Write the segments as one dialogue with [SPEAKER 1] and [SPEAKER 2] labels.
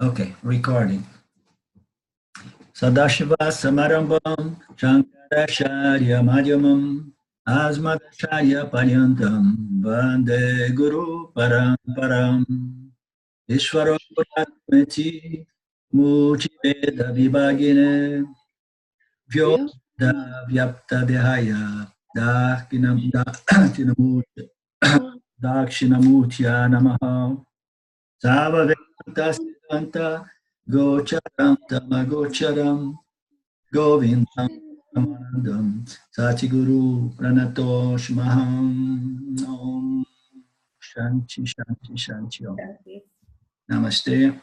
[SPEAKER 1] Okay, recording. Sadashiva Samarambam Shankaracharya Madhyamam Asmadacharya Paryantam Vande Guru Paramparam Ishvaro Purati Muchi Veda Vibhagine Vyoda Vyapta Dehaya Dakshinamurtya Namaha Sava Vedanta Siddhanta Gocharam Tamagocharam Govindam Ramanandam Satiguru Pranatosh Maham Om Shanti Shanti Shanti Om. Namaste.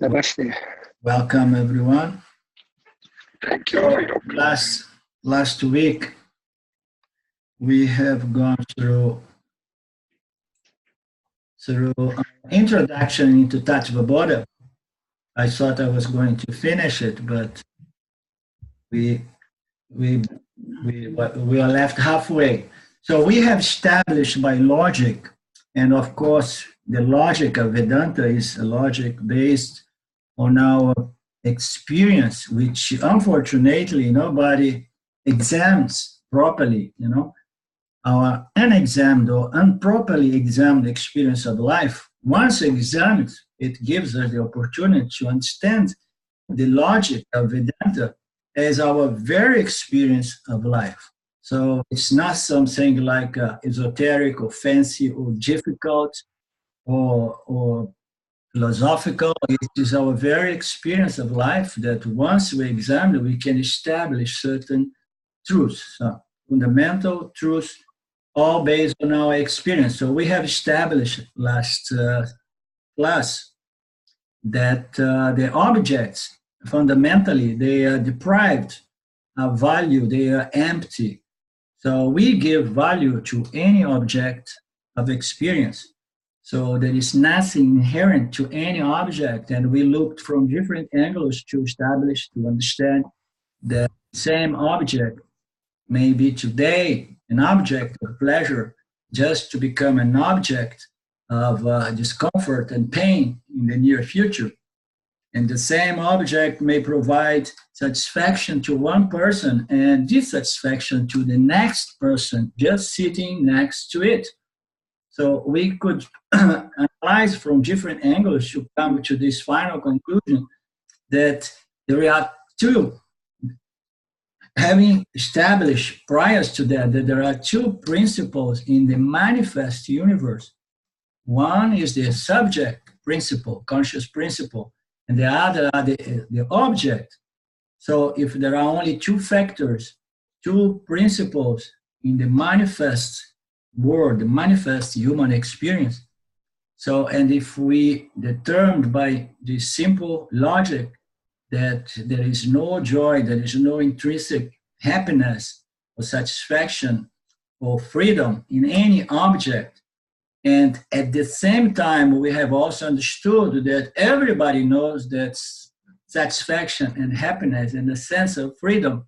[SPEAKER 2] Namaste.
[SPEAKER 1] Welcome everyone.
[SPEAKER 2] Thank you.
[SPEAKER 1] Last week we have gone through introduction into Tattvabodha. I thought I was going to finish it, but we are left halfway. So we have established by logic, and of course the logic of Vedanta is a logic based on our experience, which unfortunately nobody examines properly, our unexamined or improperly examined experience of life. Once examined, it gives us the opportunity to understand the logic of Vedanta as our very experience of life. So it's not something like esoteric or fancy or difficult or philosophical. It is our very experience of life that once we examine, we can establish certain truths, fundamental truths, all based on our experience. So we have established last class that the objects, fundamentally, they are deprived of value, they are empty. So we give value to any object of experience. So there is nothing inherent to any object, and we looked from different angles to establish, to understand that the same object may be today an object of pleasure, just to become an object of discomfort and pain in the near future. And the same object may provide satisfaction to one person and dissatisfaction to the next person just sitting next to it. So we could analyze from different angles to come to this final conclusion that there are two, having established prior to that there are two principles in the manifest universe. One is the subject principle, conscious principle, and the other are the object. So if there are only two factors, two principles in the manifest world, the manifest human experience, so, and if we determined by this simple logic that there is no joy, there is no intrinsic happiness or satisfaction or freedom in any object, and at the same time, we have also understood that everybody knows that satisfaction and happiness and the sense of freedom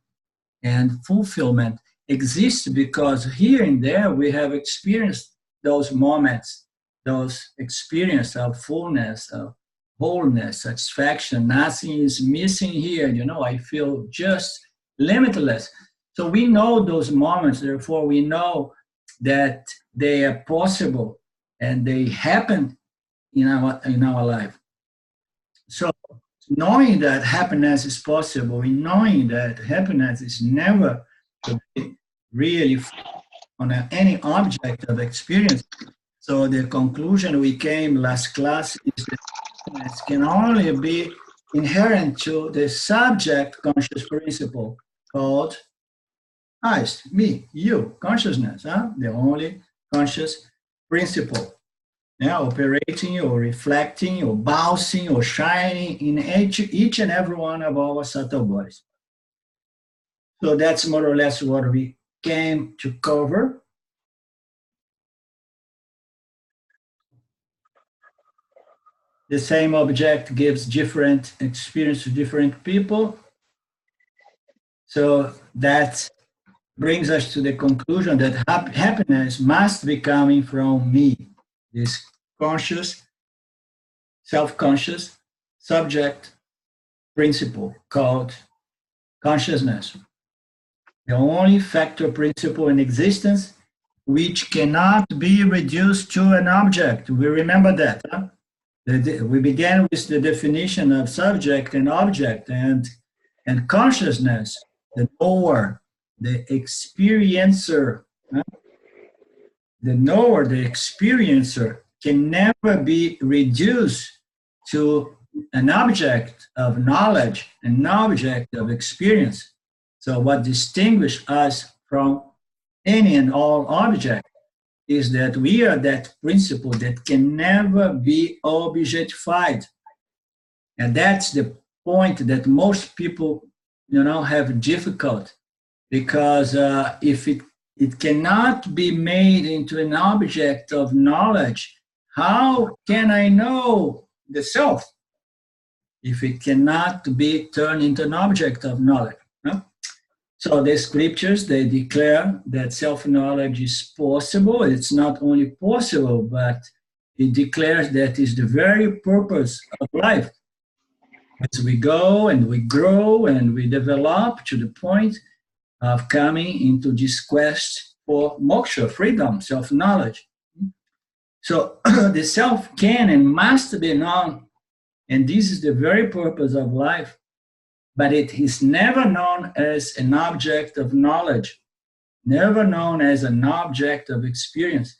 [SPEAKER 1] and fulfillment exists because here and there we have experienced those moments, those experience of fullness, of wholeness, satisfaction. Nothing is missing here. I feel just limitless. So we know those moments, therefore we know that they are possible and they happen in our life. So knowing that happiness is possible, and knowing that happiness is never to be really on any object of experience. So the conclusion we came last class is that happiness can only be inherent to the subject conscious principle called I, me, you, consciousness, the only conscious principle, operating or reflecting or bouncing or shining in each and every one of our subtle bodies. So that's more or less what we came to cover. The same object gives different experience to different people. So that brings us to the conclusion that happiness must be coming from me, this conscious, self-conscious, subject principle called consciousness. The only factor principle in existence which cannot be reduced to an object. We remember that. Huh? We began with the definition of subject and object and consciousness, the knower, the experiencer. Huh? The knower, the experiencer, can never be reduced to an object of knowledge, an object of experience. So what distinguishes us from any and all object is that we are that principle that can never be objectified. And that's the point that most people, have difficult, because if it cannot be made into an object of knowledge, how can I know the self if it cannot be turned into an object of knowledge? No? So the scriptures, they declare that self-knowledge is possible. It's not only possible, but it declares that is the very purpose of life. As we go and we grow and we develop to the point of coming into this quest for moksha, freedom, self-knowledge. So the self can and must be known, and this is the very purpose of life, but it is never known as an object of knowledge, never known as an object of experience.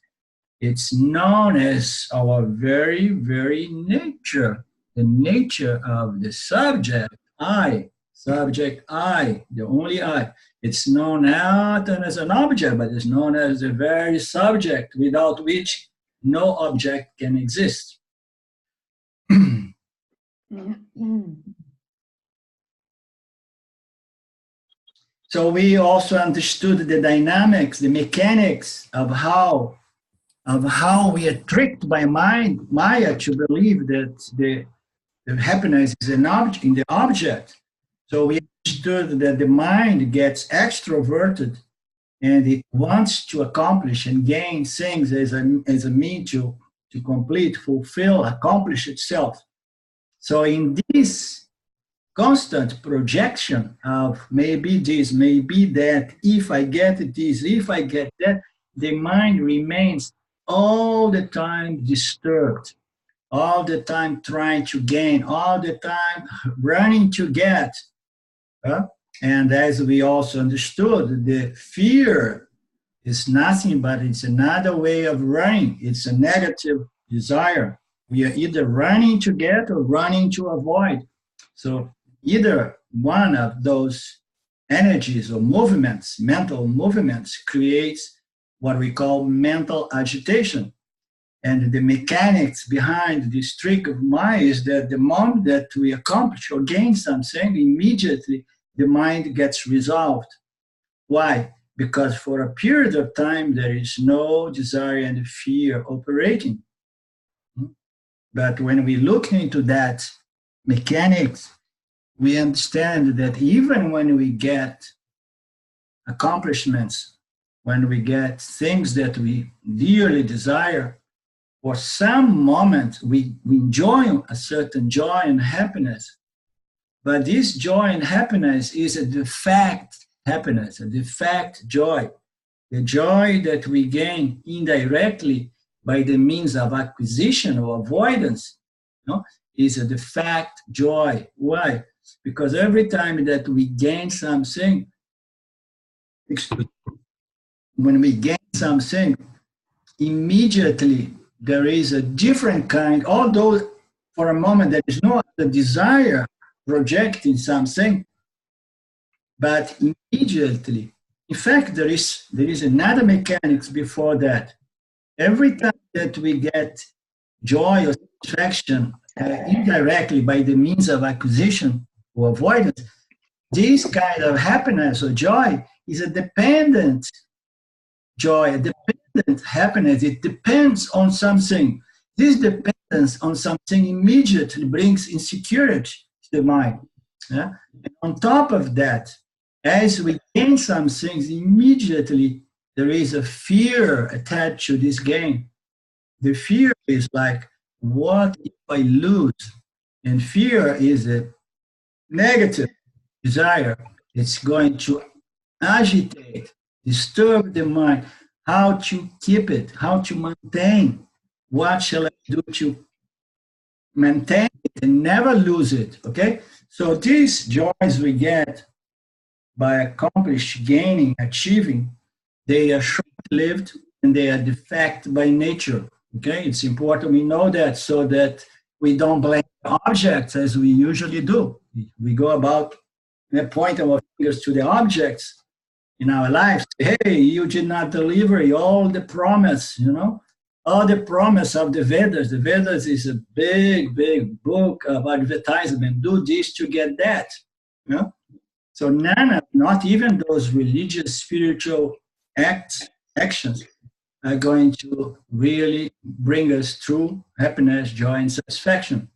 [SPEAKER 1] It's known as our very, very nature, the nature of the subject, I, the only I. It's known not as an object, but it's known as the very subject without which no object can exist. So we also understood the dynamics, the mechanics of how we are tricked by Maya to believe that the happiness is in the object. So we understood that the mind gets extroverted and it wants to accomplish and gain things as a means to complete, fulfill, accomplish itself. So in this constant projection of maybe this, maybe that, if I get this, if I get that, the mind remains all the time disturbed, all the time trying to gain, all the time running to get. And as we also understood, the fear is nothing but it's another way of running. It's a negative desire. We are either running to get or running to avoid. So either one of those energies or movements, mental movements, creates what we call mental agitation. And the mechanics behind this trick of mind is that the moment that we accomplish or gain something, immediately the mind gets resolved. Why? Because for a period of time, there is no desire and fear operating. But when we look into that mechanics, we understand that even when we get accomplishments, when we get things that we dearly desire, for some moment we enjoy a certain joy and happiness. But this joy and happiness is a de facto happiness, a de facto joy. The joy that we gain indirectly by the means of acquisition or avoidance, is a de facto joy. Why? Because every time that we gain something, when we gain something, immediately there is a different kind, although for a moment there is no other desire projecting something, but immediately, in fact, there is another mechanics before that. Every time that we get joy or satisfaction indirectly by the means of acquisition or avoidance, this kind of happiness or joy is a dependent joy, a dependent happiness. It depends on something. This dependence on something immediately brings insecurity to the mind. Yeah? And on top of that, as we gain some things, immediately there is a fear attached to this gain. The fear is like, what if I lose? And fear is a negative desire. It's going to agitate, disturb the mind. How to keep it, how to maintain. What shall I do to maintain it and never lose it? Okay? So these joys we get by gaining, achieving, they are short-lived and they are defect by nature. Okay, it's important we know that so that we don't blame objects as we usually do. We go about and point our fingers to the objects in our lives. Hey, you did not deliver all the promise, all the promise of the Vedas. The Vedas is a big, big book of advertisement. Do this to get that. You know? So none of, not even those religious, spiritual actions are going to really bring us true happiness, joy, and satisfaction.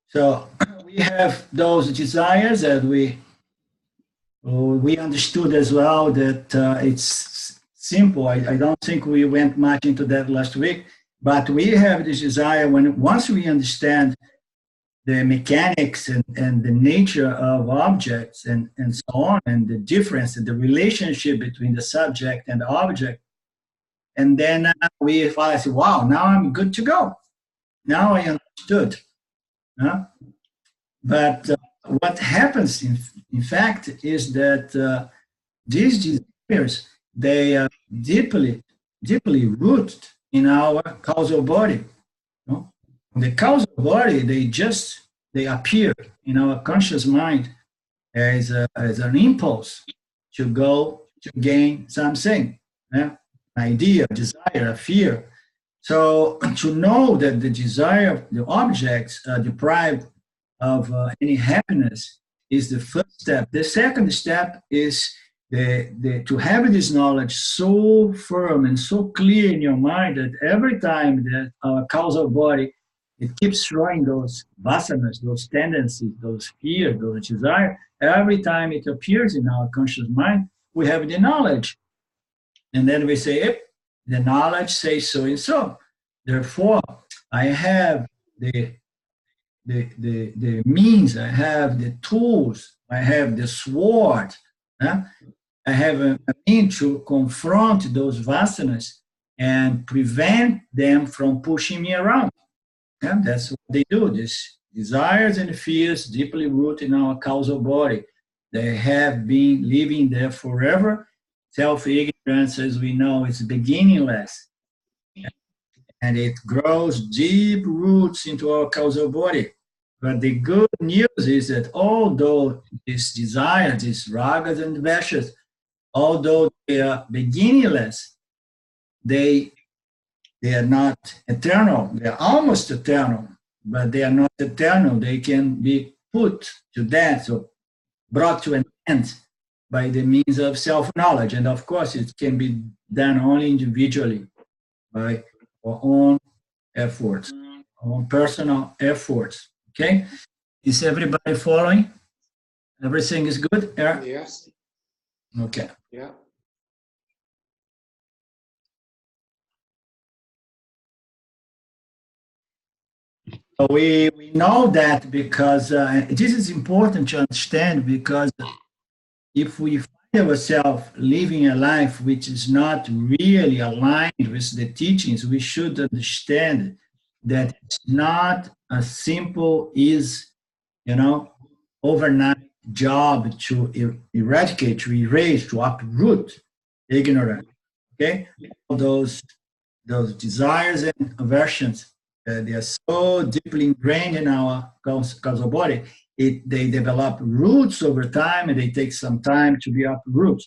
[SPEAKER 1] So we have those desires that we understood as well that it's simple. I don't think we went much into that last week, but we have this desire once we understand the mechanics and the nature of objects and so on, and the difference and the relationship between the subject and the object. And then we finally say, wow, now I'm good to go. Now I understood. But what happens, in fact, is that these desires, they are deeply, deeply rooted in our causal body. The causal body, they appear in our conscious mind as an impulse to go to gain something, an idea, a desire, a fear. So to know that the desire, the objects are deprived of any happiness is the first step. The second step is to have this knowledge so firm and so clear in your mind that every time that our causal body, it keeps showing those vasanas, those tendencies, those fears, those desires, every time it appears in our conscious mind, we have the knowledge. And then we say, yep, the knowledge says so and so. Therefore, I have the means, I have the tools, I have the sword, I have a means to confront those vasanas and prevent them from pushing me around. And that's what they do. These desires and fears deeply rooted in our causal body. They have been living there forever. Self-ignorance, as we know, is beginningless. And it grows deep roots into our causal body. But the good news is that although these desires, these ragas and dveshas, although they are beginningless, they are not eternal. They are almost eternal, but they are not eternal. They can be put to death or brought to an end by the means of self-knowledge. And of course, it can be done only individually by our own efforts, our own personal efforts. Okay? Is everybody following? Everything is good?
[SPEAKER 2] Yes.
[SPEAKER 1] Okay.
[SPEAKER 2] Yeah.
[SPEAKER 1] So we know that because this is important to understand, because if we find ourselves living a life which is not really aligned with the teachings, we should understand that it's not as simple as, overnight job to eradicate, to erase, to uproot ignorance. Okay, all those desires and aversions, they are so deeply ingrained in our causal body. They develop roots over time, and they take some time to be uprooted.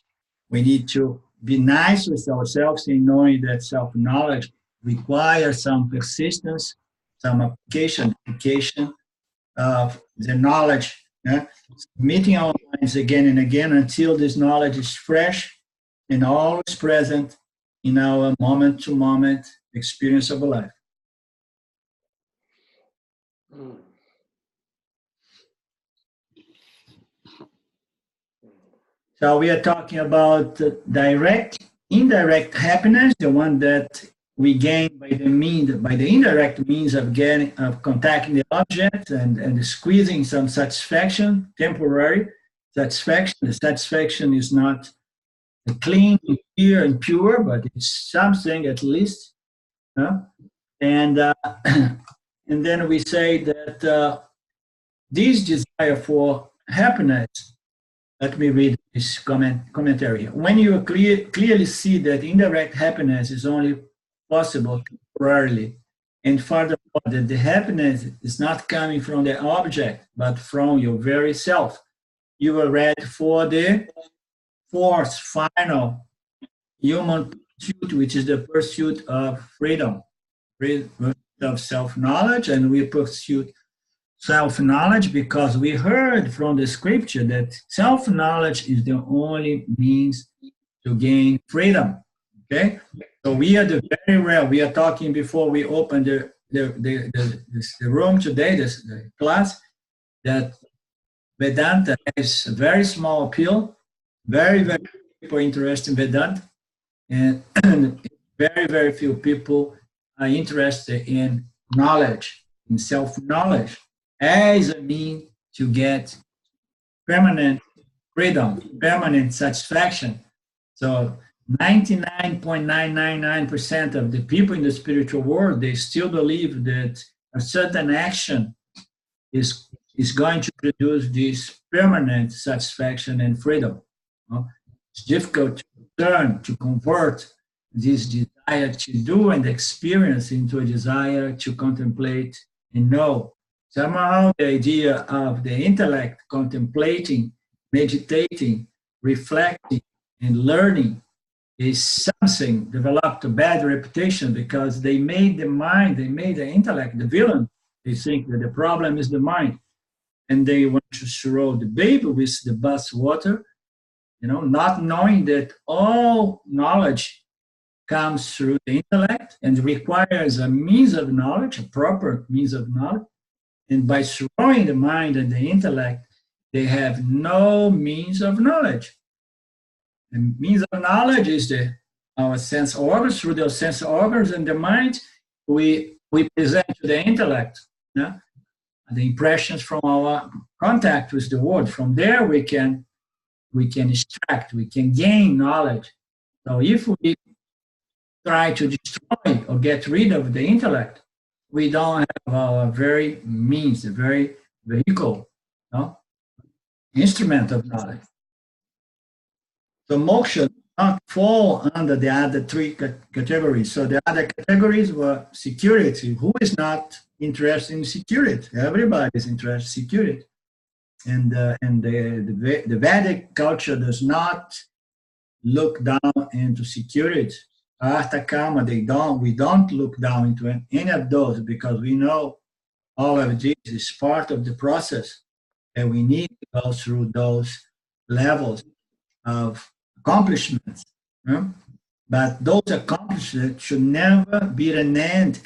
[SPEAKER 1] We need to be nice with ourselves in knowing that self-knowledge requires some persistence, some application of the knowledge, meeting our minds again and again until this knowledge is fresh and always present in our moment-to-moment experience of life. So we are talking about direct indirect happiness, the one that we gain by the indirect means of contacting the object and squeezing some satisfaction, temporary satisfaction. The satisfaction is not clean, clear, and pure, but it's something at least. And and then we say that this desire for happiness. Let me read this commentary. When you clearly see that indirect happiness is only possible temporarily, and furthermore, that the happiness is not coming from the object, but from your very self, you are ready for the fourth, final human pursuit, which is the pursuit of freedom, of self-knowledge, and we pursue self-knowledge because we heard from the scripture that self-knowledge is the only means to gain freedom. Okay, so we are the very rare. We are talking before we open the room today, the class, that Vedanta has a very small appeal, very people interested in Vedanta, and very few people are interested in knowledge, in self-knowledge, as a means to get permanent freedom, permanent satisfaction. So 99.999% of the people in the spiritual world, they still believe that a certain action is going to produce this permanent satisfaction and freedom. It's difficult to convert this desire to do and experience into a desire to contemplate and know. Somehow the idea of the intellect contemplating, meditating, reflecting, and learning is something developed a bad reputation because they made the mind, they made the intellect the villain. They think that the problem is the mind. And they want to throw the baby with the bath water, not knowing that all knowledge comes through the intellect and requires a means of knowledge, a proper means of knowledge. And by throwing the mind and the intellect, they have no means of knowledge. The means of knowledge is our sense organs. Through those sense organs and the mind, we present to the intellect the impressions from our contact with the world. From there, we can extract, we can gain knowledge. So if we try to destroy or get rid of the intellect, we don't have our very means, the very vehicle, instrument of knowledge. So moksha does not fall under the other three categories. So the other categories were security. Who is not interested in security? Everybody is interested in security. And the Vedic culture does not look down into security. Artha, Kama, we don't look down into any of those because we know all of this is part of the process and we need to go through those levels of accomplishments. But those accomplishments should never be an end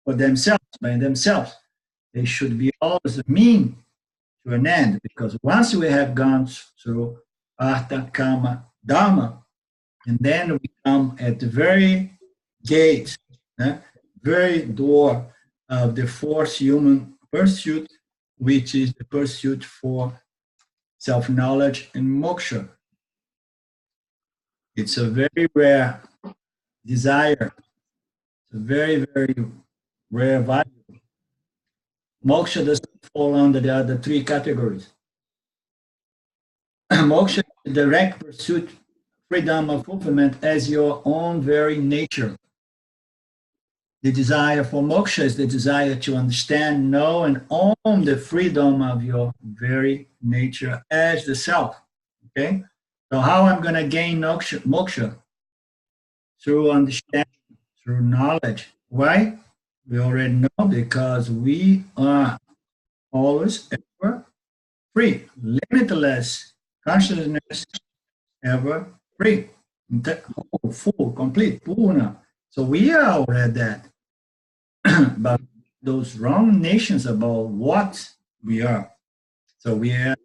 [SPEAKER 1] for themselves, by themselves. They should be always a mean to an end, because once we have gone through Artha, Kama, Dharma, and then we come at the very gate, very door of the fourth human pursuit, which is the pursuit for self-knowledge and moksha. It's a very rare desire. It's a very rare value. Moksha doesn't fall under the other three categories. Moksha is the direct pursuit, freedom of fulfillment as your own very nature. The desire for moksha is the desire to understand, know, and own the freedom of your very nature as the self. Okay? So how I'm going to gain moksha? Through understanding, through knowledge. Why? We already know, because we are always ever free, limitless consciousness, ever free, whole, full, complete, purna. So we are already that. But those wrong notions about what we are. So we are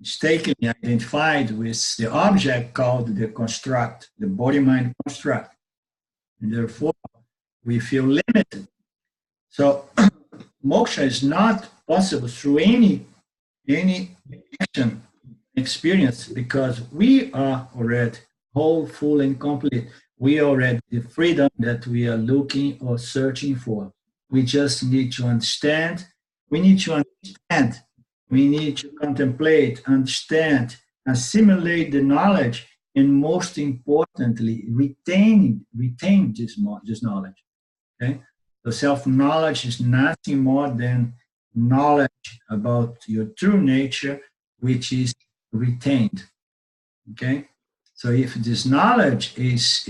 [SPEAKER 1] mistakenly identified with the object called the construct, the body-mind construct. And therefore, we feel limited. So moksha is not possible through any action experience, because we are already whole, full, and complete. We are already the freedom that we are looking or searching for. We just need to understand. We need to understand. We need to contemplate, understand, assimilate the knowledge, and most importantly, retain this knowledge. Okay? So self-knowledge is nothing more than knowledge about your true nature, which is retained. Okay? So if this knowledge is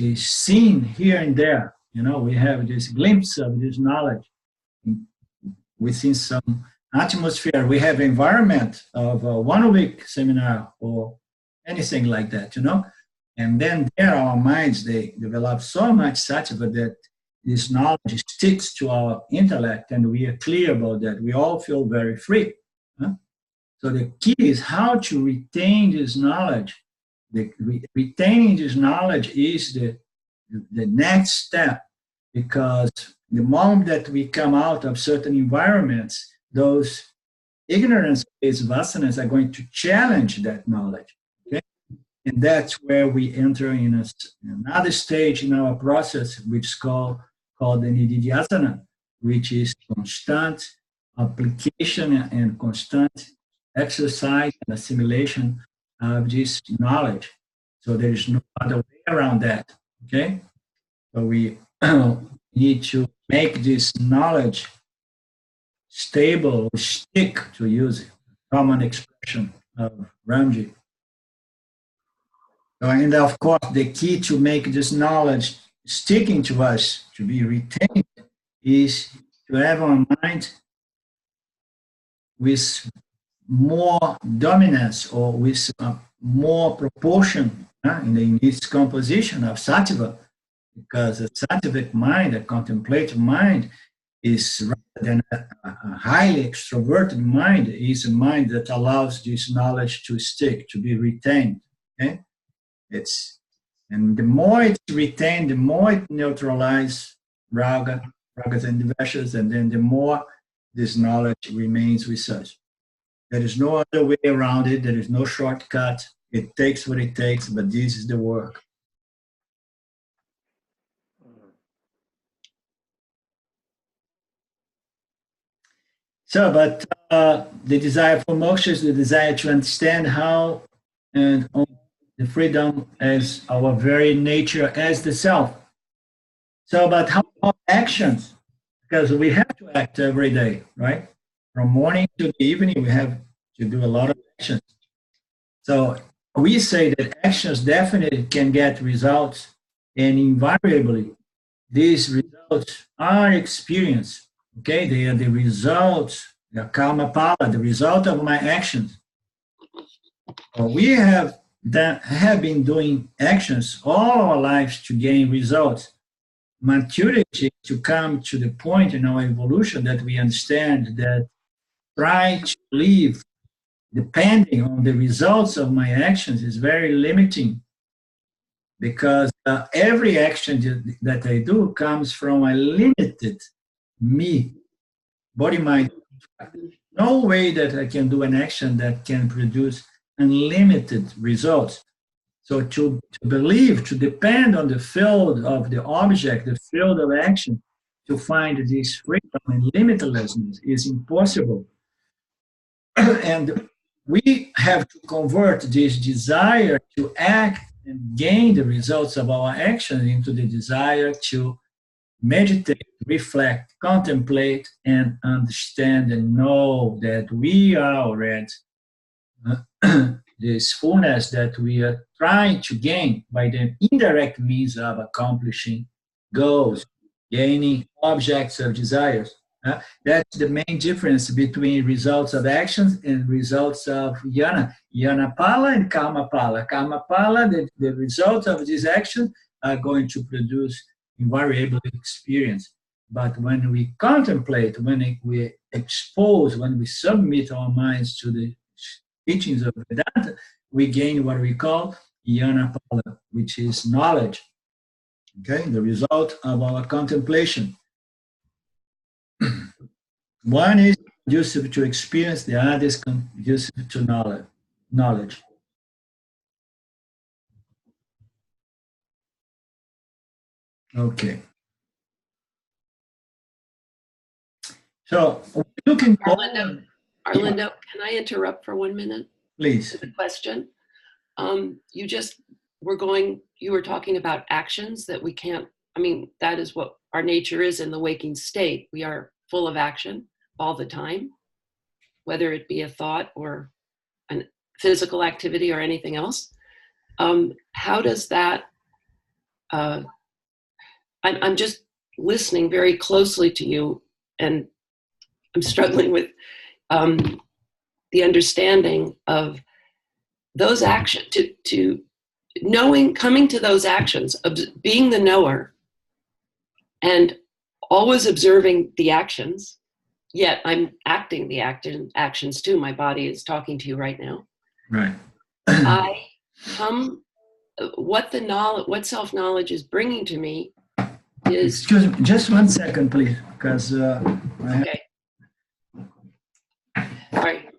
[SPEAKER 1] seen here and there, we have this glimpse of this knowledge within some atmosphere. We have environment of a 1 week seminar or anything like that, and then there our minds, they develop so much sattva that this knowledge sticks to our intellect, and we are clear about that. We all feel very free. Huh? So the key is how to retain this knowledge. Retaining this knowledge is the next step, because the moment that we come out of certain environments, those ignorance-based vasanas are going to challenge that knowledge. Okay? And that's where we enter in another stage in our process, which is called the nididhyasana, which is constant application and constant exercise and assimilation of this knowledge. So there is no other way around that. Okay? So we need to make this knowledge stable, stick, to use common expression of Ramji. And of course, the key to make this knowledge sticking to us, to be retained, is to have our mind with more dominance, or with more proportion in its composition of sattva, because a sattvic mind, a contemplative mind, is rather than a highly extroverted mind, is a mind that allows this knowledge to stick, to be retained. Okay? And the more it's retained, the more it neutralizes ragas and dveshas, and then the more this knowledge remains with us. There is no other way around it. There is no shortcut. It takes what it takes, but this is the work. So, but the desire for moksha is the desire to understand how and own the freedom as our very nature, as the self. So, but how about actions? Because we have to act every day, right? From morning to the evening, we have to do a lot of actions. So we say that actions definitely can get results, and invariably, these results are experienced. Okay, they are the results, the karma pala, the result of my actions. We have been doing actions all our lives to gain results. Maturity to come to the point in our evolution that we understand that trying to live depending on the results of my actions is very limiting, because every action that I do comes from a limited me, body, mind. No way that I can do an action that can produce unlimited results. So to believe, to depend on the field of the object, the field of action, to find this freedom and limitlessness is impossible. And we have to convert this desire to act and gain the results of our actions into the desire to meditate, reflect, contemplate, and understand and know that we are already this fullness that we are trying to gain by the indirect means of accomplishing goals, gaining objects of desires. That's the main difference between results of actions and results of jnana. Jnana pala and karma pala. Karma pala, the results of this action are going to produce invariable experience. But when we contemplate, when we expose, when we submit our minds to the teachings of Vedanta, we gain what we call Jnana-pala, which is knowledge. Okay, the result of our contemplation. One is conducive to experience, the other is conducive to knowledge. Okay. So, looking forward.
[SPEAKER 3] Arlindo, can I interrupt for 1 minute?
[SPEAKER 1] Please.
[SPEAKER 3] The question. You were talking about actions that we can't, that is what our nature is in the waking state. We are full of action all the time, whether it be a thought or a physical activity or anything else. How does that, I'm just listening very closely to you, and I'm struggling with the understanding of those actions, to knowing, coming to those actions, being the knower and always observing the actions, yet I'm acting the actions too. My body is talking to you right now.
[SPEAKER 1] Right.
[SPEAKER 3] What self-knowledge is bringing to me is...
[SPEAKER 1] Excuse me, just 1 second, please, because
[SPEAKER 3] Okay. All right.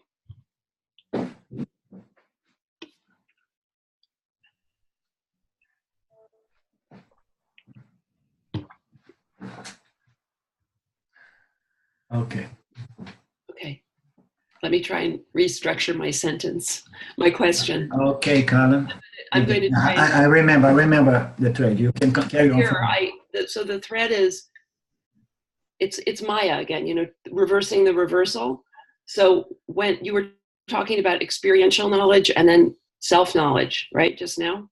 [SPEAKER 1] Okay.
[SPEAKER 3] Okay. Let me try and restructure my sentence, my question.
[SPEAKER 1] Okay, Colin.
[SPEAKER 3] I'm going to try.
[SPEAKER 1] I remember the thread. You can carry on.
[SPEAKER 3] So the thread is, it's Maya again, reversing the reversal. So when you were talking about experiential knowledge and then self-knowledge, right, just now,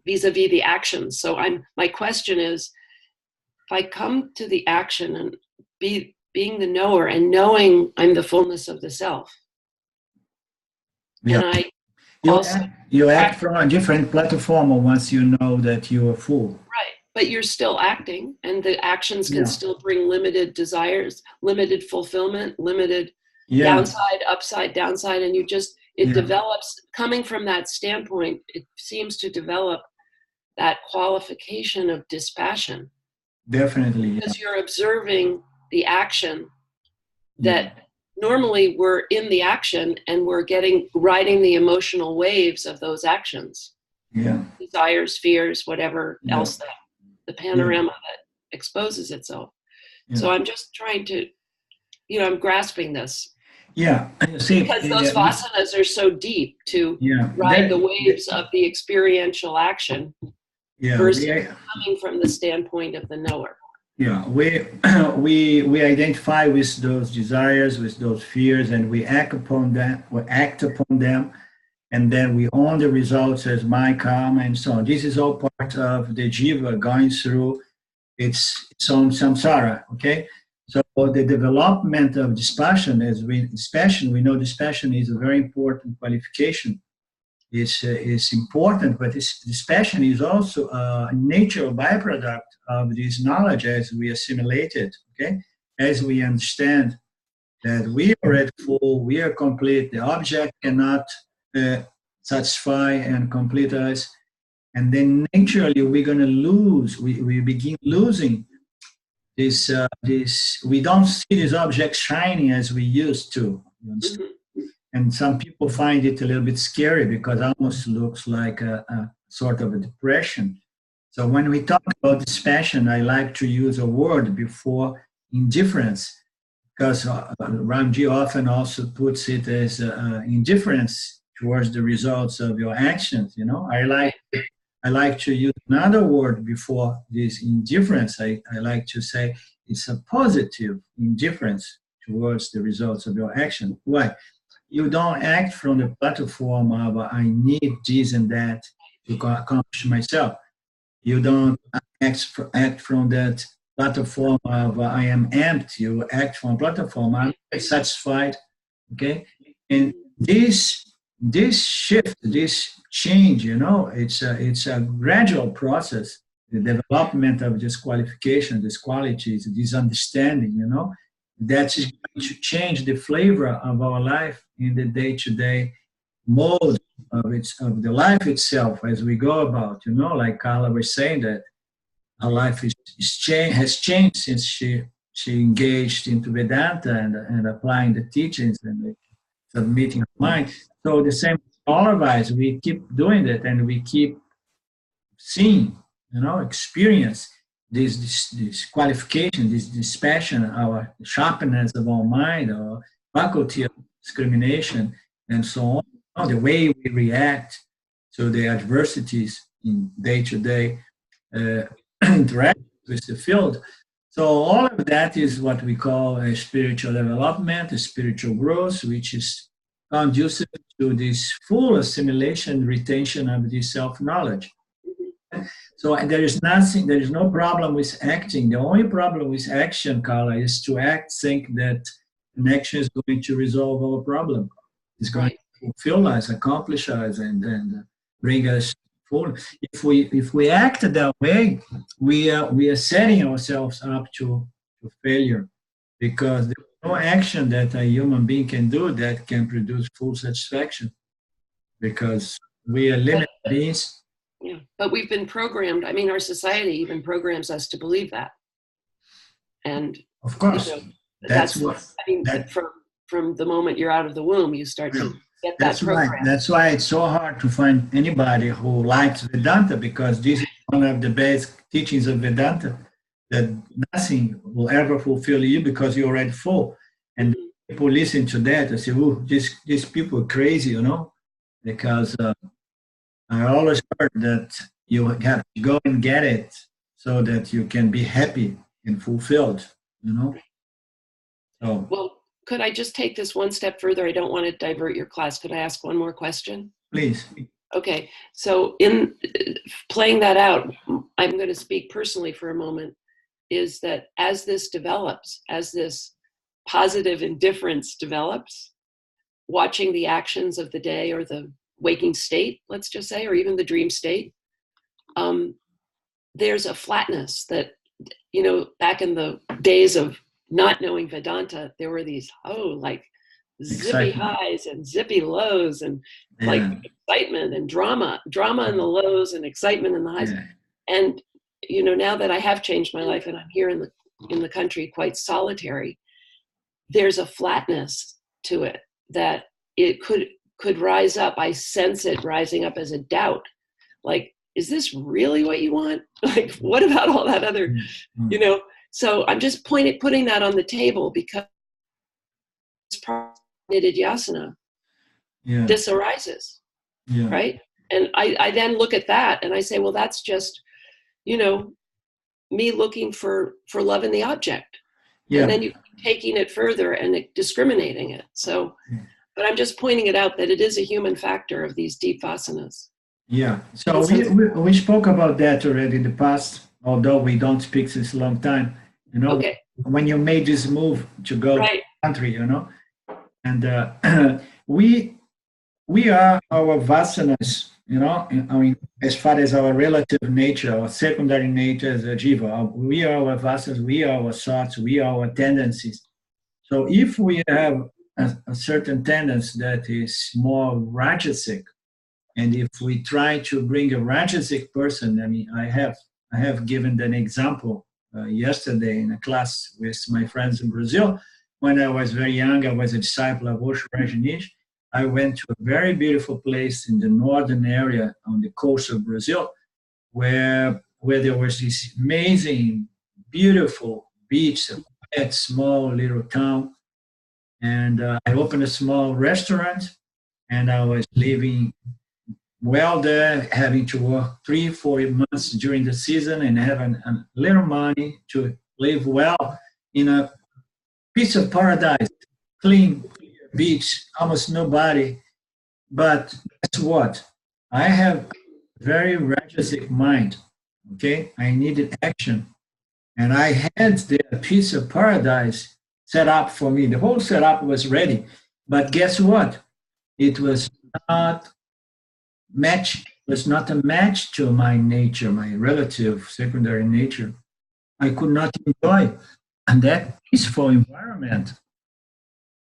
[SPEAKER 3] vis-a-vis the actions. So my question is, if I come to the action and being the knower and knowing I'm the fullness of the self,
[SPEAKER 1] yeah.
[SPEAKER 3] and
[SPEAKER 1] you act from a different platform once you know that you are full.
[SPEAKER 3] Right, but you're still acting, and the actions can still bring limited desires, limited fulfillment, limited downside, upside, downside, and it develops, coming from that standpoint, it seems to develop that qualification of dispassion.
[SPEAKER 1] Definitely.
[SPEAKER 3] Because you're observing the action that normally we're in the action and we're riding the emotional waves of those actions.
[SPEAKER 1] Yeah.
[SPEAKER 3] Desires, fears, whatever else that the panorama that exposes itself. Yeah. So I'm just trying to, I'm grasping this.
[SPEAKER 1] Yeah. See,
[SPEAKER 3] because those vasanas are so deep to ride the waves of the experiential action versus coming from the standpoint of the knower.
[SPEAKER 1] Yeah, we identify with those desires, with those fears, and we act upon them, and then we own the results as my karma and so on. This is all part of the jiva going through its own samsara. Okay, so the development of dispassion, we know dispassion is a very important qualification. It's important, but dispassion is also a natural byproduct of this knowledge as we assimilate it, okay? As we understand that we are already full, we are complete, the object cannot satisfy and complete us, and then naturally we're going to lose, we begin losing this, we don't see this object shining as we used to. You understand? And some people find it a little bit scary because it almost looks like a sort of a depression. So when we talk about dispassion, I like to use a word before indifference, because Ramji often also puts it as indifference towards the results of your actions. I like to use another word before this indifference. I like to say it's a positive indifference towards the results of your action. Why? You don't act from the platform of I need this and that to accomplish myself. You don't act from that platform of I am empty. You act from platform I'm satisfied. Okay, and this shift, this change, it's a gradual process. The development of this qualification, this qualities, this understanding, that is going to change the flavor of our life in the day-to-day mode of the life itself as we go about. Like Carla was saying, that her life has changed since she engaged into Vedanta and applying the teachings and submitting her mind. So the same, all of us, we keep doing that, and we keep seeing, experience this qualification, this passion, our sharpness of our mind, our faculty of discrimination, and so on, the way we react to the adversities in day-to-day interaction with the field. So all of that is what we call a spiritual development, a spiritual growth, which is conducive to this full assimilation, retention of this self-knowledge. So there is no problem with acting. The only problem with action, Carla, is to think that an action is going to resolve our problem. It's going to fulfill us, accomplish us, and bring us forward. If we act that way, we are setting ourselves up to failure, because there's no action that a human being can do that can produce full satisfaction, because we are limited beings.
[SPEAKER 3] Yeah, but we've been programmed. I mean, our society even programs us to believe that. And
[SPEAKER 1] of course,
[SPEAKER 3] that's what I mean. From the moment you're out of the womb, you start to get that program.
[SPEAKER 1] Right. That's why it's so hard to find anybody who likes Vedanta, because this is one of the best teachings of Vedanta, that nothing will ever fulfill you because you're already full. And people listen to that and say, "Oh, these people are crazy," because I always heard that you have to go and get it so that you can be happy and fulfilled, So,
[SPEAKER 3] well, could I just take this one step further? I don't want to divert your class. Could I ask one more question?
[SPEAKER 1] Please.
[SPEAKER 3] Okay. So in playing that out, I'm going to speak personally for a moment, is that as this develops, as this positive indifference develops, watching the actions of the day or the waking state, let's just say, or even the dream state, there's a flatness that, back in the days of not knowing Vedanta, there were these, like zippy highs and zippy lows, and like excitement and drama in the lows and excitement in the highs. Yeah. And, now that I have changed my life and I'm here in the country quite solitary, there's a flatness to it that it could rise up. I sense it rising up as a doubt. Like, is this really what you want? Like, what about all that other, So I'm just putting that on the table, because Nididhyasana, this arises, right? And I then look at that and I say, well, that's just, me looking for love in the object. Yeah. And then you taking it further and discriminating it. So, but I'm just pointing it out that it is a human factor of these deep vasanas.
[SPEAKER 1] Yeah. So we spoke about that already in the past, although we don't speak since a long time. When you made this move to go to the country, and we are our vasanas, I mean, as far as our relative nature, our secondary nature as a jiva, we are our vasanas, we are our thoughts, we are our tendencies. So if we have a certain tendency that is more rajasic, and if we try to bring a rajasic person, I mean, I have given an example yesterday in a class with my friends in Brazil. When I was very young, I was a disciple of Osho Rajneesh. I went to a very beautiful place in the northern area on the coast of Brazil, where there was this amazing, beautiful beach, a small little town. And I opened a small restaurant, and I was living well there, having to work 3-4 months during the season and having a little money to live well in a piece of paradise, clean beach, almost nobody. But guess what? I have a very rajasic mind, okay? I needed action. And I had the piece of paradise set up for me. The whole setup was ready. But guess what? It was not a match to my nature, my relative secondary nature. I could not enjoy And that peaceful environment,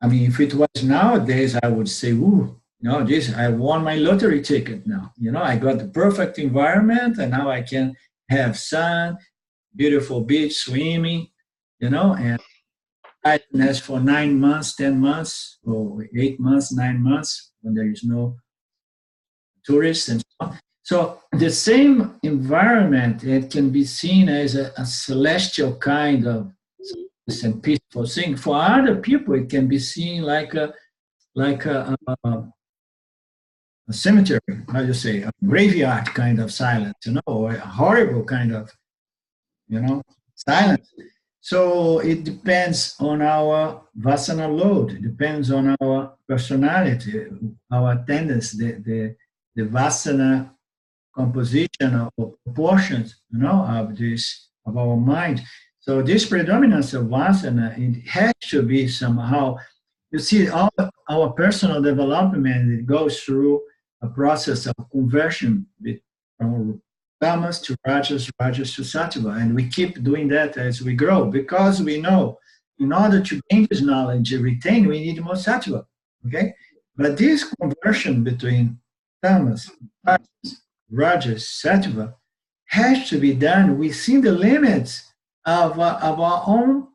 [SPEAKER 1] I mean, if it was nowadays, I would say, ooh, no, this, I won my lottery ticket now. You know, I got the perfect environment and now I can have sun, beautiful beach, swimming, you know, and tightness for 9 months, 10 months, or 8 months, 9 months when there is no tourists and so on. So the same environment, it can be seen as a celestial kind of and peaceful thing. For other people, it can be seen like a cemetery, how do you say, a graveyard kind of silence, you know, or a horrible kind of, you know, silence. So it depends on our vasana load. It depends on our personality, our tendency, the vasana composition or proportions, you know, of our mind. So this predominance of vasana, it has to be somehow. You see, all our personal development, it goes through a process of conversion from tamas to rajas, rajas to sattva, and we keep doing that as we grow because we know in order to gain this knowledge and retain, we need more sattva. Okay, but this conversion between tamas, rajas, sattva has to be done within the limits of our own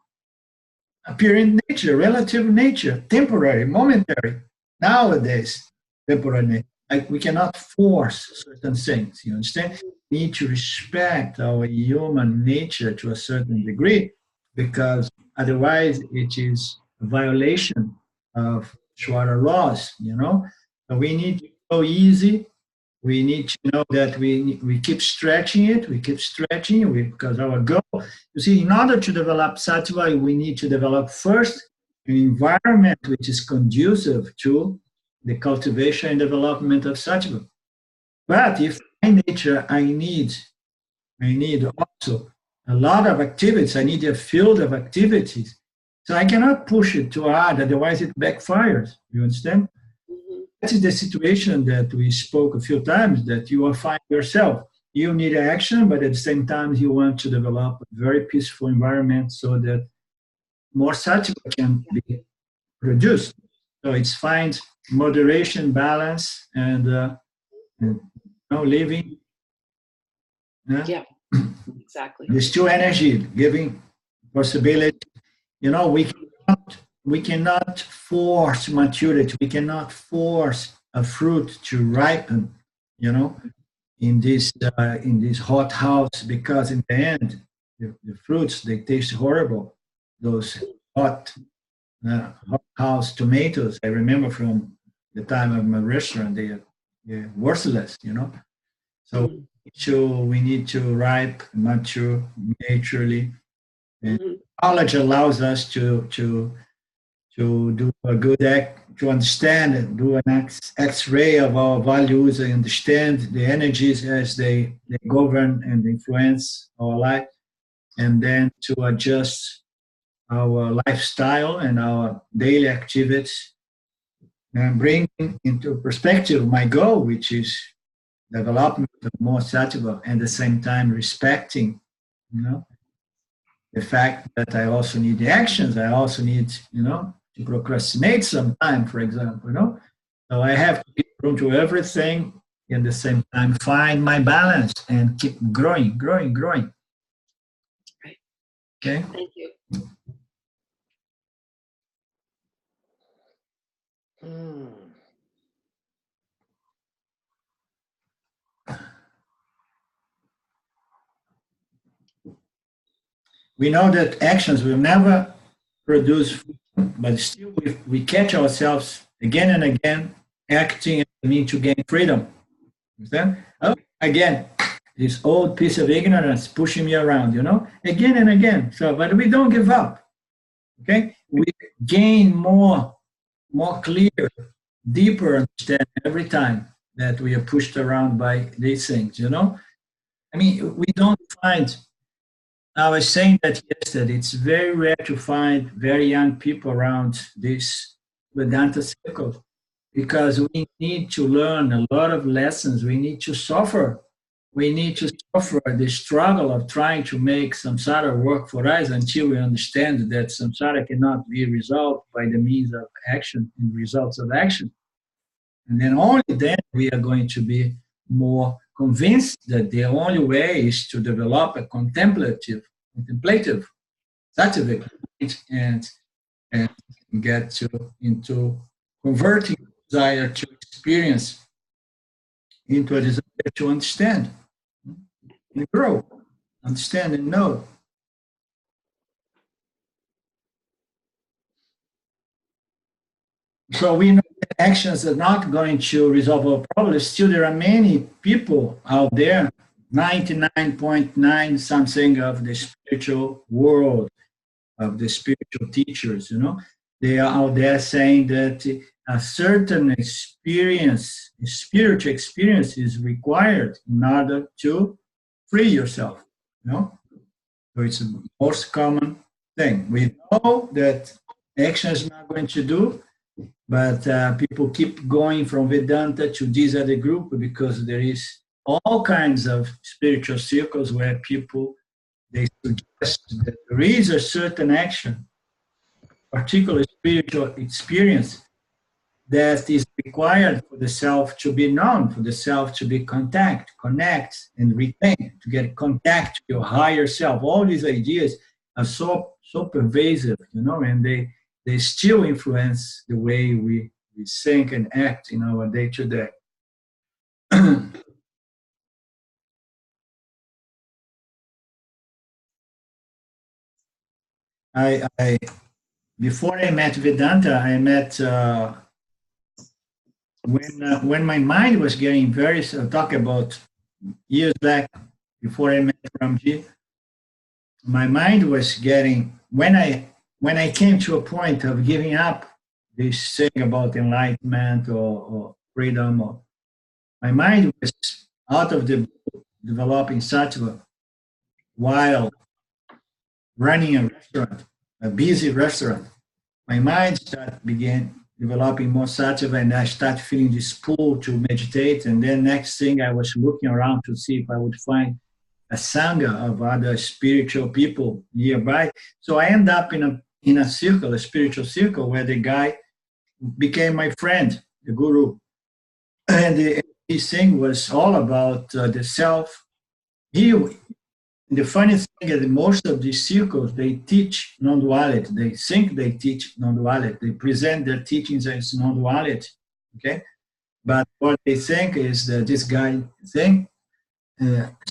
[SPEAKER 1] apparent nature, relative nature, temporary, momentary. Nowadays, temporary. Like we cannot force certain things. You understand? We need to respect our human nature to a certain degree, because otherwise it is a violation of Shwara laws. You know, so we need to go easy. We need to know that we keep stretching it, because our goal, you see, in order to develop sattva, we need to develop first an environment which is conducive to the cultivation and development of sattva. But if by nature I need also a lot of activities, I need a field of activities, so I cannot push it too hard, otherwise it backfires. You understand? That is the situation that we spoke a few times, that you will find yourself. You need action, but at the same time, you want to develop a very peaceful environment so that more sattva can be produced. So it's find moderation, balance, and living.
[SPEAKER 3] Yeah, exactly.
[SPEAKER 1] There's two energy, giving possibility. You know, we cannot force maturity. We cannot force a fruit to ripen, you know, in this hot house, because in the end, the fruits, they taste horrible. Those hot house tomatoes, I remember from the time of my restaurant, they're worthless, you know. So we need to ripe, mature naturally. And knowledge allows us to do a good act, to understand and do an X-ray of our values and understand the energies as they govern and influence our life, and then to adjust our lifestyle and our daily activities, and bring into perspective my goal, which is development of more sattva, and at the same time respecting, you know, the fact that I also need the actions. I also need, you know, to procrastinate some time, for example, you know. So I have to give room to everything, and at the same time find my balance and keep growing.
[SPEAKER 3] Right.
[SPEAKER 1] Okay.
[SPEAKER 3] Thank you.
[SPEAKER 1] We know that actions will never produce, but still we catch ourselves again and again acting and mean to gain freedom. Understand? Oh, again, this old piece of ignorance pushing me around, you know, again and again. So, but we don't give up. Okay, we gain more clear, deeper understanding every time that we are pushed around by these things. You know, I mean, we don't find. I was saying that yesterday. It's very rare to find very young people around this Vedanta circle, because we need to learn a lot of lessons. We need to suffer we need to suffer the struggle of trying to make samsara work for us until we understand that samsara cannot be resolved by the means of action and results of action. And then only then we are going to be more convinced that the only way is to develop a contemplative, sattvic mind and get into converting desire to experience into a desire to understand and grow, understand and know. So we know that actions are not going to resolve our problems. Still, there are many people out there, 99.9 something of the spiritual world, of the spiritual teachers, they are out there saying that a certain experience, spiritual experience is required in order to free yourself, So it's the most common thing. We know that action is not going to do, but people keep going from Vedanta to this other group because there is all kinds of spiritual circles where people, they suggest that there is a certain action, particular spiritual experience that is required for the self to be known, for the self to be connect, and retain, to get contact to your higher self. All these ideas are so pervasive, and they still influence the way we think and act in our day-to-day. Before I met Vedanta, I met when my mind was getting very. Talk about years back before I met Ramji. My mind was getting when I came to a point of giving up this thing about enlightenment or freedom, my mind was out of the developing Tattva while running a restaurant, a busy restaurant. My mind began developing more Tattva, and I started feeling this pull to meditate. And then next thing, I was looking around to see if I would find a sangha of other spiritual people nearby. So I end up in a circle, a spiritual circle, where the guy became my friend, the guru. And his thing was all about the self. The funny thing is that most of these circles, they teach non-duality. They think they teach non-duality. They present their teachings as non-duality, okay? But what they think is that this guy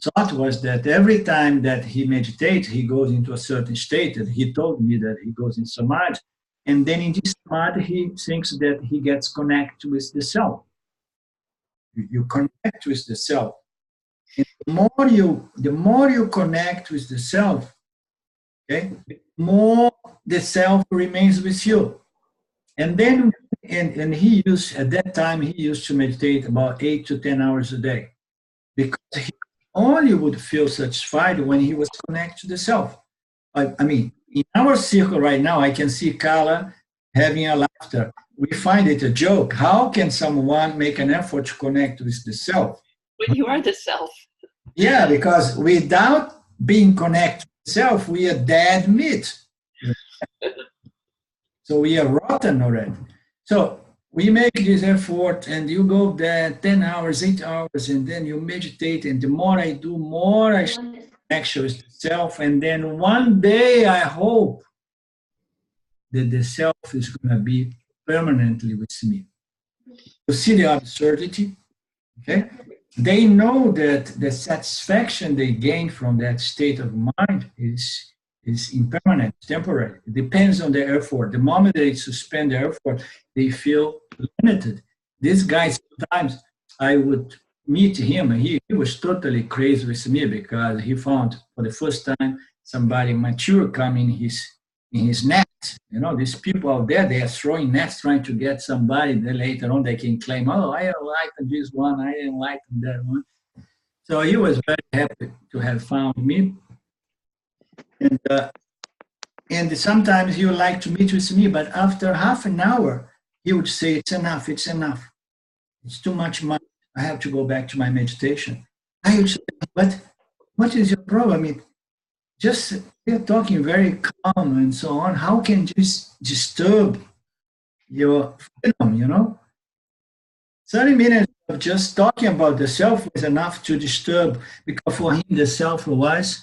[SPEAKER 1] thought was that every time that he meditates, he goes into a certain state. And he told me that he goes in samadhi. And then in this samadhi, he thinks that he gets connected with the self. You connect with the self. And the more you connect with the self, okay, the more the self remains with you. And then, and he used, at that time, he used to meditate about 8 to 10 hours a day, because he only would feel satisfied when he was connected to the self. I mean, in our circle right now, I can see Kala having a laughter. We find it a joke. How can someone make an effort to connect with the self?
[SPEAKER 3] When you are the self.
[SPEAKER 1] Yeah, because without being connected to the self, we are dead meat. So we are rotten already. So we make this effort, and you go there 10 hours, 8 hours, and then you meditate. And the more I do, more I connect with the self. And then one day, I hope that the self is going to be permanently with me. You see the absurdity? Okay? They know that the satisfaction they gain from that state of mind is impermanent, temporary. It depends on their effort. The moment they suspend their effort, they feel limited. This guy, sometimes I would meet him, and he was totally crazy with me because he found for the first time somebody mature come in his net. These people out there, they are throwing nets trying to get somebody that later on they can claim, oh, I enlightened this one, I enlightened that one. So he was very happy to have found me. And sometimes he would like to meet with me, but after half an hour, he would say, it's enough. It's too much money. I have to go back to my meditation. I would say, but what is your problem? I mean, just you're talking very calm and so on. How can this disturb your freedom, 30 minutes of just talking about the self was enough to disturb, because for him the self was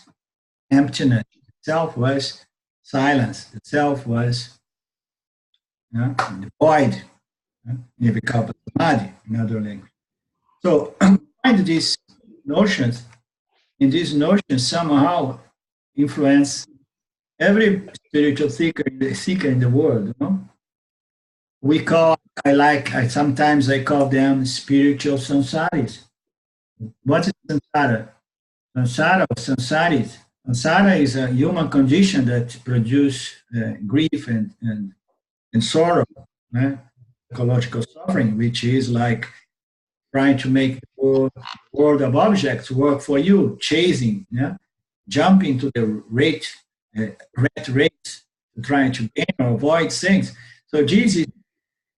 [SPEAKER 1] emptiness, the self was silence, the self was the void, Nirvikalpa Samadhi, in other language. So find these notions, and these notions somehow influence every spiritual seeker in the world. Sometimes I call them spiritual samsaris. What is samsara? Samsara or samsaris. Samsara is a human condition that produces grief and sorrow, ecological suffering, which is like trying to make the world of objects work for you, chasing, jumping to the rat race, trying to gain or avoid things. So Jesus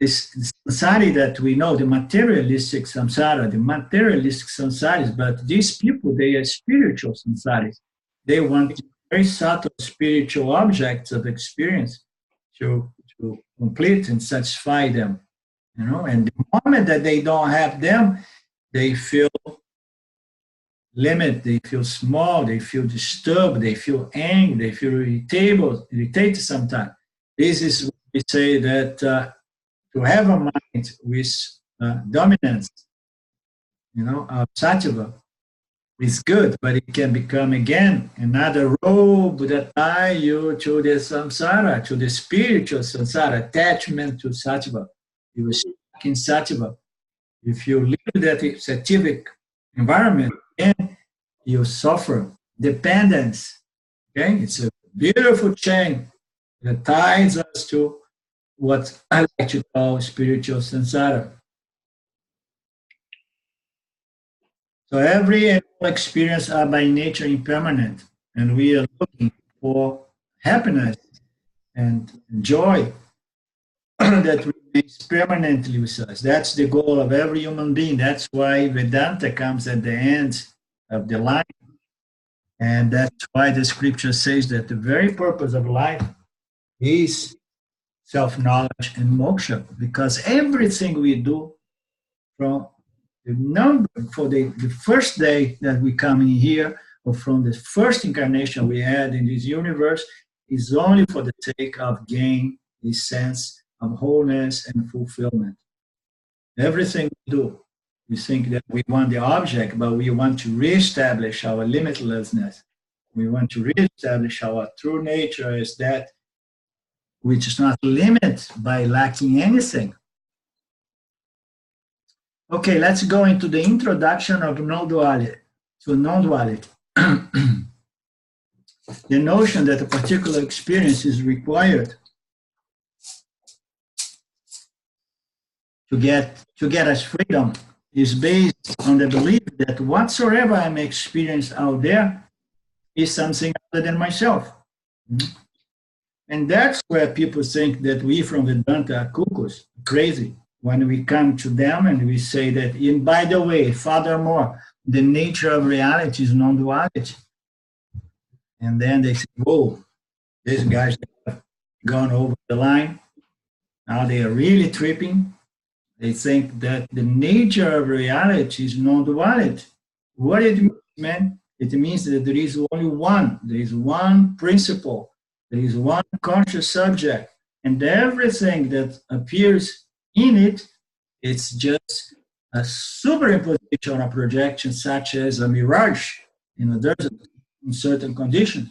[SPEAKER 1] is samsara that we know, the materialistic samsaris, but these people, they are spiritual samsaris. They want very subtle spiritual objects of experience to complete and satisfy them, and the moment that they don't have them, they feel limited, they feel small, they feel disturbed, they feel angry, they feel irritated sometimes. This is what we say that to have a mind with dominance, of Tattva is good, but it can become again another robe that tie you to the samsara, to the spiritual samsara, attachment to Tattva. You are stuck in Tattva. If you live that sattvic environment, then you suffer dependence. Okay, it's a beautiful chain that ties us to what I like to call spiritual samsara. So every and all experience are by nature impermanent, and we are looking for happiness and joy that remains permanently with us. That's the goal of every human being. That's why Vedanta comes at the end of the line. And that's why the scripture says that the very purpose of life is self-knowledge and moksha, because everything we do from the number for the first day that we come in here, or from the first incarnation we had in this universe, is only for the sake of gain this sense of wholeness and fulfillment. Everything we do, we think that we want the object, but we want to reestablish our limitlessness. We want to reestablish our true nature as that which is not limited by lacking anything. Okay, let's go into the introduction of non-duality. To non-duality. The notion that a particular experience is required to get us freedom is based on the belief that whatsoever I may experience out there is something other than myself. And that's where people think that we from Vedanta are cuckoos, crazy, when we come to them and we say that, and by the way, furthermore, the nature of reality is non-duality. And then they say, whoa, these guys have gone over the line. Now they are really tripping. They think that the nature of reality is non-duality. What it means, man? It means that there is only one. There is one principle. There is one conscious subject. And everything that appears in it, it's just a superimposition or a projection, such as a mirage in a desert in certain conditions.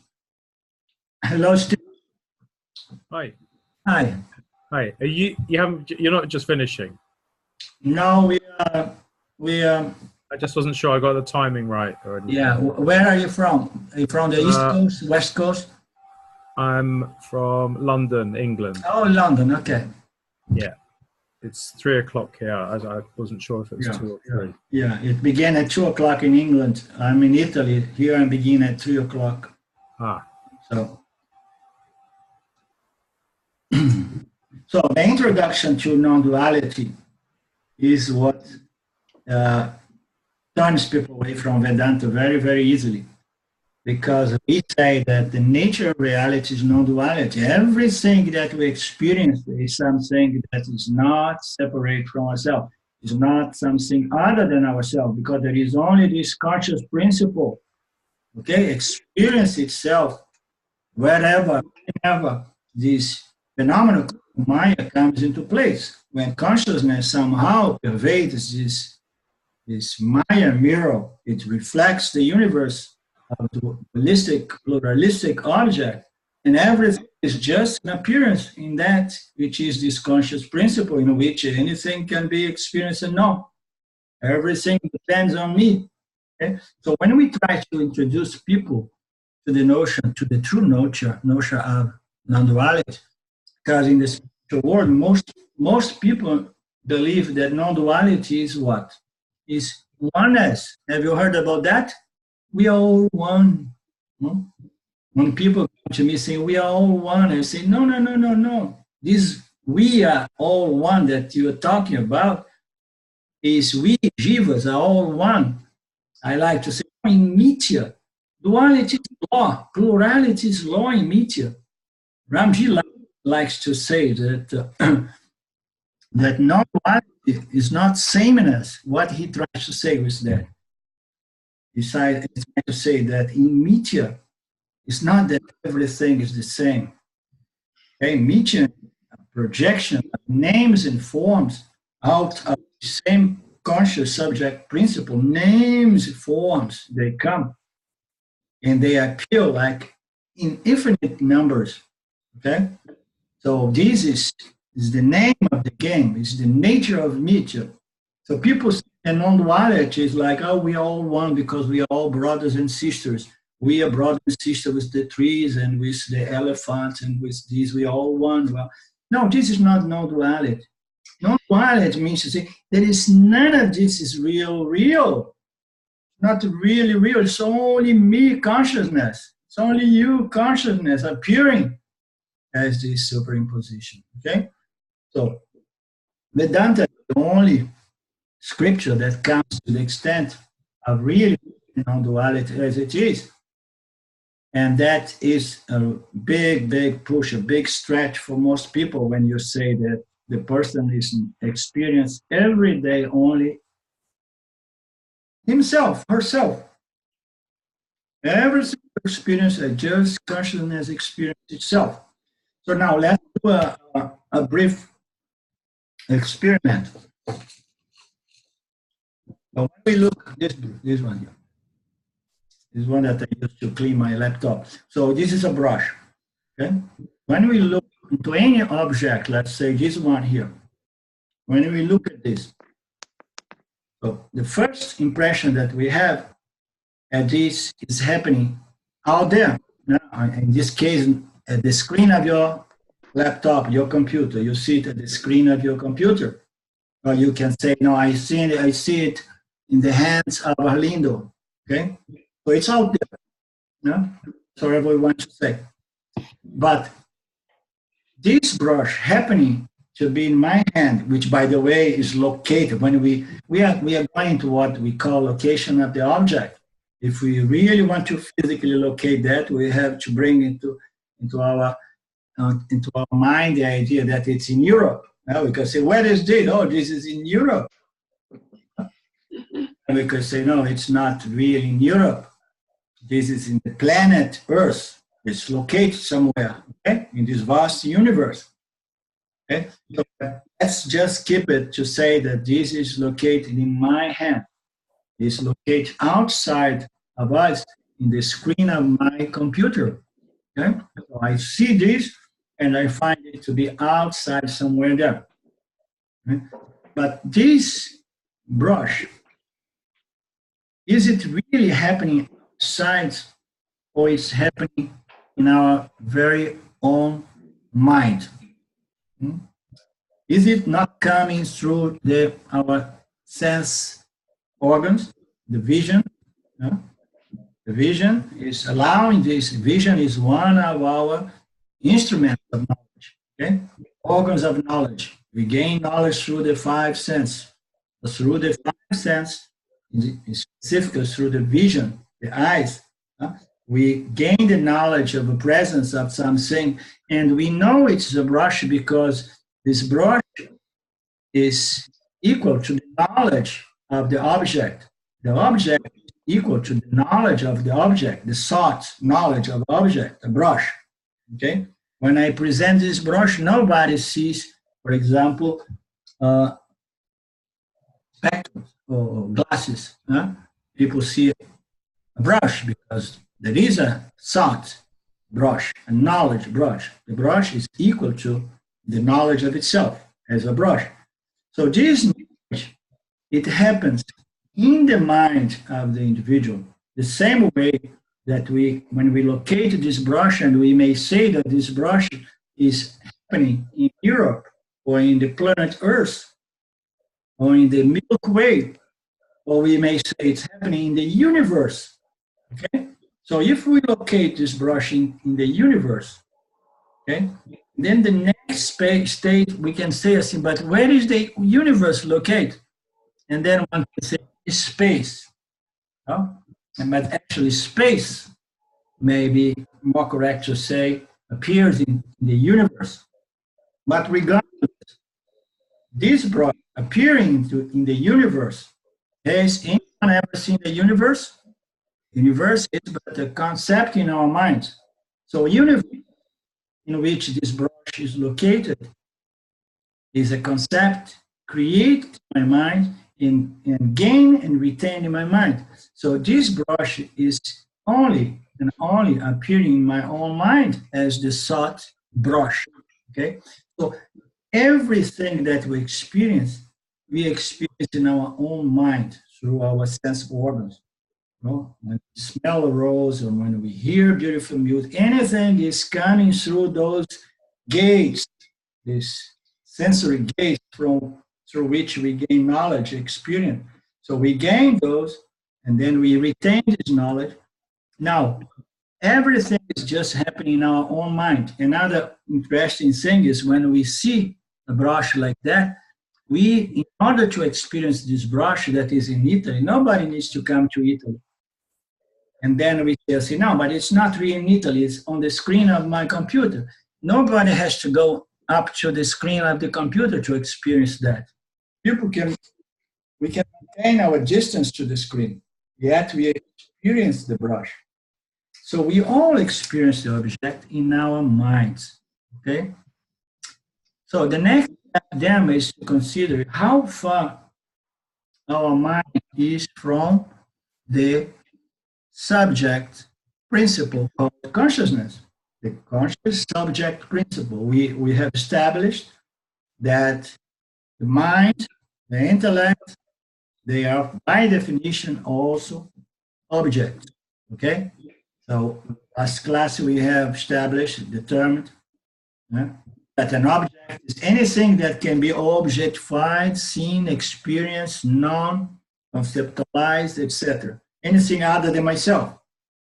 [SPEAKER 1] Hello, Steve.
[SPEAKER 4] Hi.
[SPEAKER 1] Hi.
[SPEAKER 4] Hi. You're not just finishing?
[SPEAKER 1] No,
[SPEAKER 4] I just wasn't sure I got the timing right. Or anything.
[SPEAKER 1] Yeah. Where are you from? Are you from the East Coast, West Coast?
[SPEAKER 4] I'm from London, England.
[SPEAKER 1] Oh, London. Okay.
[SPEAKER 4] Yeah. It's 3 o'clock here. I wasn't sure if it was 2 or 3.
[SPEAKER 1] Yeah, it began at 2 o'clock in England. I'm in Italy. Here I begin at 3 o'clock.
[SPEAKER 4] Ah.
[SPEAKER 1] So, so the introduction to non-duality is what Tattva turns people away from Vedanta very, very easily. Because we say that the nature of reality is non-duality. Everything that we experience is something that is not separate from ourselves. It's not something other than ourselves, because there is only this conscious principle. Okay, experience itself wherever, whenever this phenomenon Maya comes into place. When consciousness somehow pervades this Maya mirror, it reflects the universe of the holistic, pluralistic object, and everything is just an appearance in that which is this conscious principle in which anything can be experienced and known. Everything depends on me. Okay? So when we try to introduce people to the notion, to the true notion of non-duality, because in the spiritual world, most people believe that non-duality is what? Is oneness. Have you heard about that? We are all one. When people come to me saying we are all one, I say, no, no, no, no, no. This we are all one that you are talking about is we jivas are all one. I like to say in Mitya, duality is law, plurality is law in Mitya. Ramji likes to say that that non-duality is not sameness. What he tries to say was that. He's trying to say that in Mitya, it's not that everything is the same. Okay, Mitya, projection of names and forms out of the same conscious subject principle, names, forms, they come and they appear like in infinite numbers. Okay, so this is the name of the game, it's the nature of Mitya. So people say non-duality is like, oh, we are all one because we are all brothers and sisters. We are brothers and sisters with the trees and with the elephants and with these, we are all one. Well, no, this is not non-duality. Non-duality means to say there is none of this is real. Not really real. It's only me consciousness. It's only you consciousness appearing as this superimposition. Okay? So Vedanta is the only scripture that comes to the extent of really non-duality as it is. And that is a big push, a big stretch for most people when you say that the person is experienced every day only himself, herself. Every single experience is just consciousness experience itself. So now let's do a brief experiment. So when we look this one here, this one that I used to clean my laptop. So this is a brush. Okay. When we look into any object, let's say this one here. When we look at this, so the first impression that we have at this is happening out there. Now, in this case, at the screen of your laptop, your computer, you see it at the screen of your computer. Or you can say, no, I see it in the hands of Arlindo. Okay? So it's out there. No? That's whatever we want to say. But this brush happening to be in my hand, which by the way is located when we are going to what we call location of the object. If we really want to physically locate that, we have to bring into our mind the idea that it's in Europe. Now we can say, where is this? Oh, this is in Europe. And we could say, no, it's not really in Europe. This is in the planet Earth. It's located somewhere, okay, in this vast universe. Okay, so let's just keep it to say that this is located in my hand. It's located outside of us in the screen of my computer. Okay, so I see this and I find it to be outside somewhere there. Okay? But this brush, is it really happening outside or is happening in our very own mind? Is it not coming through our sense organs, the vision? No? The vision is allowing this. Vision is one of our instruments of knowledge, okay? Organs of knowledge. We gain knowledge through the five senses. Through the five senses, specifically through the vision, the eyes. We gain the knowledge of the presence of something, and we know it's a brush because this brush is equal to the knowledge of the object. The object is equal to the knowledge of the object, the sought knowledge of the object, the brush. Okay? When I present this brush, nobody sees, for example, spectacles or glasses. People see a brush because there is a thought brush, a knowledge brush. The brush is equal to the knowledge of itself as a brush. So this knowledge, it happens in the mind of the individual, the same way that when we locate this brush, and we may say that this brush is happening in Europe or in the planet Earth or in the Milky Way, or we may say it's happening in the universe. Okay? So if we locate this brush in the universe, okay, then the next state we can say assim, but where is the universe located? And then one can say space. No? But actually space may be more correct to say appears in the universe. But regardless, this brush appearing in the universe, has anyone ever seen the universe? Universe is but a concept in our mind. So universe in which this brush is located is a concept created in my mind and gained and retained in my mind. So this brush is only and only appearing in my own mind as the thought brush. Okay? So everything that we experience in our own mind through our sense organs. When we smell a rose or when we hear beautiful music, anything is coming through those gates, this sensory gates through which we gain knowledge, experience. So we gain those, and then we retain this knowledge. Now, everything is just happening in our own mind. Another interesting thing is when we see a brush like that, in order to experience this brush that is in Italy, nobody needs to come to Italy. And then we say, no, but it's not really in Italy, it's on the screen of my computer. Nobody has to go up to the screen of the computer to experience that. We can maintain our distance to the screen, yet we experience the brush. So we all experience the object in our minds, okay? So the next step then is to consider how far our mind is from the subject principle of consciousness, the conscious subject principle. We have established that the mind, the intellect, they are by definition also objects, okay? So last class we have established, determined that an object is anything that can be objectified, seen, experienced, known, conceptualized, etc. Anything other than myself.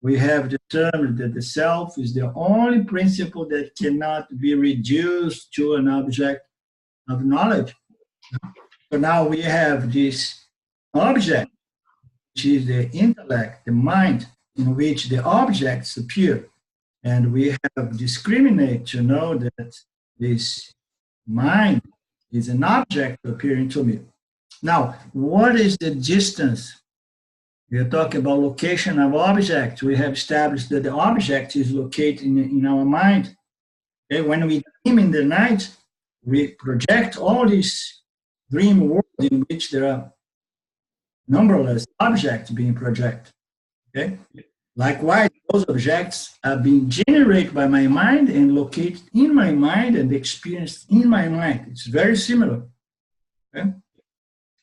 [SPEAKER 1] We have determined that the self is the only principle that cannot be reduced to an object of knowledge. So now we have this object, which is the intellect, the mind, in which the objects appear. And we have discriminated to know that this mind is an object appearing to me. Now, what is the distance? We are talking about location of objects. We have established that the object is located in our mind. Okay? When we dream in the night, we project all this dream world in which there are numberless objects being projected. Okay? Likewise, those objects are being generated by my mind and located in my mind and experienced in my mind. It's very similar. Okay?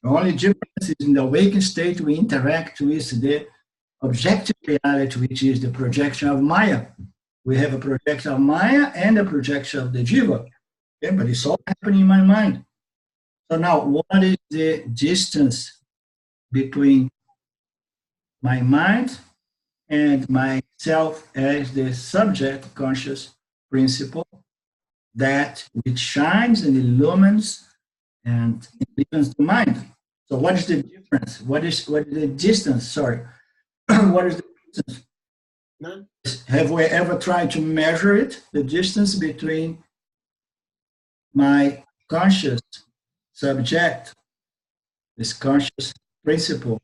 [SPEAKER 1] The only difference is in the awakened state we interact with the objective reality, which is the projection of Maya. We have a projection of Maya and a projection of the Jiva. Okay? But it's all happening in my mind. So now, what is the distance between my mind and myself as the subject conscious principle that which shines and illumines and illumines the mind? So what is the difference difference? What is the distance? Sorry. What is the distance?
[SPEAKER 3] None.
[SPEAKER 1] Have we ever tried to measure it? The distance between my conscious subject, this conscious principle.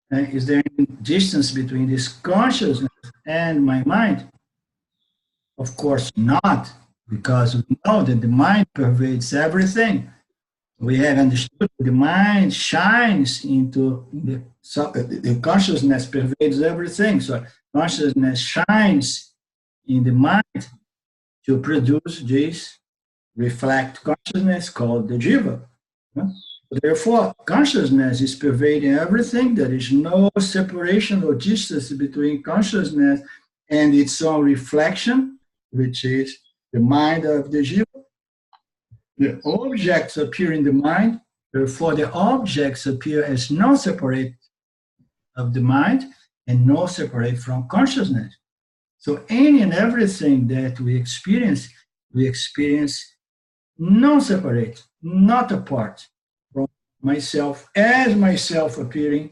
[SPEAKER 1] Is there any distance between this consciousness and my mind? Of course not, because we know that the mind pervades everything. We have understood the mind shines into the consciousness pervades everything. So consciousness shines in the mind to produce this reflect consciousness called the jiva. Therefore, consciousness is pervading everything. There is no separation or distance between consciousness and its own reflection, which is the mind of the jiva. The objects appear in the mind, therefore the objects appear as non-separate of the mind and not separate from consciousness. So any and everything that we experience non-separate, not apart from myself, as myself appearing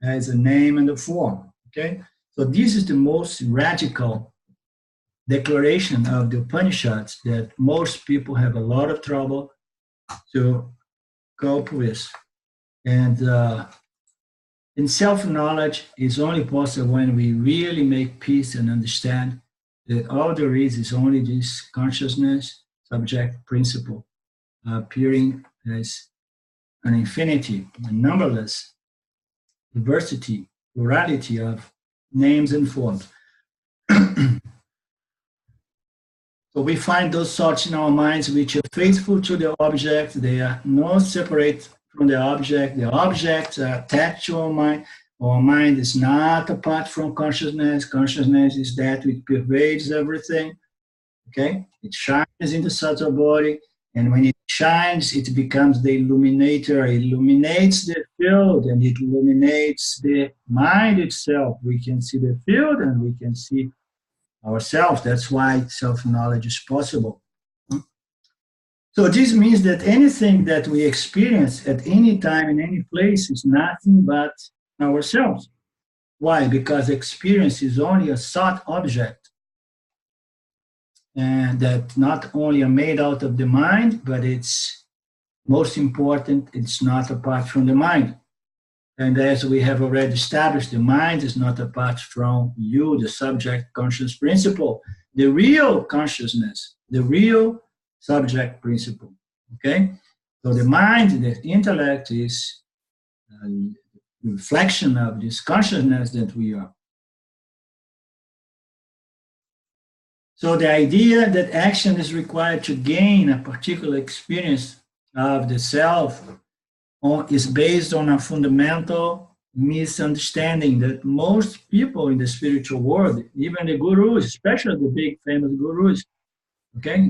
[SPEAKER 1] as a name and a form. Okay? So this is the most radical declaration of the Upanishads that most people have a lot of trouble to cope with. And self-knowledge is only possible when we really make peace and understand that all there is only this consciousness, subject, principle, appearing as an infinity, a numberless diversity, plurality of names and forms. So we find those thoughts in our minds which are faithful to the object. They are not separate from the object. The objects are attached to our mind. Our mind is not apart from consciousness. Consciousness is that which pervades everything. Okay? It shines in the subtle body, and when it shines, it becomes the illuminator. It illuminates the field, and it illuminates the mind itself. We can see the field, and we can see ourselves. That's why self-knowledge is possible. So this means that anything that we experience at any time, in any place, is nothing but ourselves. Why? Because experience is only a thought object, and that not only are made out of the mind, but it's most important, it's not apart from the mind. And as we have already established, the mind is not apart from you, the subject conscious principle, the real consciousness, the real subject principle. Okay? So the mind, the intellect is a reflection of this consciousness that we are. So the idea that action is required to gain a particular experience of the self is based on a fundamental misunderstanding that most people in the spiritual world, even the gurus, especially the big famous gurus, okay,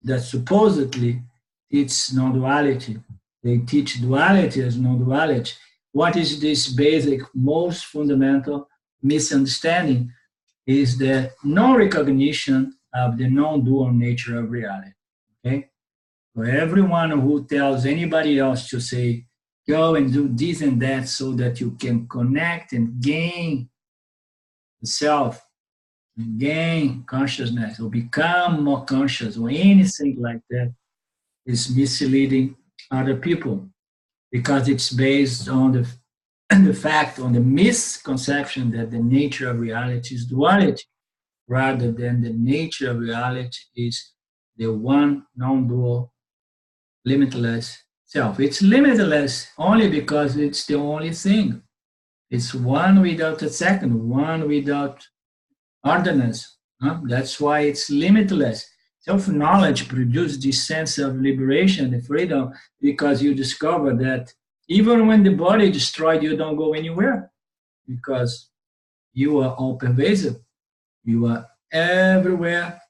[SPEAKER 1] that supposedly teach non-duality. They teach duality as non-duality. What is this basic, most fundamental misunderstanding? Is the non-recognition of the non-dual nature of reality. Okay? For everyone who tells anybody else to say, go and do this and that so that you can connect and gain the self, and gain consciousness, or become more conscious, or anything like that, is misleading other people because it's based on the fact, on the misconception that the nature of reality is duality, rather than the nature of reality is the one non-dual limitless self. It's limitless only because it's the only thing. It's one without a second, one without otherness. That's why it's limitless. Self-knowledge produces this sense of liberation and freedom because you discover that even when the body is destroyed, you don't go anywhere because you are all pervasive. You are everywhere,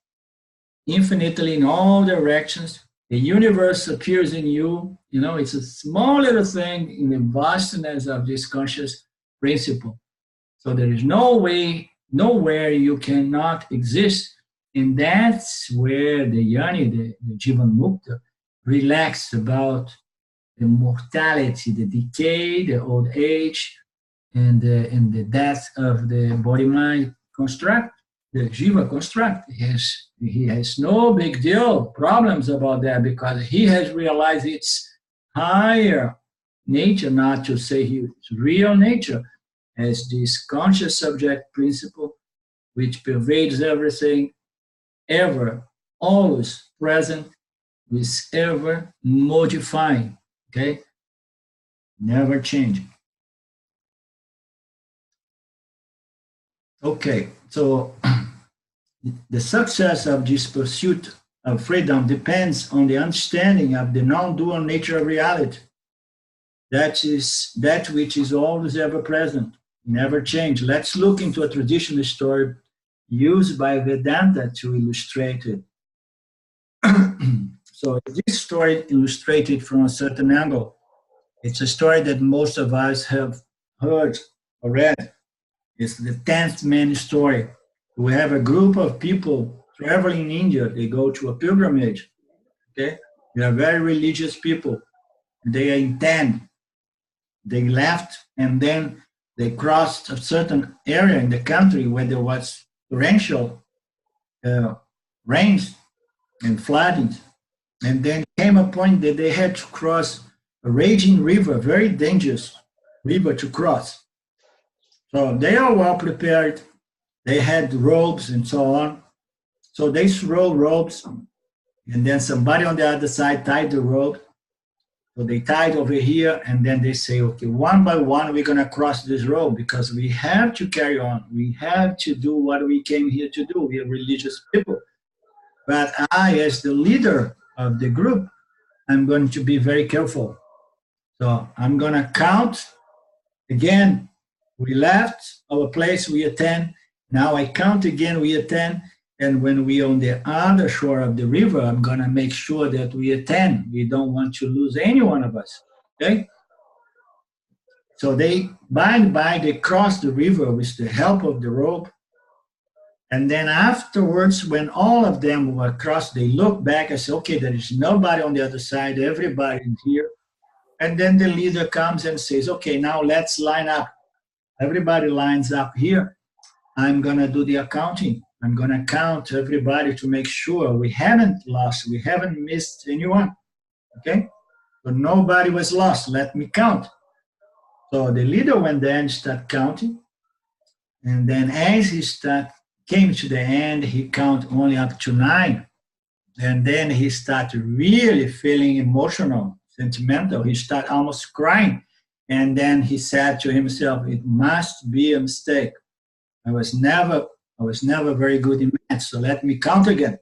[SPEAKER 1] infinitely in all directions. The universe appears in you. You know, it's a small little thing in the vastness of this conscious principle. So there is no way, nowhere you cannot exist. And that's where the Jnani, the Jivan Mukta, relaxed about the mortality, the decay, the old age, and the death of the body-mind construct, the jiva construct. He has no big deal, problems about that, because he has realized its higher nature, not to say his real nature, as this conscious subject principle, which pervades everything, ever, always present, is ever modifying, okay? Never changing. Okay, so the success of this pursuit of freedom depends on the understanding of the non-dual nature of reality. That is that which is always ever present, never change. Let's look into a traditional story used by Vedanta to illustrate it. So this story illustrated from a certain angle. It's a story that most of us have heard or read. It's the 10th man story. We have a group of people traveling in India. They go to a pilgrimage. Okay, they are very religious people. They intend. They left and then they crossed a certain area in the country where there was torrential rains and flooding. And then came a point that they had to cross a raging river, very dangerous river to cross. So they are well prepared. They had robes and so on. So they throw ropes, and then somebody on the other side tied the rope. So they tied over here, and then they say, okay, one by one, we're going to cross this road because we have to carry on. We have to do what we came here to do. We are religious people. But I, as the leader of the group, I'm going to be very careful. So I'm going to count. Again, we left our place, we are 10. Now I count again, we are 10. And when we are on the other shore of the river, I'm going to make sure that we are 10. We don't want to lose any one of us. Okay? So they, by and by, they cross the river with the help of the rope. And then afterwards, when all of them were crossed, they look back and say, okay, there is nobody on the other side, everybody is here. And then the leader comes and says, okay, now let's line up. Everybody lines up here. I'm going to do the accounting. I'm going to count everybody to make sure we haven't lost, we haven't missed anyone. Okay? So nobody was lost. Let me count. So the leader went there and started counting. And then as he came to the end, he counted only up to 9. And then he started really feeling emotional, sentimental. He started almost crying. And then he said to himself, it must be a mistake. I was never very good in math, so let me count again.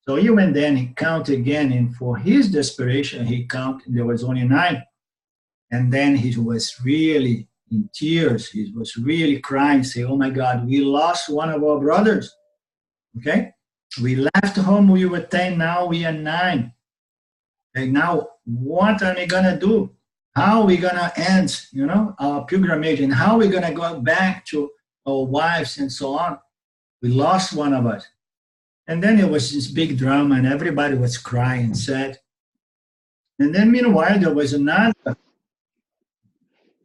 [SPEAKER 1] So he went there and he counted again, and for his desperation, he counted, there was only 9. And then he was really in tears. He was really crying, saying, oh my God, we lost one of our brothers. Okay? We left home, we were 10, now we are 9. And now, what are we going to do? How are we going to end, our pilgrimage, and how are we going to go back to our wives and so on? We lost one of us. And then it was this big drama, and everybody was crying and sad. And then meanwhile, there was another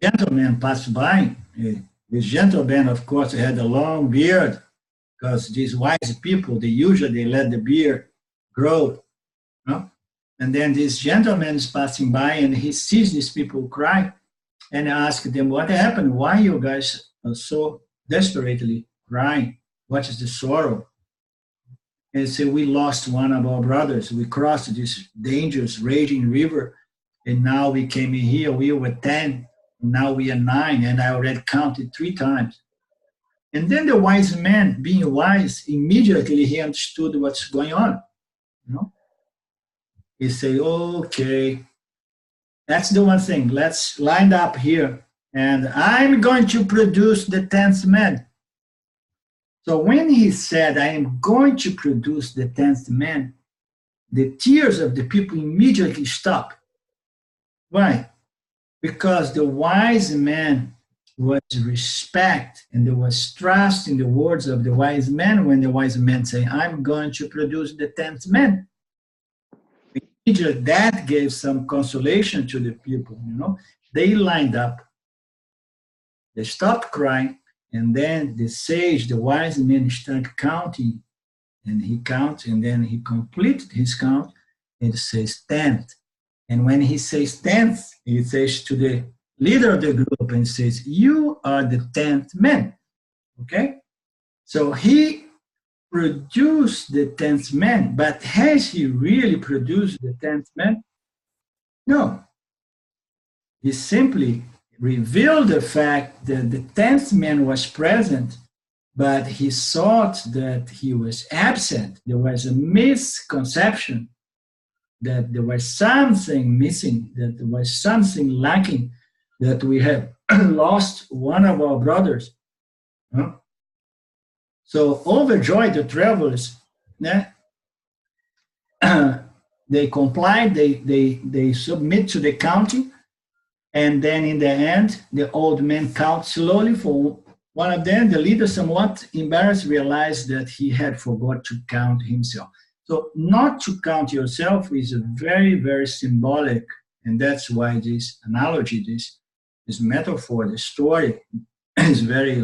[SPEAKER 1] gentleman passed by. This gentleman, of course, had a long beard, because these wise people, they let the beard grow. And then this gentleman is passing by, and he sees these people cry, and asks them, what happened? Why you guys are so desperately crying? What is the sorrow? And say, we lost one of our brothers. We crossed this dangerous, raging river, and now we came in here. We were 10, and now we are 9, and I already counted 3 times. And then the wise man, being wise, immediately he understood what's going on. He said, okay, that's the one thing. Let's line up here, and I'm going to produce the 10th man. So when he said, I am going to produce the 10th man, the tears of the people immediately stopped. Why? Because the wise man was respect, and there was trust in the words of the wise man when the wise man said, I'm going to produce the 10th man. immediately that gave some consolation to the people, you know. They lined up, they stopped crying, and then the sage, the wise man, started counting, and he counts, and then he completed his count, and it says 10th. And when he says 10th, he says to the leader of the group and says, you are the 10th man, okay? So he produced the 10th man, but has he really produced the 10th man? No. He simply revealed the fact that the 10th man was present, but he thought that he was absent. There was a misconception that there was something missing, that there was something lacking, that we have lost one of our brothers. Huh? So overjoyed, the travelers, they complied, they submit to the counting, and then in the end, the old man counts slowly for one of them. The leader, somewhat embarrassed, realized that he had forgot to count himself. So not to count yourself is a very, very symbolic, and that's why this analogy, this metaphor, the story is very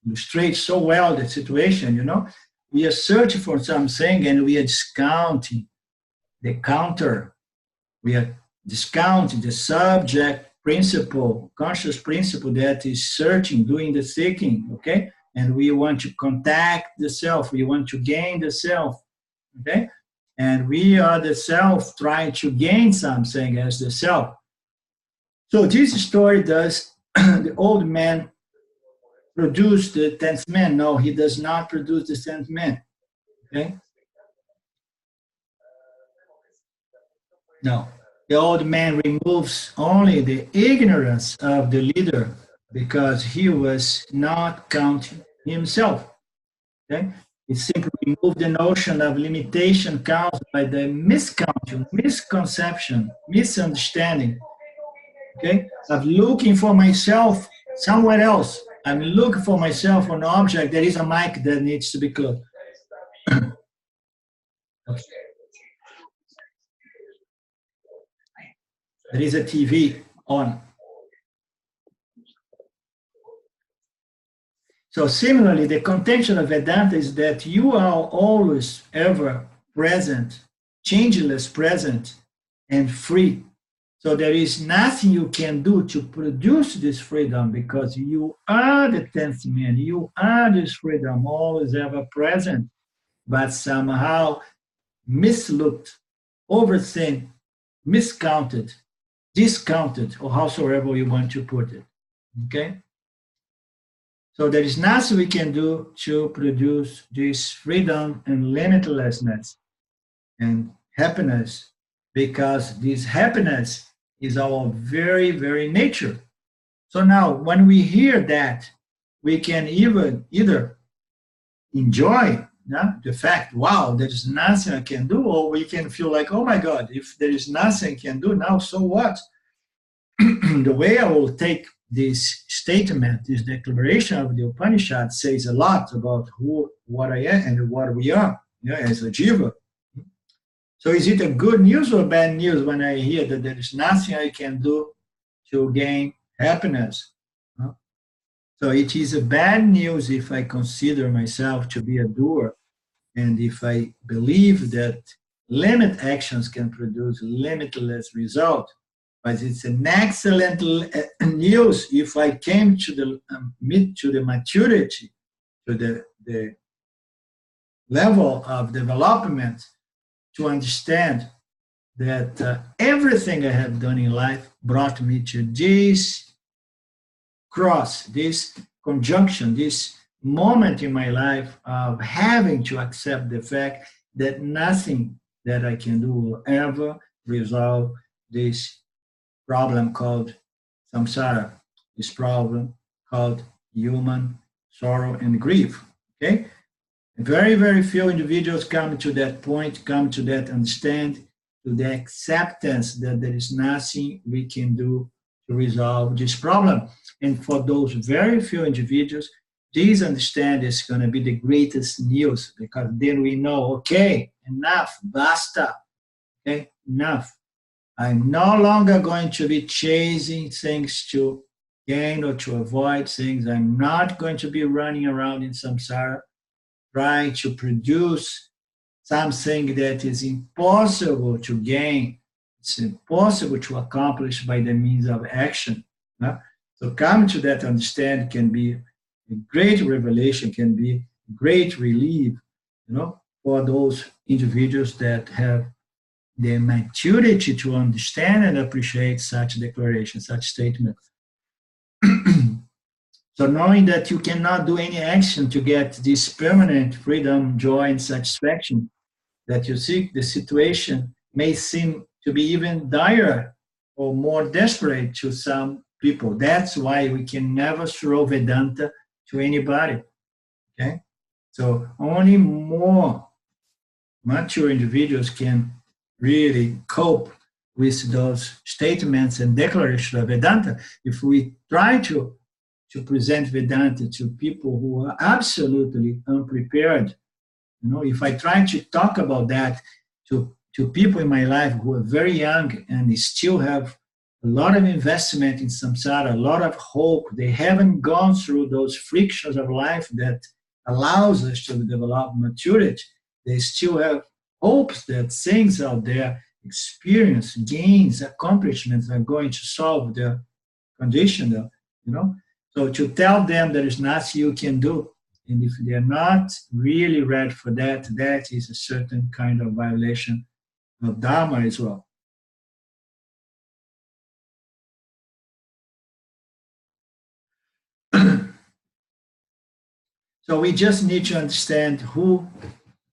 [SPEAKER 1] illustrates so well the situation, you know. We are searching for something and we are discounting the counter. We are discounting the subject principle, conscious principle that is searching, doing the seeking, okay? And we want to contact the self. We want to gain the self, okay? And we are the self trying to gain something as the self. So this story does, the old man produce the 10th man. No, he does not produce the 10th man. Okay? No. The old man removes only the ignorance of the leader because he was not counting himself. Okay? It simply removed the notion of limitation caused by the miscounting, misconception, misunderstanding, okay, of looking for myself somewhere else. I'm looking for myself on an object. There is a mic that needs to be closed. Okay. There is a TV on. So similarly, the contention of Vedanta is that you are always ever present, changeless present, and free. So there is nothing you can do to produce this freedom because you are the 10th man. You are this freedom, always ever present, but somehow mislooked, overseen, miscounted, discounted, or howsoever you want to put it. Okay? So there is nothing we can do to produce this freedom and limitlessness and happiness, because this happiness is our very, very nature. So now, when we hear that, we can either enjoy the fact, wow, there is nothing I can do, or we can feel like, oh my God, if there is nothing I can do now, so what? The way I will take this statement, this declaration of the Upanishad says a lot about what I am and what we are, as a jiva. So is it a good news or bad news when I hear that there is nothing I can do to gain happiness? So it is a bad news if I consider myself to be a doer, and if I believe that limit actions can produce limitless result. But it's an excellent news if I came to the maturity, to the level of development, to understand that everything I have done in life brought me to this cross, this conjunction, this moment in my life of having to accept the fact that nothing that I can do will ever resolve this problem called samsara, this problem called human sorrow and grief. Okay? Very, very few individuals come to that point, come to that understand, to the acceptance that there is nothing we can do to resolve this problem. And for those very few individuals, this understanding is going to be the greatest news, because then we know, okay, enough, basta. Okay, enough. I'm no longer going to be chasing things to gain or to avoid things. I'm not going to be running around in samsara trying to produce something that is impossible to gain. It's impossible to accomplish by the means of action. No? So coming to that understanding can be a great revelation, can be great relief, for those individuals that have the maturity to understand and appreciate such declaration, such statement. So knowing that you cannot do any action to get this permanent freedom, joy, and satisfaction that you seek, the situation may seem to be even dire or more desperate to some people. That's why we can never throw Vedanta to anybody. Okay? So only more mature individuals can really cope with those statements and declarations of Vedanta. If we try to present Vedanta to people who are absolutely unprepared, if I try to talk about that to people in my life who are very young and they still have a lot of investment in samsara, a lot of hope, they haven't gone through those frictions of life that allows us to develop maturity. They still have hopes that things out there, experience, gains, accomplishments are going to solve their condition, So to tell them there is nothing you can do, and if they're not really ready for that, that is a certain kind of violation of Dharma as well. So we just need to understand who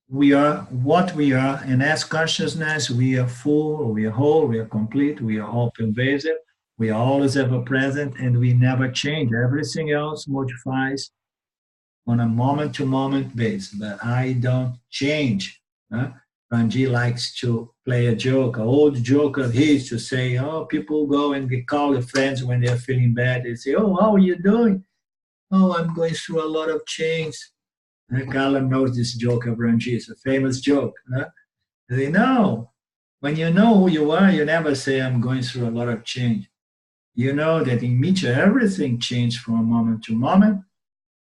[SPEAKER 1] we are, what we are, and as consciousness, we are full, we are whole, we are complete, we are all pervasive, we are always ever present, and we never change. Everything else modifies on a moment-to-moment basis, but I don't change. Ranji likes to play a joke, an old joke of his to say, people go and they call their friends when they're feeling bad. They say, how are you doing? I'm going through a lot of change. Carla knows this joke of Ranji. It's a famous joke. They say, no, when you know who you are, you never say, I'm going through a lot of change. You know that in Mitra, everything changes from moment to moment,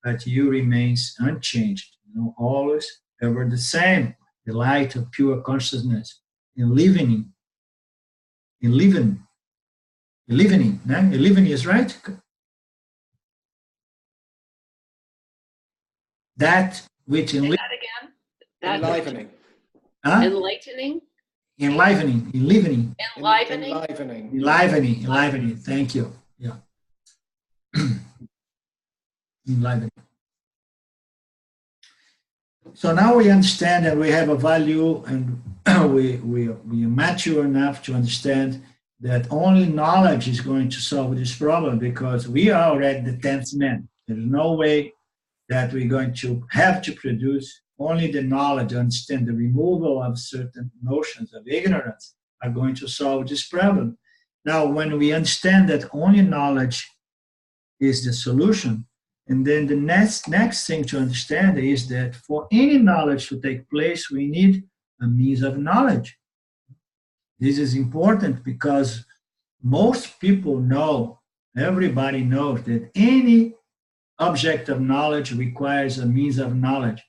[SPEAKER 1] but you remains unchanged, always ever the same, the light of pure consciousness, enlivening, enlivening is right. That which
[SPEAKER 3] that again. That
[SPEAKER 2] Enlivening.
[SPEAKER 3] enlightening.
[SPEAKER 1] Enlivening.
[SPEAKER 2] Enlivening.
[SPEAKER 1] Thank you. Yeah. Enlivening. So now we understand that we have a value, and we are mature enough to understand that only knowledge is going to solve this problem, because we are already the 10th man. There's no way that we're going to have to produce. Only the knowledge, understand the removal of certain notions of ignorance are going to solve this problem. Now, when we understand that only knowledge is the solution, and then the next thing to understand is that for any knowledge to take place, we need a means of knowledge. This is important because most people know, everybody knows that any object of knowledge requires a means of knowledge.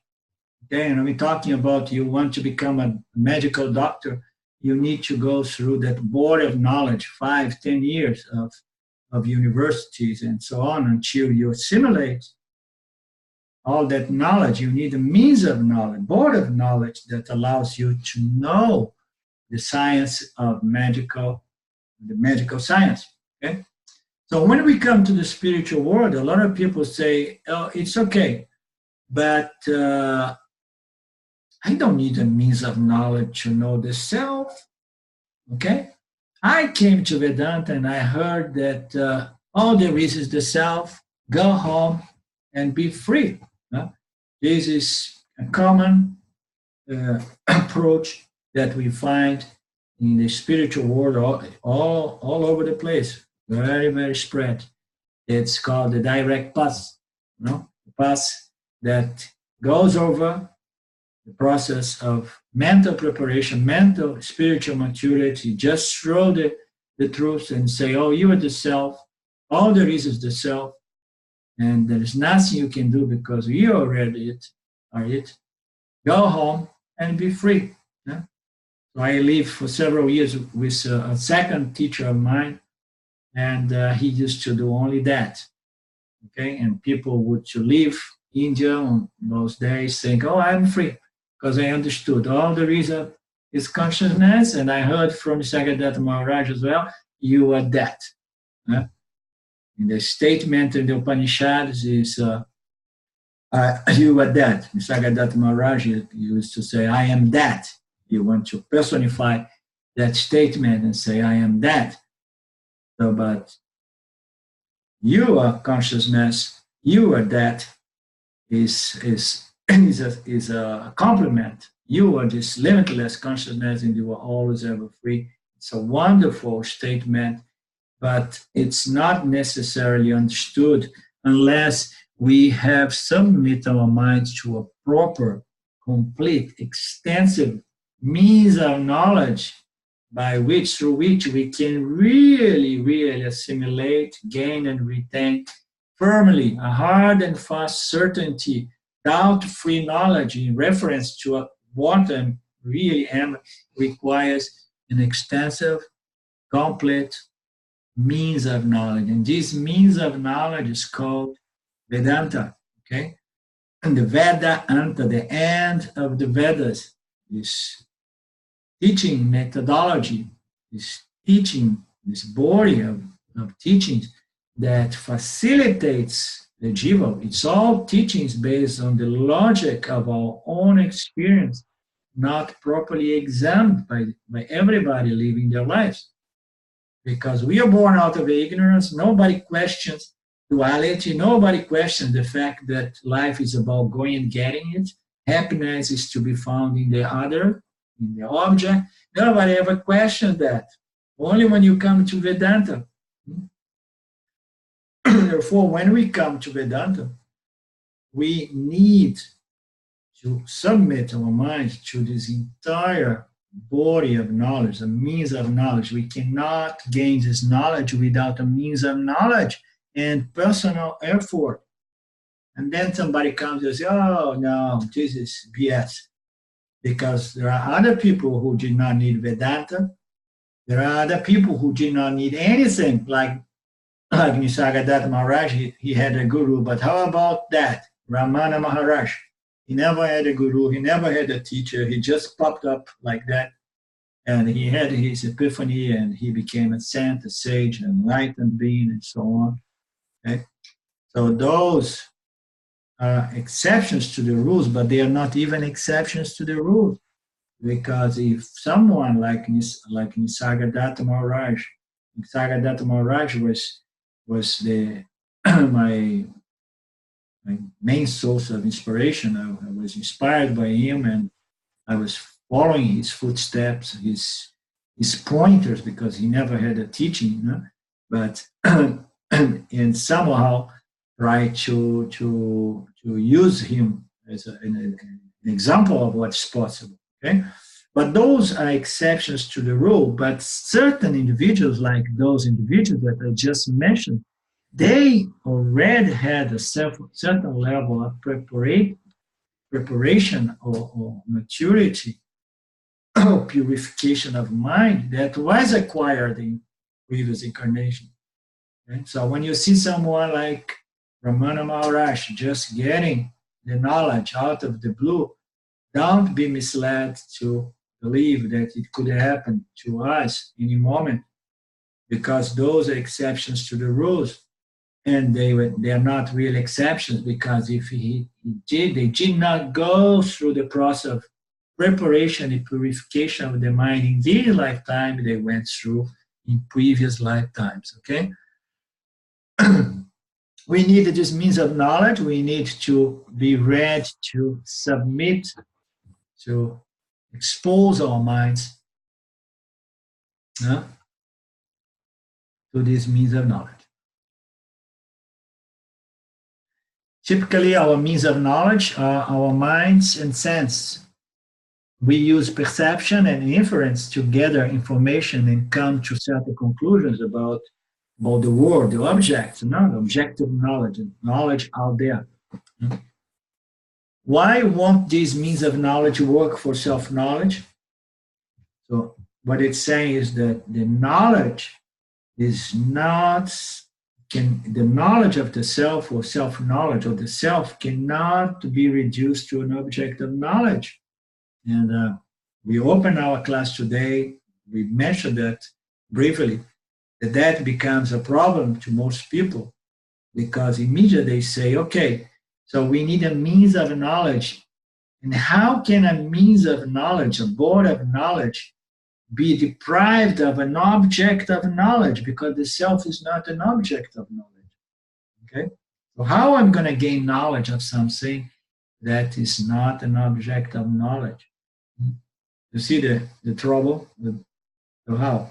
[SPEAKER 1] Okay, and we're talking about you want to become a medical doctor, you need to go through that board of knowledge, 5-10 years of universities and so on, until you assimilate all that knowledge. You need a means of knowledge, board of knowledge that allows you to know the science of the medical science. Okay? So when we come to the spiritual world, a lot of people say, it's okay, but I don't need a means of knowledge to know the self. Okay? I came to Vedanta and I heard that all there is the self, go home and be free. This is a common approach that we find in the spiritual world all over the place, very, very spread. It's called the direct path, the path that goes over the process of mental preparation, mental spiritual maturity. Just throw the truth and say, oh, you are the self. All there is the self. And there is nothing you can do because you already are it. Go home and be free. Yeah? So I lived for several years with a second teacher of mine, and he used to do only that. Okay, and people would to leave India on those days think, oh, I'm free, because I understood all there is consciousness, and I heard from Nisargadatta Maharaj as well, you are that. Yeah? In the statement in the Upanishads is, you are that. Nisargadatta Maharaj used to say, I am that. You want to personify that statement and say, I am that. So, but you are consciousness, you are that, is a compliment. You are this limitless consciousness and you are always ever free. It's a wonderful statement, but it's not necessarily understood unless we have submit our minds to a proper, complete, extensive means of knowledge through which we can really assimilate, gain, and retain firmly a hard and fast certainty, doubt-free knowledge in reference to what I really am requires an extensive, complete means of knowledge. And this means of knowledge is called Vedanta, okay? And the Vedanta, the end of the Vedas, is teaching methodology, is teaching, this body of teachings that facilitates the jiva. It's all teachings based on the logic of our own experience, not properly examined by everybody living their lives. Because we are born out of ignorance, nobody questions duality, nobody questions the fact that life is about going and getting it. Happiness is to be found in the other, in the object. Nobody ever questioned that. Only when you come to Vedanta. Therefore, when we come to Vedanta, we need to submit our minds to this entire body of knowledge, a means of knowledge. We cannot gain this knowledge without a means of knowledge and personal effort. And then somebody comes and says, oh, no, this is BS. Because there are other people who did not need Vedanta. There are other people who did not need anything, like Nisargadatta Maharaj, he had a guru. But how about that? Ramana Maharaj, he never had a guru, he never had a teacher, he just popped up like that. And he had his epiphany and he became a saint, a sage, an enlightened being, and so on. Okay? So those are exceptions to the rules, but they are not even exceptions to the rules. Because if someone like Nisargadatta Maharaj was my main source of inspiration. I was inspired by him, and I was following his footsteps, his pointers, because he never had a teaching, you know? But and somehow try to use him as an example of what's possible. Okay. But those are exceptions to the rule. But certain individuals, like those individuals that I just mentioned, they already had a certain level of preparation or maturity or purification of mind that was acquired in previous incarnation. Okay? So when you see someone like Ramana Maharaj just getting the knowledge out of the blue, don't be misled to believe that it could happen to us any moment, because those are exceptions to the rules, and they are not real exceptions, because if they did not go through the process of preparation and purification of the mind in this lifetime, they went through in previous lifetimes. Okay. We need this means of knowledge. We need to be ready to submit, to expose our minds to this means of knowledge. Typically, our means of knowledge are our minds and senses. we use perception and inference to gather information and come to certain conclusions about the world, the objects, no, the objective knowledge, and knowledge out there. Why won't these means of knowledge work for self-knowledge? So what it's saying is that the knowledge is not, the knowledge of the self or self-knowledge of the self cannot be reduced to an object of knowledge. And we open our class today, we mentioned that briefly, that becomes a problem to most people because immediately they say, okay, so we need a means of knowledge. And how can a means of knowledge, a board of knowledge, be deprived of an object of knowledge? Because the self is not an object of knowledge. Okay? So how I'm going to gain knowledge of something that is not an object of knowledge? You see the trouble? So how?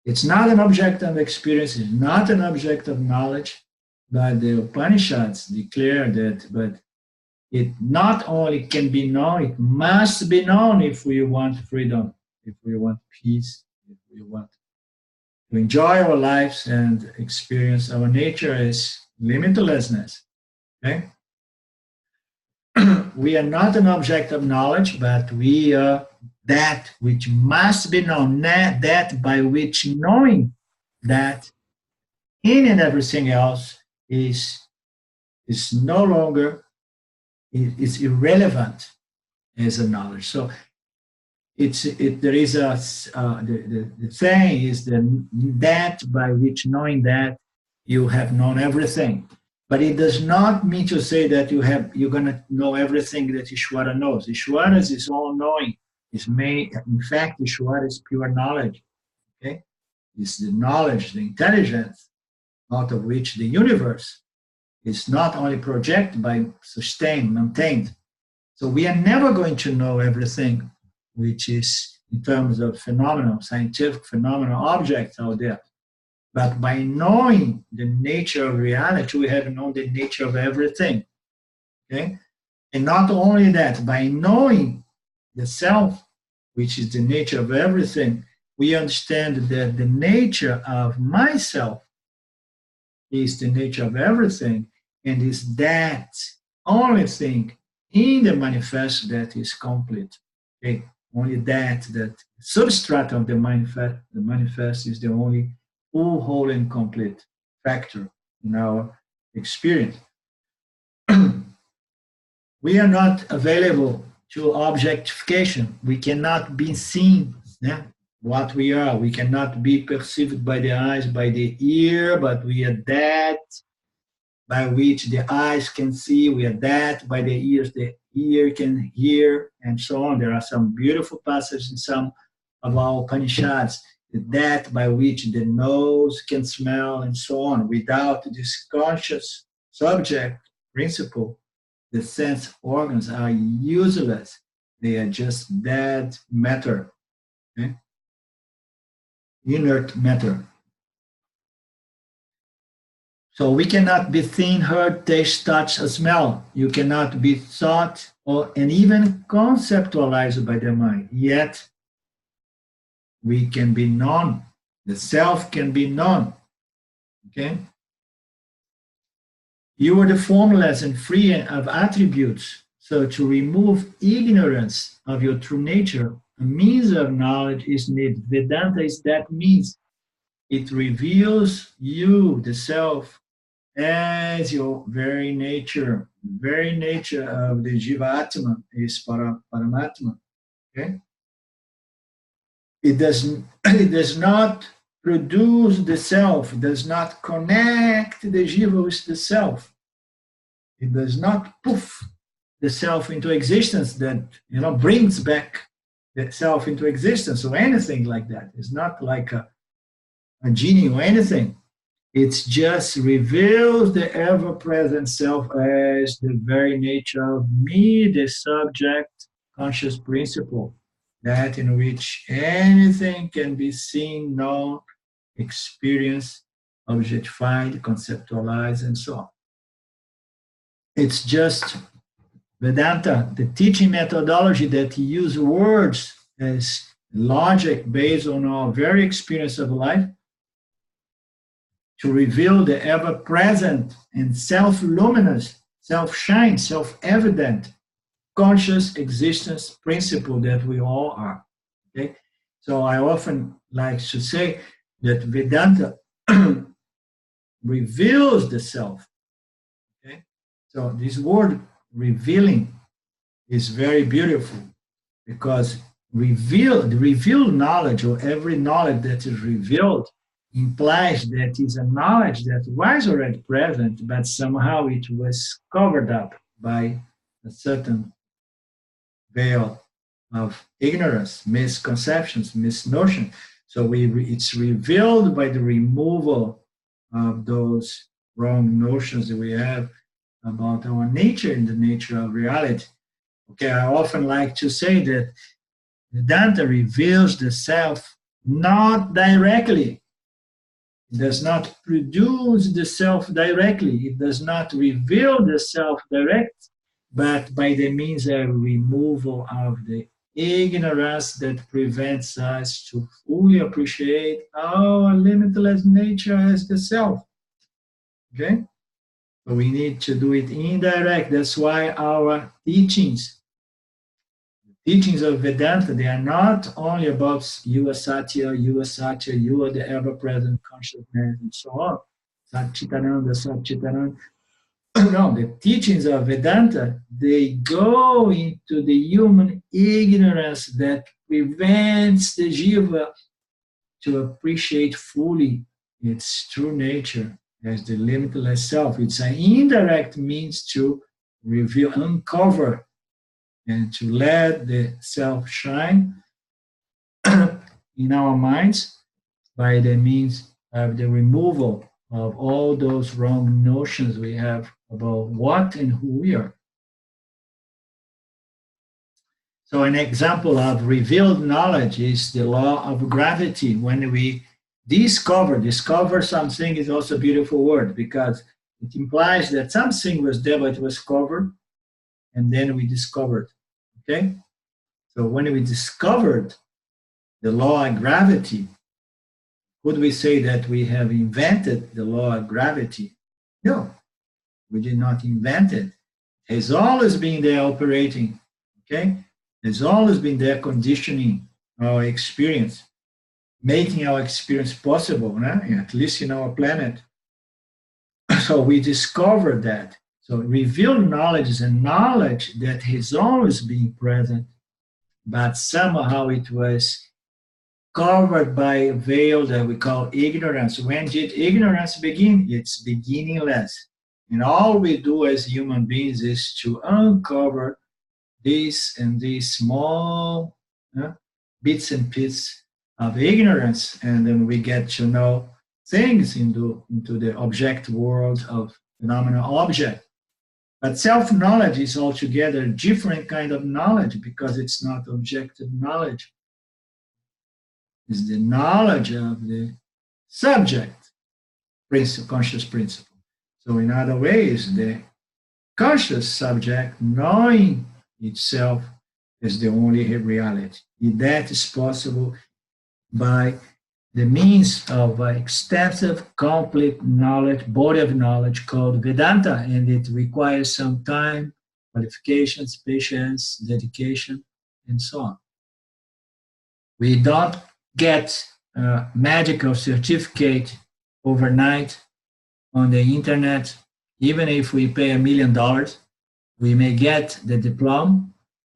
[SPEAKER 1] It's not an object of experience, it's not an object of knowledge, but the Upanishads declare that, but it not only can be known, it must be known if we want freedom, if we want peace, if we want to enjoy our lives and experience our nature as limitlessness. Okay? We are not an object of knowledge, but we are that which must be known, that by which knowing that in and everything else is no longer, is irrelevant as a knowledge. So there is the thing is that by which knowing that you have known everything. But it does not mean to say that you're going to know everything that Ishvara knows. Ishvara is all knowing. In fact, Ishvara is pure knowledge. Okay, it's the knowledge, the intelligence, out of which the universe is not only projected but sustained, maintained. So we are never going to know everything, which is in terms of phenomenal, scientific phenomenal objects out there. But by knowing the nature of reality, we have known the nature of everything. Okay? And not only that, by knowing the self, which is the nature of everything, we understand that the nature of myself is the nature of everything, and is that only thing in the manifest that is complete. Okay? Only that substrate of the manifest is the only full, whole, and complete factor in our experience. We are not available to objectification. We cannot be seen what we are. We cannot be perceived by the eyes, by the ear, but we are that by which the eyes can see. We are that by the ears, the ear can hear, and so on. There are some beautiful passages in some of our Upanishads, that by which the nose can smell, and so on. Without this conscious subject principle, the sense organs are useless. They are just dead matter, okay? Inert matter. So we cannot be seen, heard, taste, touch, or smell. You cannot be thought and even conceptualized by the mind. Yet we can be known. The self can be known. Okay? You are the formless and free of attributes. So to remove ignorance of your true nature, a means of knowledge is needed. Vedanta is that means. It reveals you, the self, as your very nature. The very nature of the Jiva-atma is Paramatma. Okay? It does not produce the self. It does not connect the Jiva with the self. It does not poof the self into existence that brings back the self into existence or anything like that. It's not like a genie or anything. It just reveals the ever-present self as the very nature of me, the subject conscious principle, that in which anything can be seen, known, experienced, objectified, conceptualized, and so on. It's just Vedanta, the teaching methodology that use words as logic based on our very experience of life to reveal the ever-present and self-luminous, self-shine, self-evident conscious existence principle that we all are. Okay? So I often like to say that Vedanta reveals the self. Okay? So this word revealing is very beautiful because the revealed knowledge, or every knowledge that is revealed, implies that is a knowledge that was already present, but somehow it was covered up by a certain veil of ignorance, misconceptions, misnotion. So it's revealed by the removal of those wrong notions that we have about our nature and the nature of reality. Okay, I often like to say that Vedanta reveals the self not directly. It does not produce the self directly. It does not reveal the self direct, but by the means of removal of the ignorance that prevents us to fully appreciate our limitless nature as the self. Okay? So we need to do it indirect. That's why our teachings of Vedanta, they are not only about you are Satya, you are the ever-present consciousness, and so on. Satchitananda, Satchitananda. No, the teachings of Vedanta, they go into the human ignorance that prevents the jiva to appreciate fully its true nature as the limitless self. It's an indirect means to reveal, uncover, and to let the self shine in our minds by the means of the removal of all those wrong notions we have about what and who we are. So an example of revealed knowledge is the law of gravity. When we discover something is also a beautiful word because it implies that something was there but it was covered and then we discovered. Okay? So when we discovered the law of gravity, would we say that we have invented the law of gravity? No, we did not invent it. It has always been there operating, okay? It has always been there conditioning our experience, making our experience possible, right? At least in our planet. So we discovered that. So revealed knowledge is a knowledge that has always been present, but somehow it was covered by a veil that we call ignorance. When did ignorance begin? It's beginningless. And all we do as human beings is to uncover these small bits and pieces of ignorance, and then we get to know things into the object world of phenomenal object. But self-knowledge is altogether a different kind of knowledge because it's not objective knowledge. It's the knowledge of the subject, conscious principle. So in other ways, the conscious subject knowing itself is the only reality. And that is possible by the means of extensive, complete knowledge, body of knowledge called Vedanta, and it requires some time, qualifications, patience, dedication, and so on. We don't get a medical certificate overnight on the internet. Even if we pay $1 million, we may get the diploma,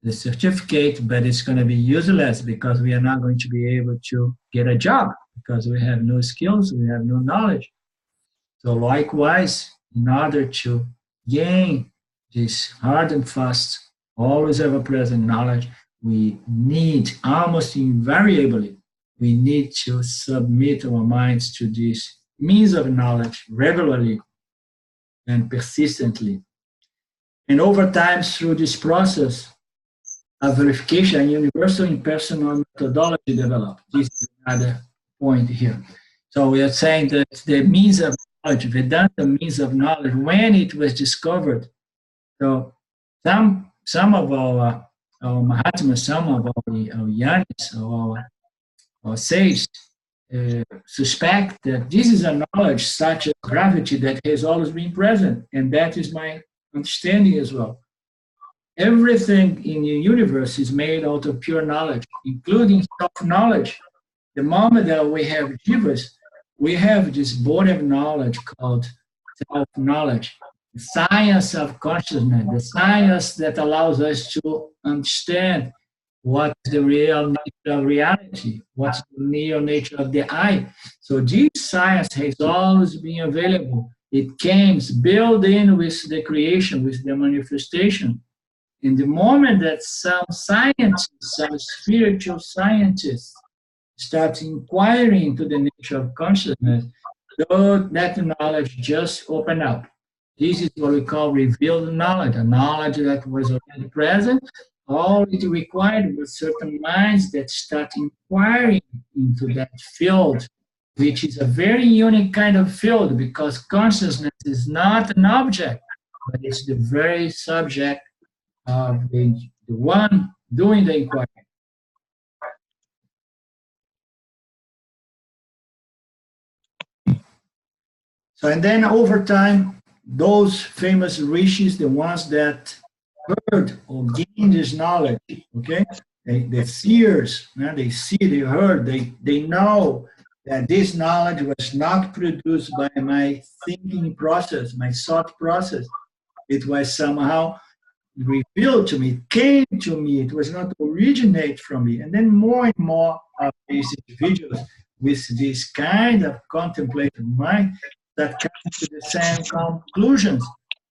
[SPEAKER 1] the certificate, but it's going to be useless because we are not going to be able to get a job because we have no skills, we have no knowledge. So likewise, in order to gain this hard and fast, always ever-present knowledge, we need, almost invariably, we need to submit our minds to this means of knowledge regularly and persistently. And over time, through this process of verification, a universal impersonal methodology developed. This is another point here. So we are saying that the means of knowledge, Vedanta means of knowledge, when it was discovered, so some some of our Mahatmas, some of our Yanis, our sages, suspect that this is a knowledge such as gravity that has always been present, and that is my understanding as well. Everything in the universe is made out of pure knowledge, including self-knowledge. The moment that we have jivas, we have this body of knowledge called self-knowledge, the science of consciousness, the science that allows us to understand what is the real nature of reality, what's the real nature of the I. So this science has always been available. It came built in with the creation, with the manifestation. In the moment that some scientists, some spiritual scientists start inquiring into the nature of consciousness, that knowledge just opened up. This is what we call revealed knowledge, a knowledge that was already present. All it required was certain minds that start inquiring into that field, which is a very unique kind of field because consciousness is not an object, but it's the very subject of the one doing the inquiry. So, and then over time, those famous rishis, the ones that heard or gained this knowledge, okay, the seers, they see, they heard, they know that this knowledge was not produced by my thinking process, my thought process. It was somehow revealed to me, came to me. It was not originate from me. And then more and more of these individuals with this kind of contemplative mind that come to the same conclusions.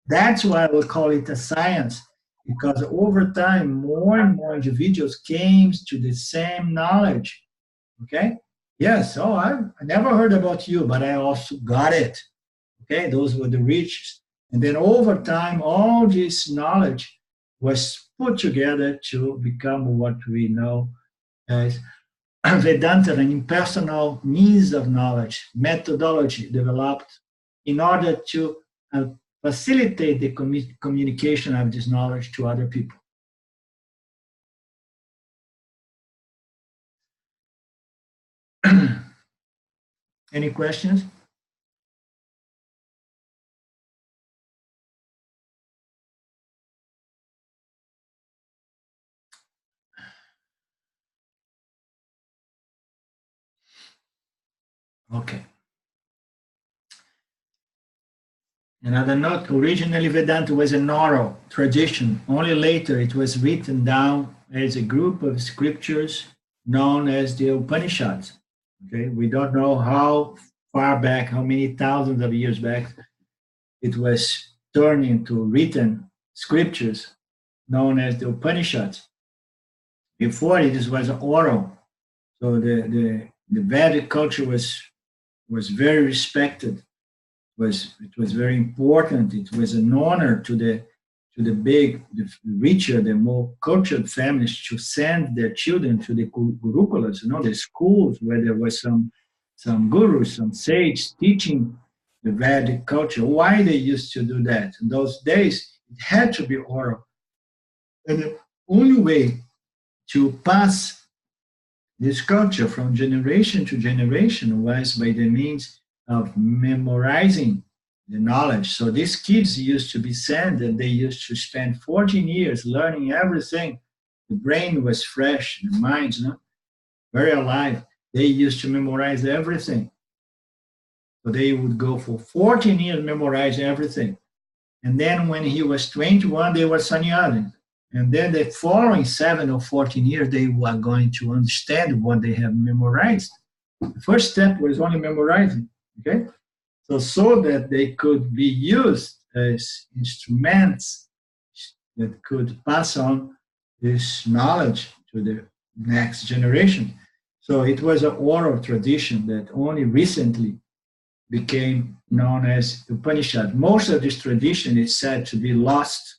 [SPEAKER 1] That's why we call it a science, because over time, more and more individuals came to the same knowledge. Okay? Yes, oh, I never heard about you, but I also got it. Okay, those were the riches. And then over time, all this knowledge was put together to become what we know as Vedanta, an impersonal means of knowledge, methodology developed in order to facilitate the communication of this knowledge to other people. Any questions? Okay. Another note, originally Vedanta was an oral tradition. Only later it was written down as a group of scriptures known as the Upanishads. Okay, we don't know how far back, how many thousands of years back it was turned into written scriptures known as the Upanishads. Before it was oral. So the Vedic culture was very respected. It was very important. It was an honor to the richer, the more cultured families to send their children to the gurukulas, the schools where there was some gurus, some sages teaching the Vedic culture. Why they used to do that? In those days, it had to be oral. And the only way to pass this culture from generation to generation was by the means of memorizing the knowledge. So these kids used to be sent and they used to spend 14 years learning everything. The brain was fresh, the mind's very alive. They used to memorize everything. So they would go for 14 years memorizing everything. And then when he was 21, they were sannyasins. And then the following 7 or 14 years, they were going to understand what they have memorized. The first step was only memorizing, okay? So that they could be used as instruments that could pass on this knowledge to the next generation. So it was an oral tradition that only recently became known as Upanishad. Most of this tradition is said to be lost,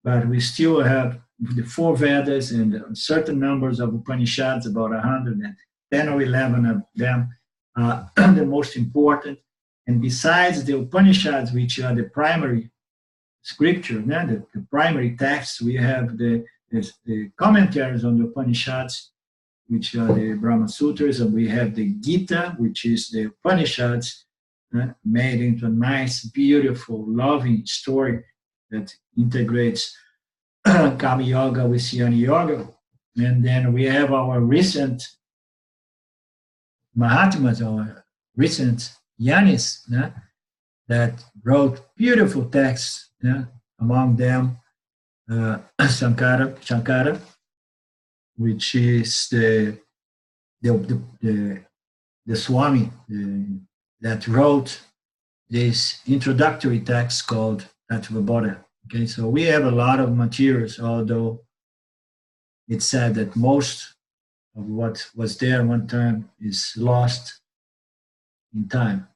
[SPEAKER 1] but we still have the 4 Vedas and certain numbers of Upanishads, about 110 or 11 of them are the most important. And besides the Upanishads, which are the primary scripture, the primary text. We have the commentaries on the Upanishads, which are the Brahma Sutras, and we have the Gita, which is the Upanishads, made into a nice, beautiful, loving story that integrates Kama Yoga with Jnana Yoga. And then we have our recent Mahatmas, our recent Yanis, that wrote beautiful texts, among them Shankara, which is the Swami that wrote this introductory text called Tattvabodha. Okay, so we have a lot of materials, although it's said that most of what was there one time is lost in time.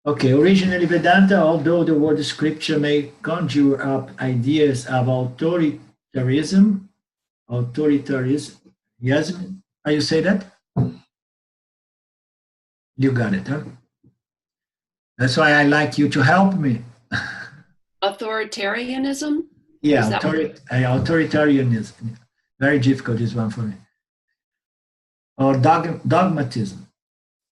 [SPEAKER 1] Okay, originally Vedanta, although the word scripture may conjure up ideas of authoritarianism, yes, how you say that? You got it, huh? That's why I like you to help me.
[SPEAKER 3] Authoritarianism?
[SPEAKER 1] Yeah, authoritarianism. Very difficult, this one for me. Or dogmatism.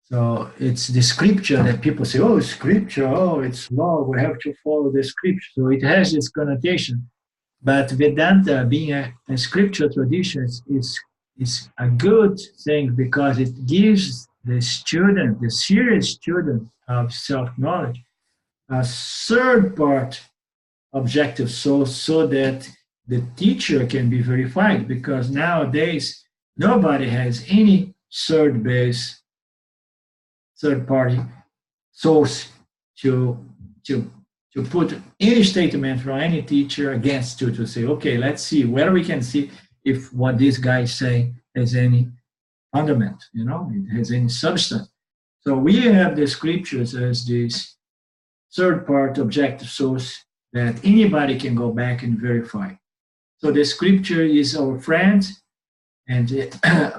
[SPEAKER 1] So it's the scripture that people say, oh, scripture, oh, it's law, we have to follow the scripture. So it has this connotation. But Vedanta, being a scripture tradition, is a good thing because it gives the student, the serious student of self-knowledge, a third part objective source so that the teacher can be verified, because nowadays nobody has any third party source to put any statement from any teacher against to say, okay, let's see where we can see if what this guy is saying has any fundament, it has any substance. So we have the scriptures as this third part objective source that anybody can go back and verify. So the scripture is our friend and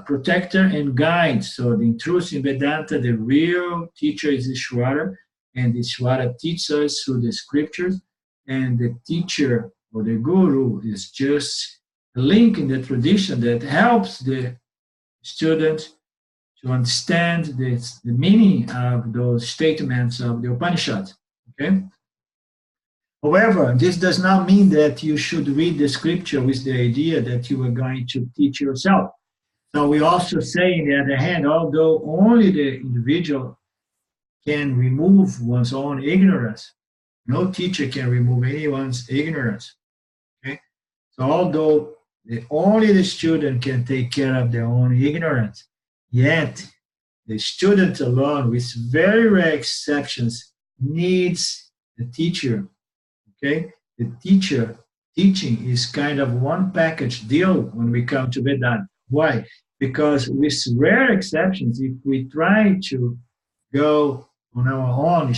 [SPEAKER 1] protector and guide. So in truth, in Vedanta, the real teacher is Ishvara, and Ishvara teaches us through the scriptures, and the teacher or the guru is just a link in the tradition that helps the student to understand the meaning of those statements of the Upanishads. Okay? However, this does not mean that you should read the scripture with the idea that you are going to teach yourself. So we also say, on the other hand, although only the individual can remove one's own ignorance, no teacher can remove anyone's ignorance. Okay? So although only the student can take care of their own ignorance, yet the student alone, with very rare exceptions, needs the teacher. Okay, the teaching is kind of one package deal when we come to Vedanta. Why? Because with rare exceptions, if we try to go on our own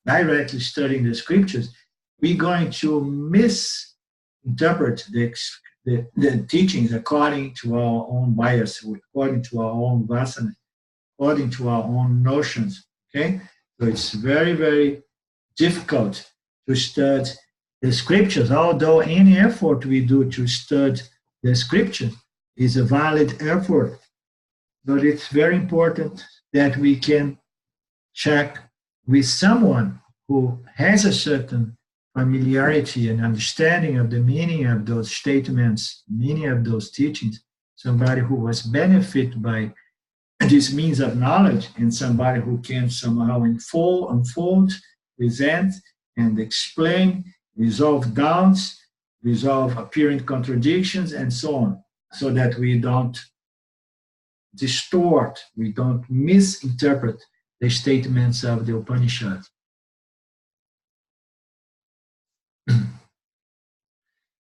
[SPEAKER 1] directly studying the scriptures, we're going to misinterpret the teachings according to our own bias, according to our own vasana, according to our own notions. Okay, so it's very, very difficult to study the scriptures, although any effort we do to study the scriptures is a valid effort. But it's very important that we can check with someone who has a certain familiarity and understanding of the meaning of those statements, meaning of those teachings, somebody who was benefited by this means of knowledge, and somebody who can somehow unfold, present, and explain, resolve doubts, resolve apparent contradictions, and so on, so that we don't distort, we don't misinterpret the statements of the Upanishads.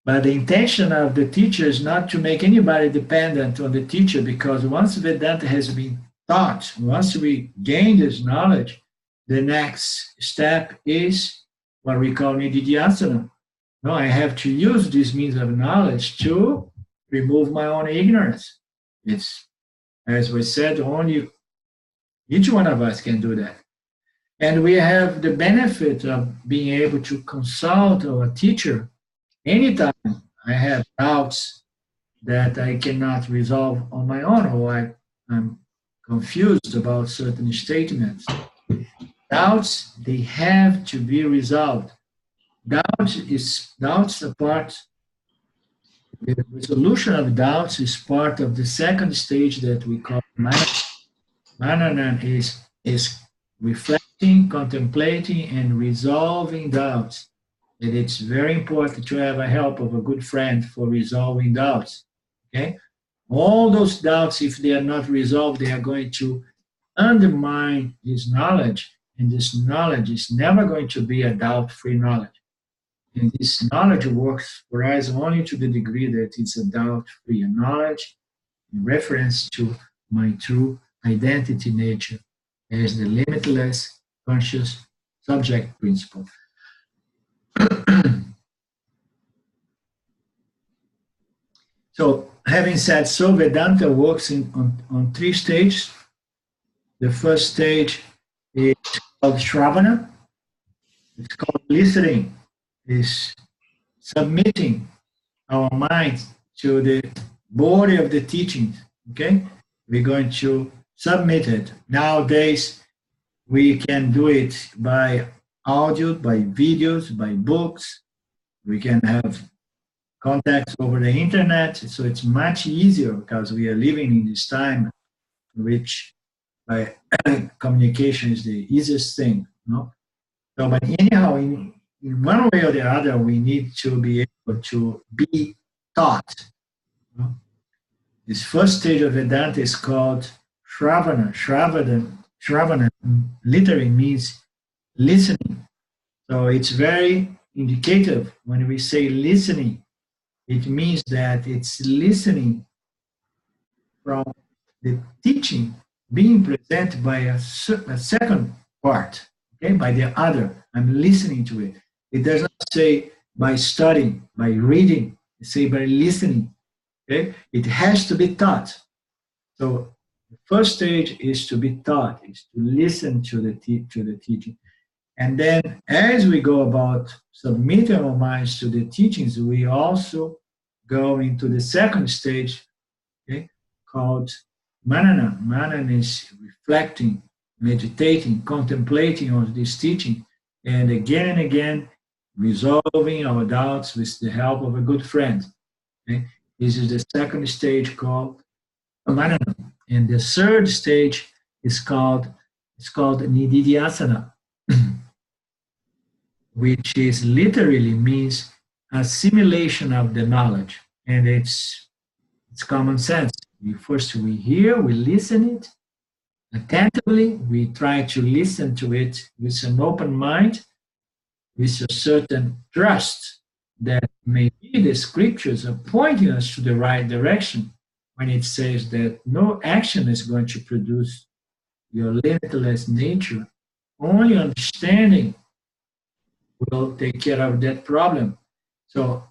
[SPEAKER 1] But the intention of the teacher is not to make anybody dependent on the teacher, because once Vedanta has been taught, once we gain this knowledge, the next step is what we call nididhyasana. No, I have to use this means of knowledge to remove my own ignorance. It's, as we said, only each one of us can do that. And we have the benefit of being able to consult our teacher anytime I have doubts that I cannot resolve on my own, or I'm confused about certain statements. Doubts, they have to be resolved. Doubts are part, the resolution of doubts is part of the second stage that we call manana. Manana is reflecting, contemplating, and resolving doubts. And it's very important to have a help of a good friend for resolving doubts. Okay? All those doubts, if they are not resolved, they are going to undermine his knowledge. And this knowledge is never going to be a doubt-free knowledge. And this knowledge works for us only to the degree that it's a doubt-free knowledge in reference to my true identity nature as the limitless conscious subject principle. So, having said so, Vedanta works on three stages. The first stage is called Shravana. It's called listening. It's submitting our minds to the body of the teachings. Okay? We're going to submit it. Nowadays, we can do it by audio, by videos, by books. We can have contacts over the internet, so it's much easier because we are living in this time in which communication is the easiest thing. No? So, but anyhow, in one way or the other, we need to be able to be taught. No? This first stage of Vedanta is called Shravana. Shravana literally means listening. So it's very indicative when we say listening. It means that it's listening from the teaching being presented by a second part, okay, by the other. I'm listening to it. It does not say by studying, by reading. It says by listening. Okay, it has to be taught. So the first stage is to be taught, is to listen to the teaching. And then as we go about submitting our minds to the teachings, we also go into the second stage, okay, called manana. Manana is reflecting, meditating, contemplating on this teaching, and again, resolving our doubts with the help of a good friend. Okay? This is the second stage called manana. And the third stage is called nididhyasana, which is literally means assimilation of the knowledge. And it's common sense. We hear, we listen it attentively, we try to listen to it with an open mind, with a certain trust that maybe the scriptures are pointing us to the right direction when it says that no action is going to produce your limitless nature. Only understanding will take care of that problem. So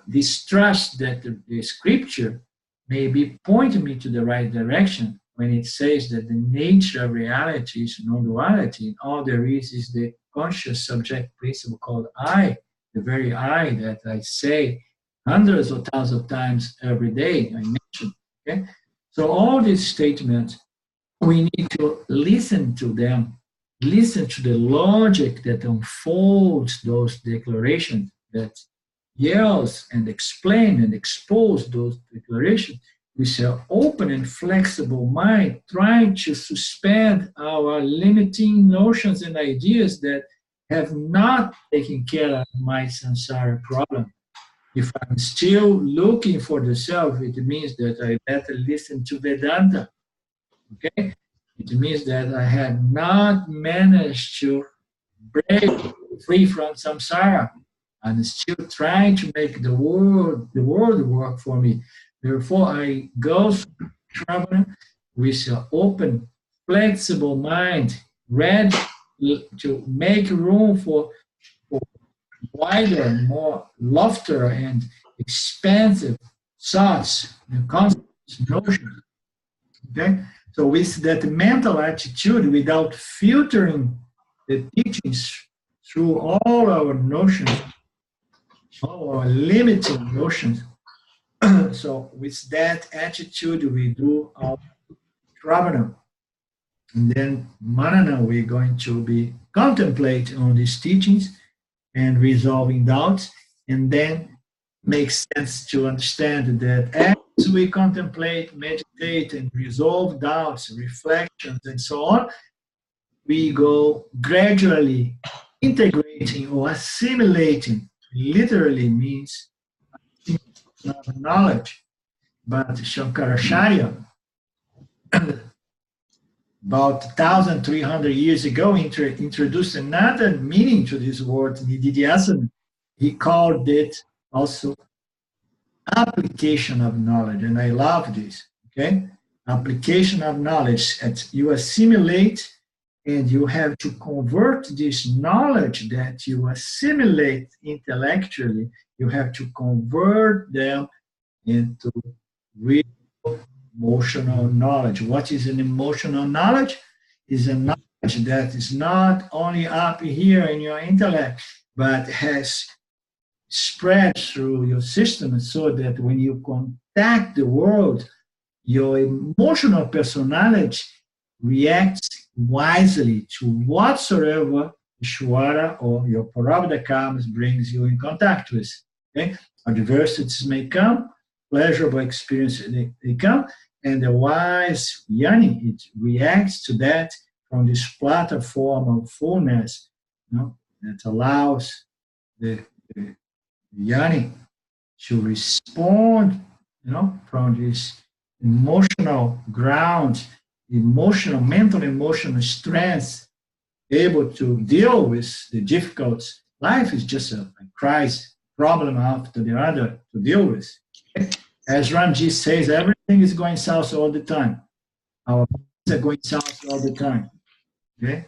[SPEAKER 1] this trust that the scripture may be pointing me to the right direction when it says that the nature of reality is non-duality, and all there is the conscious subject principle called I, the very I that I say hundreds of thousands of times every day, I mentioned. Okay? So all these statements, we need to listen to them, listen to the logic that unfolds those declarations, that yells and explain and expose those declarations with an open and flexible mind, trying to suspend our limiting notions and ideas that have not taken care of my samsara problem. If I'm still looking for the self, it means that I better listen to Vedanta. Okay? It means that I have not managed to break free from samsara. I'm still trying to make the world work for me. Therefore, I go traveling with an open, flexible mind, ready to make room for wider, more loftier and expansive thoughts and concepts, notions. Okay? So with that mental attitude, without filtering the teachings through all our notions, all our limiting notions. So with that attitude, we do our Shravana. And then Manana, we're going to be contemplate on these teachings and resolving doubts, and then makes sense to understand that as we contemplate, meditate, and resolve doubts, reflections, and so on, we go gradually integrating or assimilating. Literally means knowledge. But Shankaracharya, about 1,300 years ago, introduced another meaning to this word, nididhyasana. He called it also application of knowledge, and I love this, okay? Application of knowledge, you assimilate, and you have to convert this knowledge that you assimilate intellectually, you have to convert them into real emotional knowledge. What is an emotional knowledge? Is a knowledge that is not only up here in your intellect, but has spread through your system, so that when you contact the world, your emotional personality reacts wisely to whatsoever Ishvara or your Prarabdha karmas brings you in contact with. Okay? Adversities may come, pleasurable experiences they come, and the wise yani, it reacts to that from this platform of fullness, that allows the yani to respond, from this emotional ground, mental emotional strength, able to deal with the difficult. Life is just a crisis, problem after the other to deal with. As Ramji says, everything is going south all the time. Our minds are going south all the time. Okay?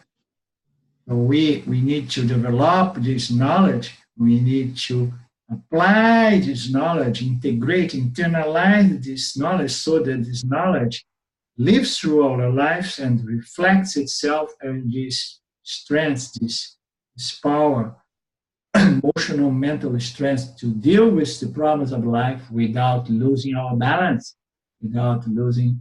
[SPEAKER 1] So we need to develop this knowledge. We need to apply this knowledge, integrate, internalize this knowledge, so that this knowledge lives through our lives and reflects itself in this strength, this power, emotional, mental strength to deal with the problems of life without losing our balance, without losing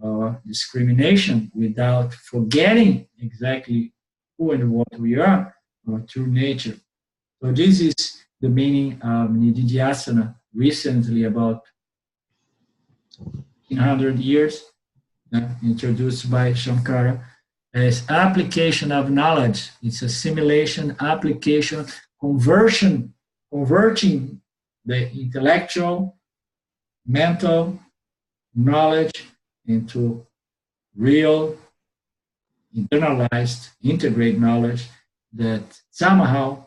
[SPEAKER 1] our discrimination, without forgetting exactly who and what we are, our true nature. So this is the meaning of nididhyasana recently, about 100 years, introduced by Shankara, as application of knowledge. It's assimilation, application, converting the intellectual, mental knowledge into real, internalized, integrate knowledge that somehow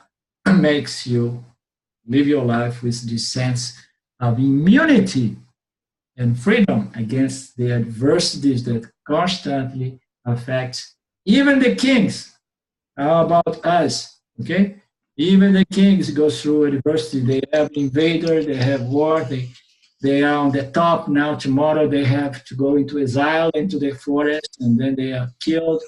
[SPEAKER 1] makes you live your life with this sense of immunity and freedom against the adversities that constantly affect even the kings. How about us? Okay? Even the kings go through adversity. They have invaders, they have war, they are on the top now. Tomorrow they have to go into exile, into the forest, and then they are killed.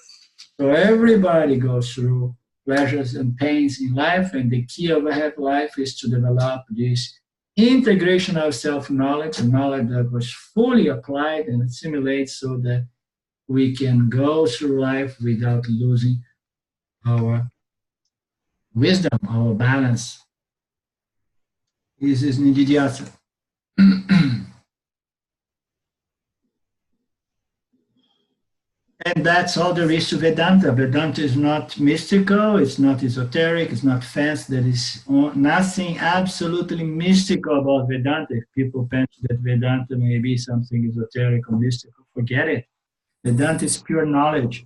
[SPEAKER 1] So everybody goes through pleasures and pains in life, and the key of a happy life is to develop this integration of self-knowledge, a knowledge that was fully applied and assimilated, so that we can go through life without losing our wisdom, our balance. This is nididhyasana. And that's all there is to Vedanta. Vedanta is not mystical, it's not esoteric, it's not fancy. There is nothing absolutely mystical about Vedanta. If people think that Vedanta may be something esoteric or mystical, forget it. Vedanta is pure knowledge.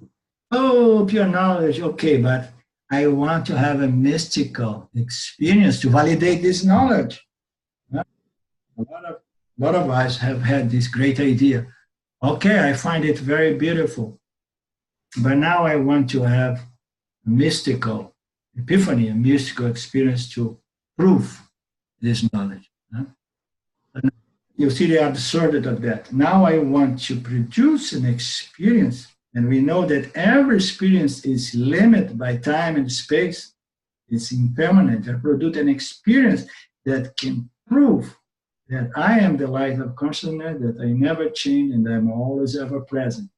[SPEAKER 1] Oh, pure knowledge, okay, but I want to have a mystical experience to validate this knowledge. A lot of us have had this great idea. Okay, I find it very beautiful. But now I want to have a mystical epiphany, a mystical experience to prove this knowledge. You see the absurdity of that. Now I want to produce an experience And we know that every experience is limited by time and space. It's impermanent. I produce an experience that can prove that I am the light of consciousness, that I never change, and I'm always ever present.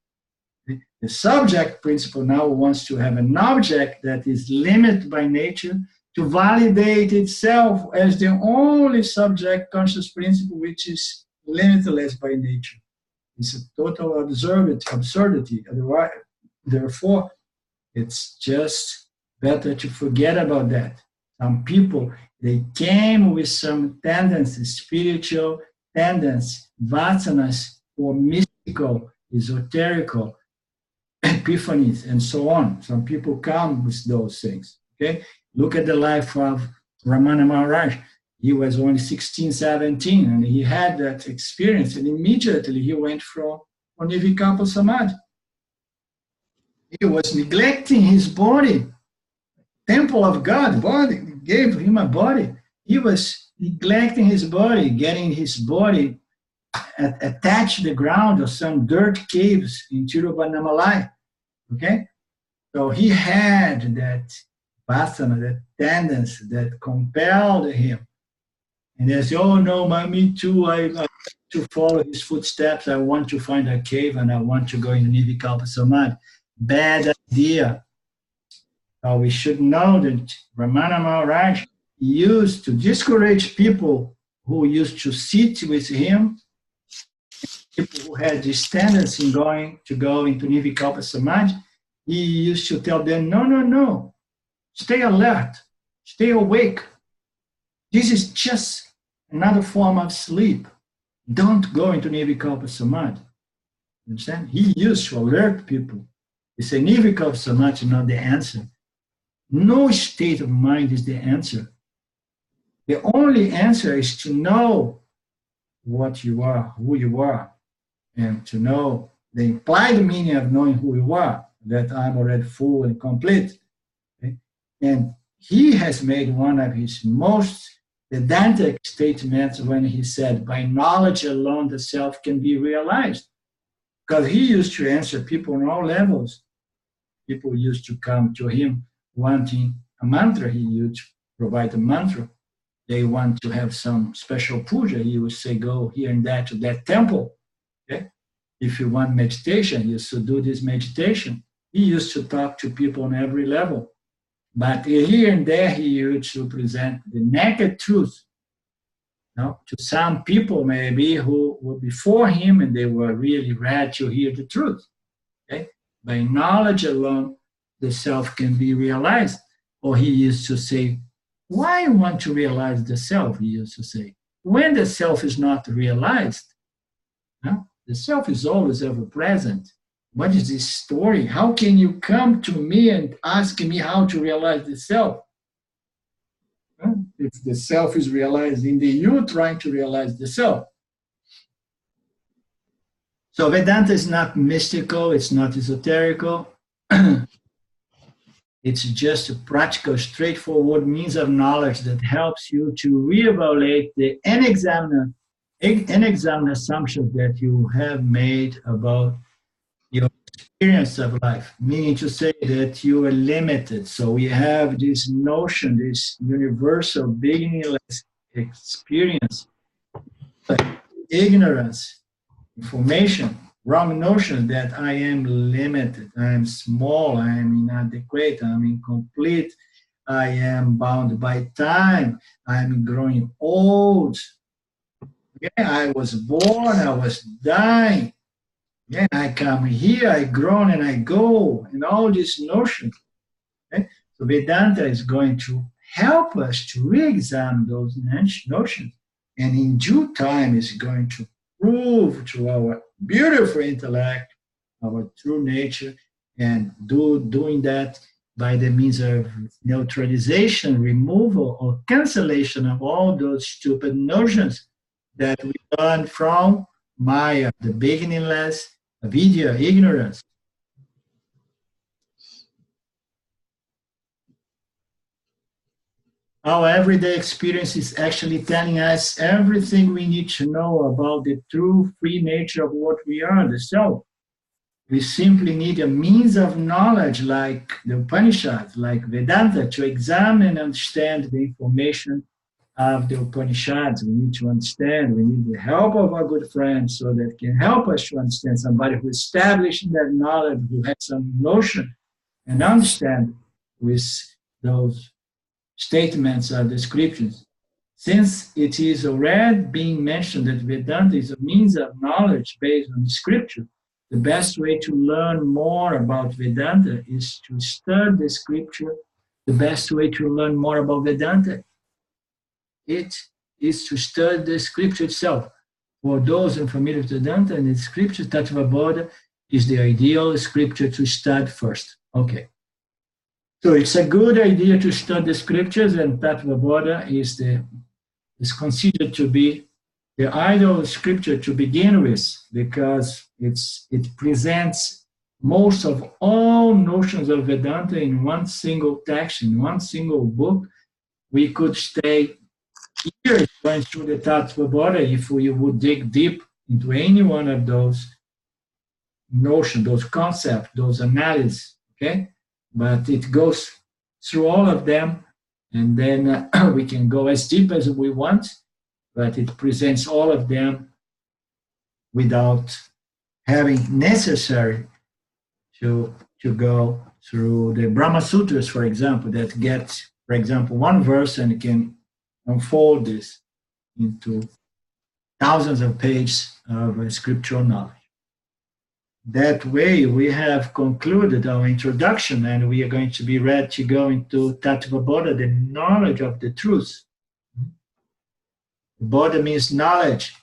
[SPEAKER 1] The subject principle now wants to have an object that is limited by nature to validate itself as the only subject conscious principle which is limitless by nature. It's a total absurdity. Otherwise, therefore, it's just better to forget about that. Some people, they came with some tendencies, spiritual tendencies, vasanas, or mystical, esoterical, epiphanies, and so on. Some people come with those things. Okay? Look at the life of Ramana Maharaj. He was only 16, 17, and he had that experience, and immediately he went from Nirvikalpa Samadhi. He was neglecting his body. Temple of God, body, gave him a body. He was neglecting his body, getting his body attached to the ground of some dirt caves in Tiruvannamalai. Okay? So he had that vasana, that tendency that compelled him. And they say, oh no, me too, I want to follow his footsteps, I want to find a cave and I want to go into Nirvikalpa Samadhi. Bad idea. We should know that Ramana Maharaj used to discourage people who used to sit with him, people who had this tendency in to go into Nirvikalpa Samadhi. He used to tell them, no, stay alert, stay awake. This is just another form of sleep. Don't go into Nirvikalpa Samadhi. You understand? He used to alert people. He said, Nirvikalpa Samadhi is not the answer. No state of mind is the answer. The only answer is to know what you are, who you are, and to know the implied meaning of knowing who you are, that I'm already full and complete. Okay? And he has made one of his most Vedantic statements when he said, by knowledge alone the self can be realized. Because he used to answer people on all levels. People used to come to him wanting a mantra. He used to provide a mantra. They want to have some special puja. He would say, go here and there to that temple. Okay? If you want meditation, you should do this meditation. He used to talk to people on every level. But here and there, he used to present the naked truth. To some people, maybe, who were before him and they were really ready to hear the truth. Okay? By knowledge alone, the self can be realized. Or he used to say, why want to realize the self? He used to say, when the self is not realized, the self is always ever present. What is this story? How can you come to me and ask me how to realize the self? If the self is realized in the you trying to realize the self. So Vedanta is not mystical, it's not esoterical. It's just a practical, straightforward means of knowledge that helps you to reevaluate the unexamined assumptions that you have made about your experience of life, meaning to say that you are limited. So we have this notion, this universal beginningless experience, ignorance, information, wrong notion that I am limited, I am small, I am inadequate, I am incomplete, I am bound by time, I am growing old. I was born, I was dying. Yeah, I come here, I grow and I go, and all these notions. Okay? So Vedanta is going to help us to re-examine those notions, and in due time is going to prove to our beautiful intellect, our true nature, and doing that by the means of neutralization, removal, or cancellation of all those stupid notions that we learn from Maya, the beginningless, avidya, ignorance. Our everyday experience is actually telling us everything we need to know about the true free nature of what we are, the self. We simply need a means of knowledge like the Upanishads, like Vedanta, to examine and understand the information of the Upanishads. We need to understand, we need the help of our good friends so that can help us to understand, somebody who established that knowledge, who has some notion and understand with those statements or descriptions. Since it is already being mentioned that Vedanta is a means of knowledge based on scripture, the best way to learn more about Vedanta is to study the scripture. The best way to learn more about Vedanta, it is to study the scripture itself. For those unfamiliar with Vedanta and the scripture, Tattvabodha is the ideal scripture to study first. Okay. So it's a good idea to study the scriptures, and Tattvabodha is considered to be the ideal scripture to begin with, because it presents most of all notions of Vedanta in one single text, in one single book. We could stay years going through the Tattvabodha if we would dig deep into any one of those notions, those concepts, those analyses, okay? But it goes through all of them, and then we can go as deep as we want, but it presents all of them without having necessary to go through the Brahma Sutras, for example, that get, for example, one verse and can unfold this into thousands of pages of scriptural knowledge. That way, we have concluded our introduction, and we are going to be ready to go into Tattvabodha, the knowledge of the truth. Bodha means knowledge,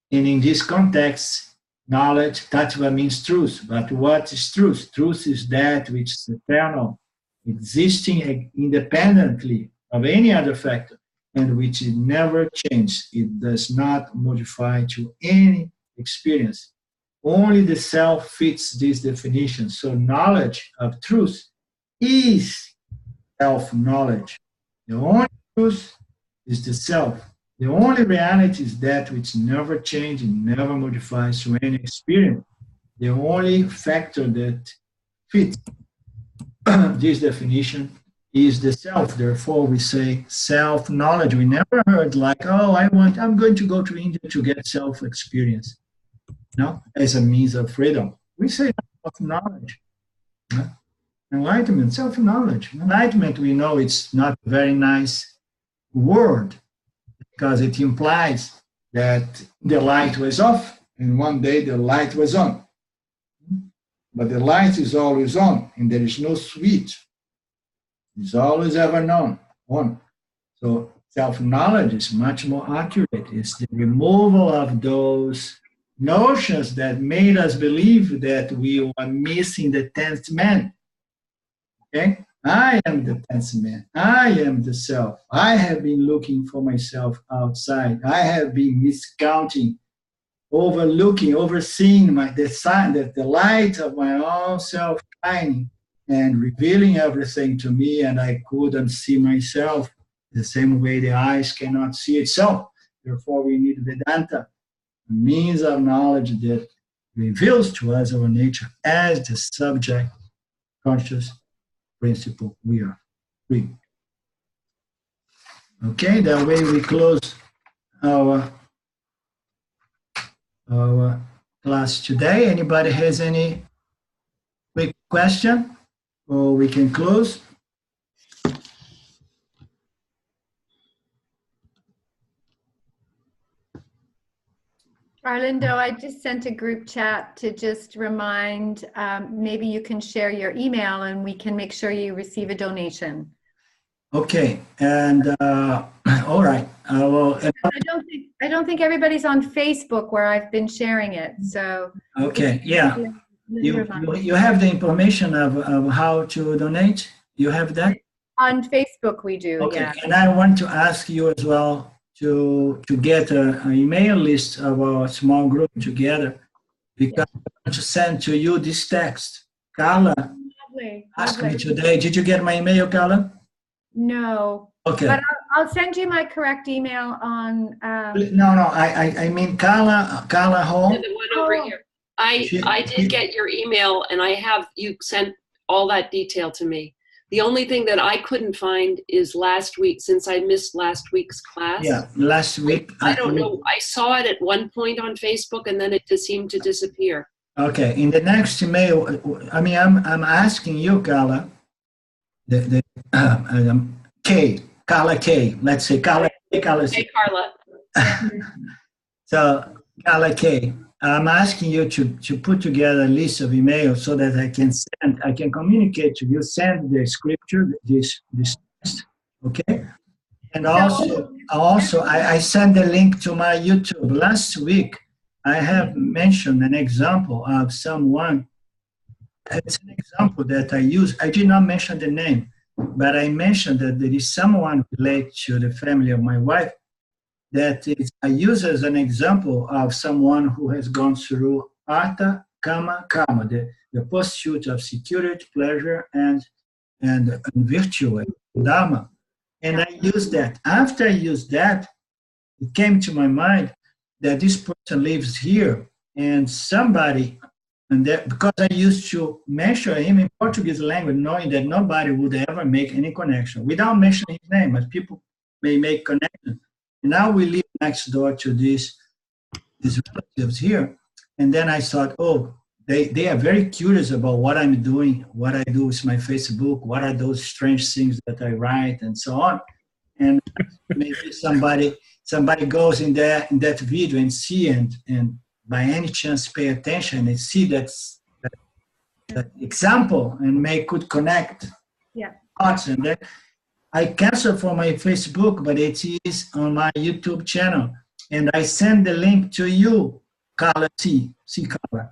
[SPEAKER 1] and in this context, knowledge, Tattva means truth. But what is truth? Truth is that which is eternal, existing independently of any other factor, and which it never changes. It does not modify to any experience. Only the self fits this definition. So knowledge of truth is self-knowledge. The only truth is the self. The only reality is that which never changes and never modifies to any experience. The only factor that fits this definition is the self. Therefore, we say self-knowledge. We never heard like, oh, I'm going to go to India to get self-experience. No, as a means of freedom. We say self-knowledge. Enlightenment, self-knowledge. Enlightenment, we know it's not a very nice word because it implies that the light was off and one day the light was on. But the light is always on and there is no switch. It's always ever known, on. So self-knowledge is much more accurate. It's the removal of those notions that made us believe that we were missing the 10th man. Okay? I am the 10th man. I am the self. I have been looking for myself outside. I have been miscounting, overlooking, overseeing the light of my own self shining and revealing everything to me, and I couldn't see myself the same way the eyes cannot see itself. Therefore, we need Vedanta, a means of knowledge that reveals to us our nature as the subject, conscious principle we are. Free. Okay, that way we close our class today. Anybody has any quick question, or we can close?
[SPEAKER 5] Arlindo, I just sent a group chat to just remind, maybe you can share your email and we can make sure you receive a donation.
[SPEAKER 1] Okay, and all right.
[SPEAKER 5] I don't think everybody's on Facebook where I've been sharing it. So
[SPEAKER 1] okay, yeah. You have the information of how to donate? You have that?
[SPEAKER 5] On Facebook we do,
[SPEAKER 1] okay.
[SPEAKER 5] Yeah.
[SPEAKER 1] And I want to ask you as well to get an email list of our small group together, because I want to send to you this text. Carla asked me today, did you get my email, Carla?
[SPEAKER 5] No.
[SPEAKER 1] Okay.
[SPEAKER 5] But I'll send you my correct email on...
[SPEAKER 1] No, I mean Carla Home.
[SPEAKER 3] The one over here. I did get your email, and you sent all that detail to me. The only thing that I couldn't find is last week, since I missed last week's class.
[SPEAKER 1] Yeah, last week.
[SPEAKER 3] I don't know. I saw it at one point on Facebook, and then it just seemed to disappear.
[SPEAKER 1] Okay, in the next email, I mean, I'm asking you, Carla, Carla K. Let's say Carla K. Carla C.
[SPEAKER 3] Hey, Carla.
[SPEAKER 1] So, Carla K. I'm asking you to put together a list of emails so that I can communicate to you, send the scripture, this text, okay? And also, I send a link to my YouTube. Last week, I have mentioned an example of someone. It's an example that I use. I did not mention the name, but I mentioned that there is someone related to the family of my wife that I use as an example of someone who has gone through Artha, Kama, Karma, the pursuit of security, pleasure, and virtue, Dharma. And I used that. After I used that, it came to my mind that this person lives here, and somebody, because I used to mention him in Portuguese language, knowing that nobody would ever make any connection, without mentioning his name, but people may make connections. And now we live next door to these relatives here. And then I thought, oh, they are very curious about what I'm doing, what I do with my Facebook, what are those strange things that I write, and so on. And maybe somebody goes in that video and see and by any chance pay attention and see that example and could connect thoughts. And then I cancel for my Facebook, but it is on my YouTube channel. And I send the link to you, Carla C. Carla.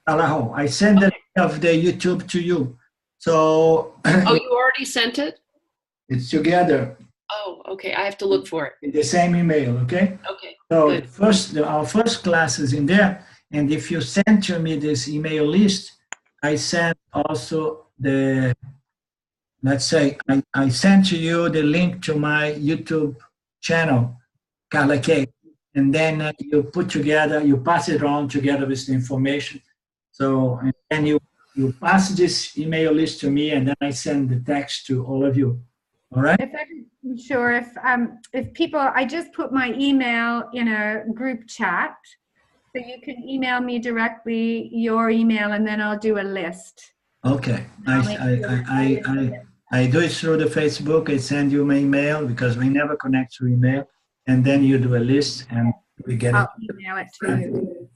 [SPEAKER 1] Ho. I send the link of the YouTube to you. So.
[SPEAKER 3] Oh, you already sent it?
[SPEAKER 1] It's together.
[SPEAKER 3] Oh, okay. I have to look for it.
[SPEAKER 1] In the same email, okay?
[SPEAKER 3] Okay.
[SPEAKER 1] So our first class is in there. And if you send to me this email list, I send also let's say I send to you the link to my YouTube channel, Carla K. And then you put together, you pass it on together with the information. So, and then you pass this email list to me, and then I send the text to all of you. All right?
[SPEAKER 5] If people, I just put my email in a group chat, so you can email me directly your email, and then I'll do a list.
[SPEAKER 1] Okay. I do it through the Facebook. I send you my email because we never connect through email, and then you do a list, and we get
[SPEAKER 5] I'll email it to you.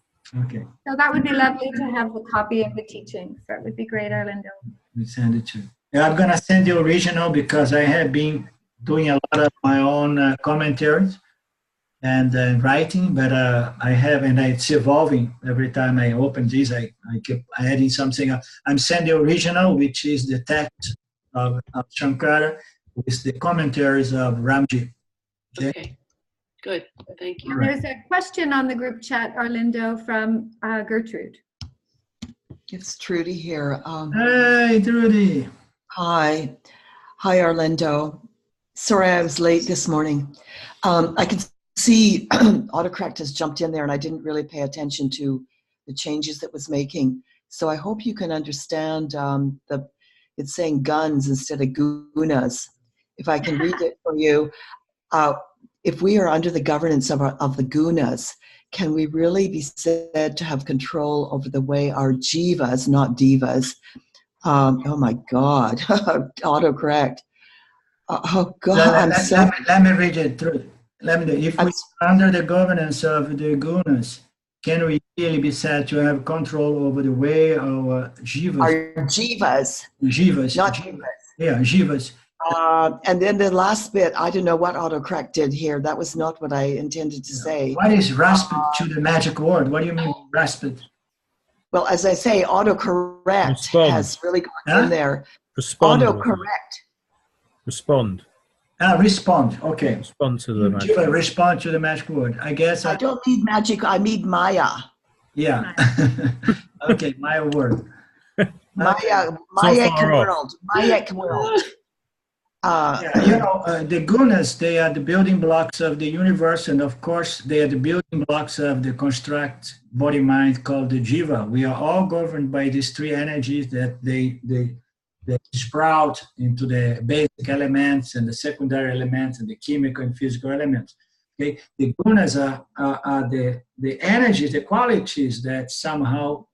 [SPEAKER 1] Okay.
[SPEAKER 5] So that would be lovely to have a copy of the teaching. So it would be great, Arlindo.
[SPEAKER 1] We send it to you. Yeah, I'm gonna send the original because I have been doing a lot of my own commentaries and writing, but it's evolving every time I open this. I keep adding something. I'm sending the original, which is the text of Shankara with the commentaries of Ramji.
[SPEAKER 3] Okay. Good. Thank you.
[SPEAKER 5] And there's a question on the group chat, Arlindo, from Gertrude.
[SPEAKER 6] It's Trudy here.
[SPEAKER 1] Hey, Trudy.
[SPEAKER 6] Hi, Arlindo. Sorry I was late this morning. I can see autocorrect has jumped in there, and I didn't really pay attention to the changes it was making. So I hope you can understand it's saying guns instead of gunas. If I can read it for you. If we are under the governance of the gunas, can we really be said to have control over the way our jivas, not divas? Oh my God, autocorrect. Oh God,
[SPEAKER 1] let me read it through. If we are under the governance of the gunas, can we really be said to have control over the way our jivas?
[SPEAKER 6] Our jivas.
[SPEAKER 1] Jivas.
[SPEAKER 6] Not jivas.
[SPEAKER 1] Yeah, jivas.
[SPEAKER 6] And then the last bit, I don't know what autocorrect did here. That was not what I intended to say.
[SPEAKER 1] What is rasped to the magic word? What do you mean rasped?
[SPEAKER 6] Well, as I say, autocorrect has really gone in there.
[SPEAKER 4] Respond.
[SPEAKER 6] Autocorrect.
[SPEAKER 4] Respond.
[SPEAKER 1] Respond. Okay.
[SPEAKER 4] Respond to the magic.
[SPEAKER 1] Respond to the magic word. I guess.
[SPEAKER 6] I don't need magic. I need Maya.
[SPEAKER 1] Yeah. Okay, Maya word.
[SPEAKER 6] Maya world. Maya world.
[SPEAKER 1] Yeah, the gunas, they are the building blocks of the universe, and of course, they are the building blocks of the construct body-mind called the jiva. We are all governed by these three energies that they sprout into the basic elements and the secondary elements and the chemical and physical elements. Okay, the gunas are the energies, the qualities that somehow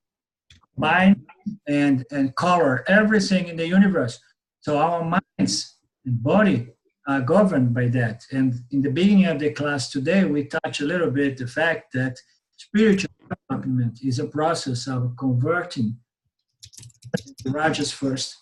[SPEAKER 1] bind and color everything in the universe. So our minds and body are governed by that. And in the beginning of the class today, we touch a little bit the fact that spiritual development is a process of converting the rajas first,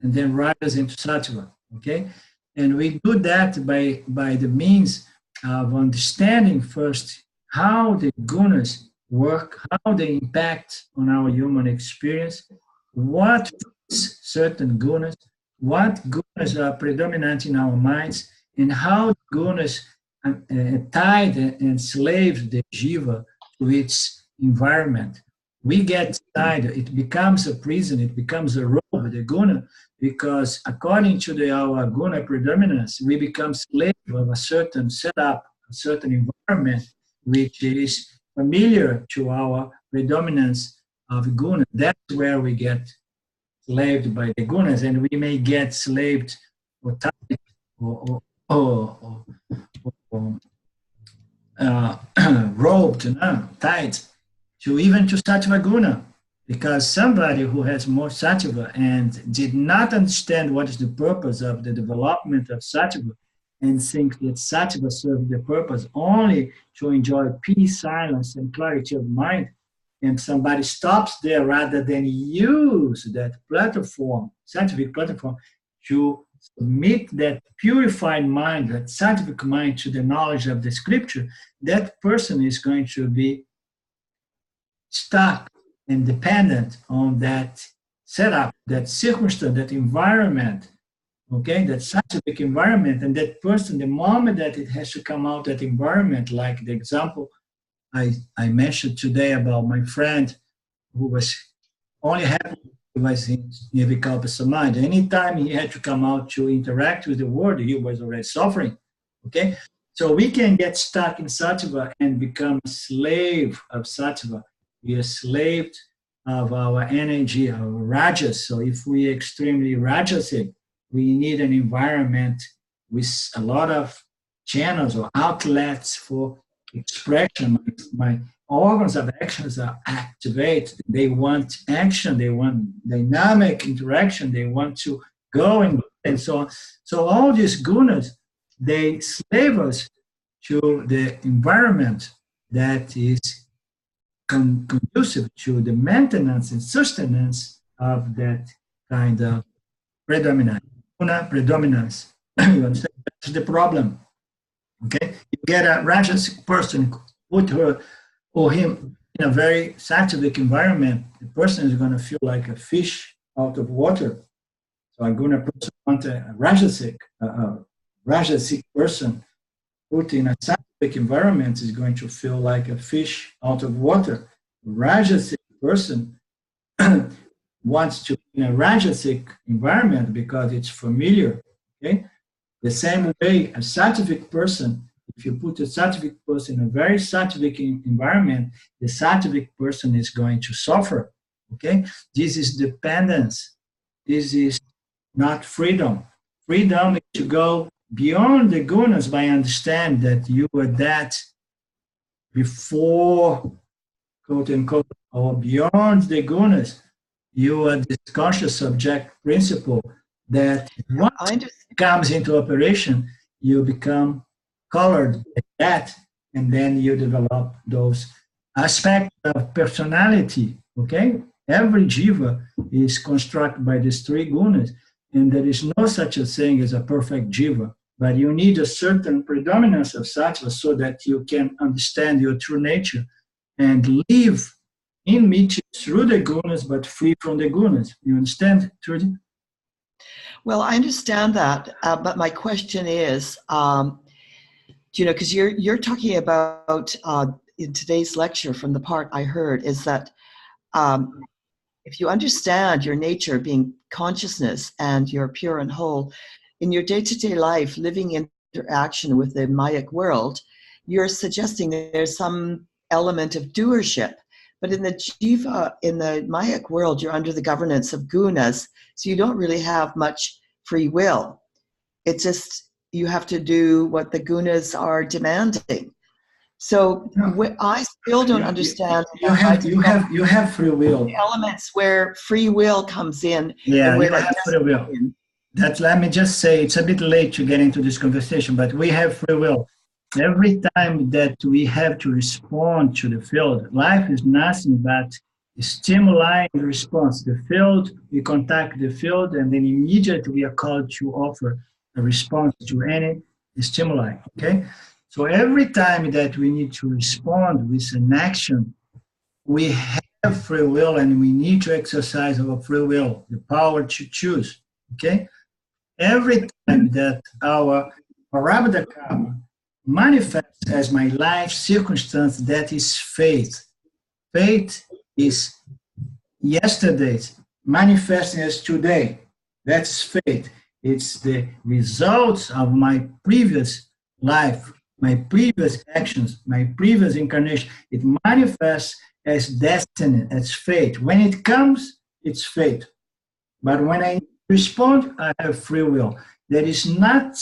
[SPEAKER 1] and then rajas into sattva. Okay, and we do that by the means of understanding first how the gunas work, how they impact on our human experience, what is certain gunas, what gunas are predominant in our minds, and how gunas tied and enslave the jiva to its environment. We get tied, it becomes a prison, it becomes a robe, the guna, because according to our guna predominance, we become slave of a certain setup, a certain environment, which is familiar to our predominance of guna. That's where we get slaved by the gunas, and we may get slaved or tied or roped, tied to even to sattva guna, because somebody who has more sattva and did not understand what is the purpose of the development of sattva and think that sattva serves the purpose only to enjoy peace, silence, and clarity of mind, and somebody stops there rather than use that platform, scientific platform, to submit that purified mind, that scientific mind to the knowledge of the scripture, that person is going to be stuck and dependent on that setup, that circumstance, that environment, okay, that scientific environment, and that person, the moment that it has to come out that environment, like the example I mentioned today about my friend who was only happy he was in Vikalpa Samadhi. Anytime he had to come out to interact with the world, he was already suffering, okay? So we can get stuck in sattva and become a slave of sattva. We are slaved of our energy, our rajas. So if we are extremely rajasic, we need an environment with a lot of channels or outlets for expression. My organs of actions are activated. They want action. They want dynamic interaction. They want to go and so on. So all these gunas, they slave us to the environment that is conducive to the maintenance and sustenance of that kind of predominance. Predominance. You understand? That's the problem. Okay? You get a rajasic person, put her or him in a very sattvic environment, the person is going to feel like a fish out of water. So I'm going to want a rajasic person put in a sattvic environment is going to feel like a fish out of water. A rajasic person wants to be in a rajasic environment because it's familiar. Okay, the same way a sattvic person, if you put a sattvic person in a very sattvic environment, the sattvic person is going to suffer. Okay, this is dependence. This is not freedom. Freedom is to go beyond the gunas by understand that you were that before, quote unquote, or beyond the gunas. You are this conscious subject principle that once it comes into operation, you become colored like that, and then you develop those aspects of personality, okay? Every jiva is constructed by these three gunas, and there is no such a thing as a perfect jiva, but you need a certain predominance of sattva so that you can understand your true nature and live in meeting through the gunas, but free from the gunas. You understand, Trudy?
[SPEAKER 6] Well, I understand that, but my question is, because you're talking about in today's lecture, from the part I heard, is that if you understand your nature being consciousness and you're pure and whole, in your day-to-day life, living interaction with the Mayic world, you're suggesting that there's some element of doership. But in the Jiva, in the Mayic world, you're under the governance of gunas, so you don't really have much free will. It's just you have to do what the gunas are demanding. So I still don't understand.
[SPEAKER 1] You have free will.
[SPEAKER 6] The elements where free will comes in.
[SPEAKER 1] Yeah,
[SPEAKER 6] and where
[SPEAKER 1] you have free will. Let me just say, it's a bit late to get into this conversation, but we have free will. Every time that we have to respond to the field, life is nothing but stimuli and response. The field, we contact the field, and then immediately we are called to offer a response to any stimuli, okay? So every time that we need to respond with an action, we have free will, and we need to exercise our free will, the power to choose, okay? Every time that our Prarabdha karma manifests as my life circumstance, that is fate. Fate is yesterday manifesting as today. That's fate. It's the results of my previous life, my previous actions, my previous incarnation. It manifests as destiny, as fate. When it comes, it's fate. But when I respond, I have free will. There is not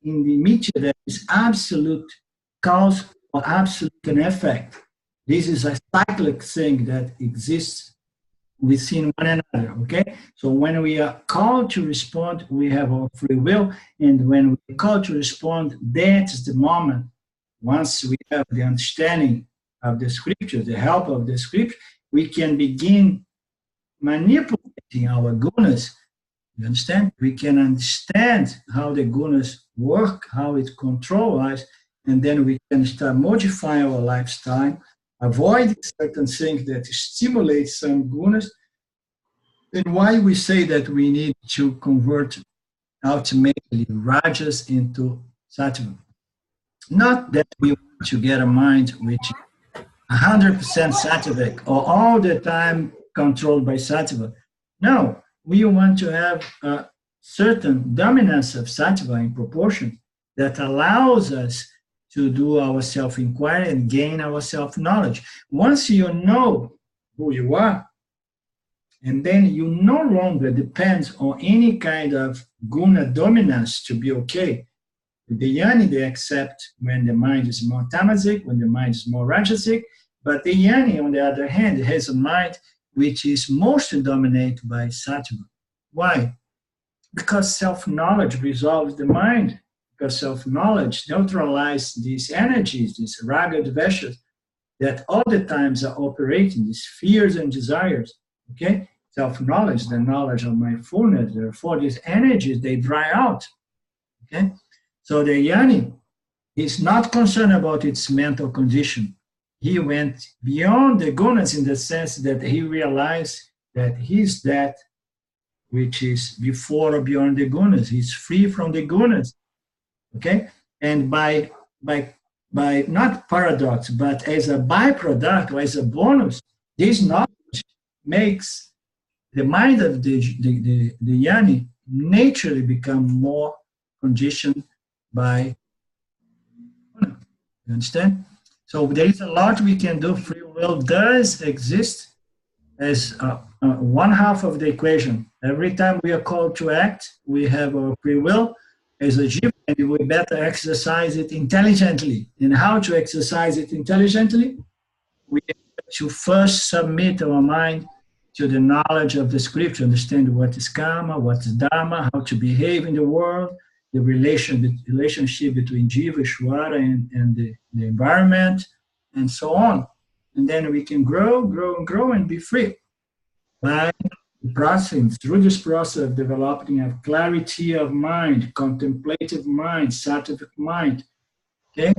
[SPEAKER 1] in the media, there is absolute cause or absolute an effect. This is a cyclic thing that exists within one another, okay? So when we are called to respond, we have our free will, and when we are called to respond, that's the moment, once we have the understanding of the scripture, the help of the scripture, we can begin manipulating our gunas. You understand? We can understand how the gunas work, how it controls us, and then we can start modifying our lifestyle, avoid certain things that stimulate some gunas. And why we say that we need to convert ultimately rajas into sattva. Not that we want to get a mind which is 100% sattvic or all the time controlled by sattva. No. We want to have a certain dominance of sattva in proportion that allows us to do our self-inquiry and gain our self-knowledge. Once you know who you are, and then you no longer depend on any kind of guna dominance to be okay. The yani, they accept when the mind is more tamasic, when the mind is more rajasic, but the yani, on the other hand, has a mind which is mostly dominated by sattva. Why? Because self-knowledge resolves the mind. Because self-knowledge neutralizes these energies, these raga dveshas, that all the times are operating, these fears and desires. Okay? Self-knowledge, the knowledge of my fullness, therefore these energies, they dry out. Okay? So the yani is not concerned about its mental condition. He went beyond the gunas in the sense that he realized that he's that which is before or beyond the gunas. He's free from the gunas. Okay? And by not paradox, but as a byproduct or as a bonus, this knowledge makes the mind of the yani naturally become more conditioned by guna. You understand? So there is a lot we can do. Free will does exist as one half of the equation. Every time we are called to act, we have our free will as a jiva, and we better exercise it intelligently. And how to exercise it intelligently? We have to first submit our mind to the knowledge of the scripture, understand what is karma, what is dharma, how to behave in the world, the relationship between jiva, ishvara, and the environment, and so on. And then we can grow, and be free. By the process, through this process of developing a clarity of mind, contemplative mind, sattvic mind. Okay?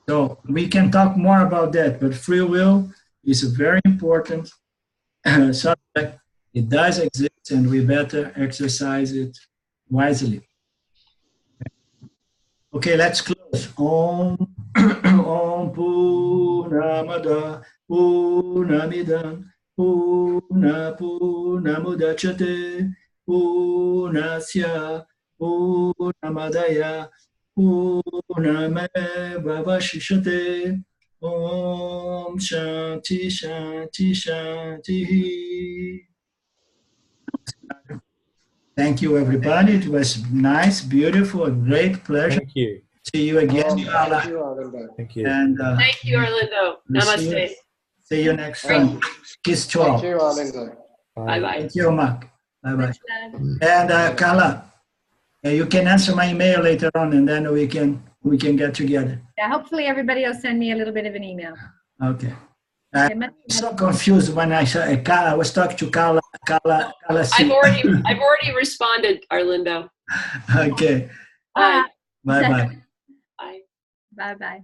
[SPEAKER 1] So we can talk more about that, but free will is a very important subject. It does exist, and we better exercise it wisely. Okay, let's close. Om Purnamada Purnamidam Purnamudachyate Purnasya Purnamadaya Purnameva Vashishyate. Om Shanti Shanti Shanti. Thank you, everybody. It was nice, beautiful, a great pleasure.
[SPEAKER 4] Thank you.
[SPEAKER 1] See you again,
[SPEAKER 2] Thank
[SPEAKER 1] Kala.
[SPEAKER 2] you, Arvindo.
[SPEAKER 4] Thank you.
[SPEAKER 1] And
[SPEAKER 3] Thank you, Orlando. Namaste.
[SPEAKER 1] see you next
[SPEAKER 3] Great.
[SPEAKER 1] time. Kiss to all.
[SPEAKER 2] Thank you, Arvindo.
[SPEAKER 3] Bye bye.
[SPEAKER 1] Thank you, Mark. Bye bye.
[SPEAKER 5] Much love.
[SPEAKER 1] And Kala, you can answer my email later on, and then we can get together.
[SPEAKER 5] Yeah, hopefully everybody will send me a little bit of an email.
[SPEAKER 1] Okay.
[SPEAKER 5] Okay,
[SPEAKER 1] I'm so confused when I said Kala. I was talking to Kala.
[SPEAKER 3] I've already responded, Arlindo.
[SPEAKER 1] Okay.
[SPEAKER 3] Bye.
[SPEAKER 1] Bye bye.
[SPEAKER 3] Bye.
[SPEAKER 5] Bye bye.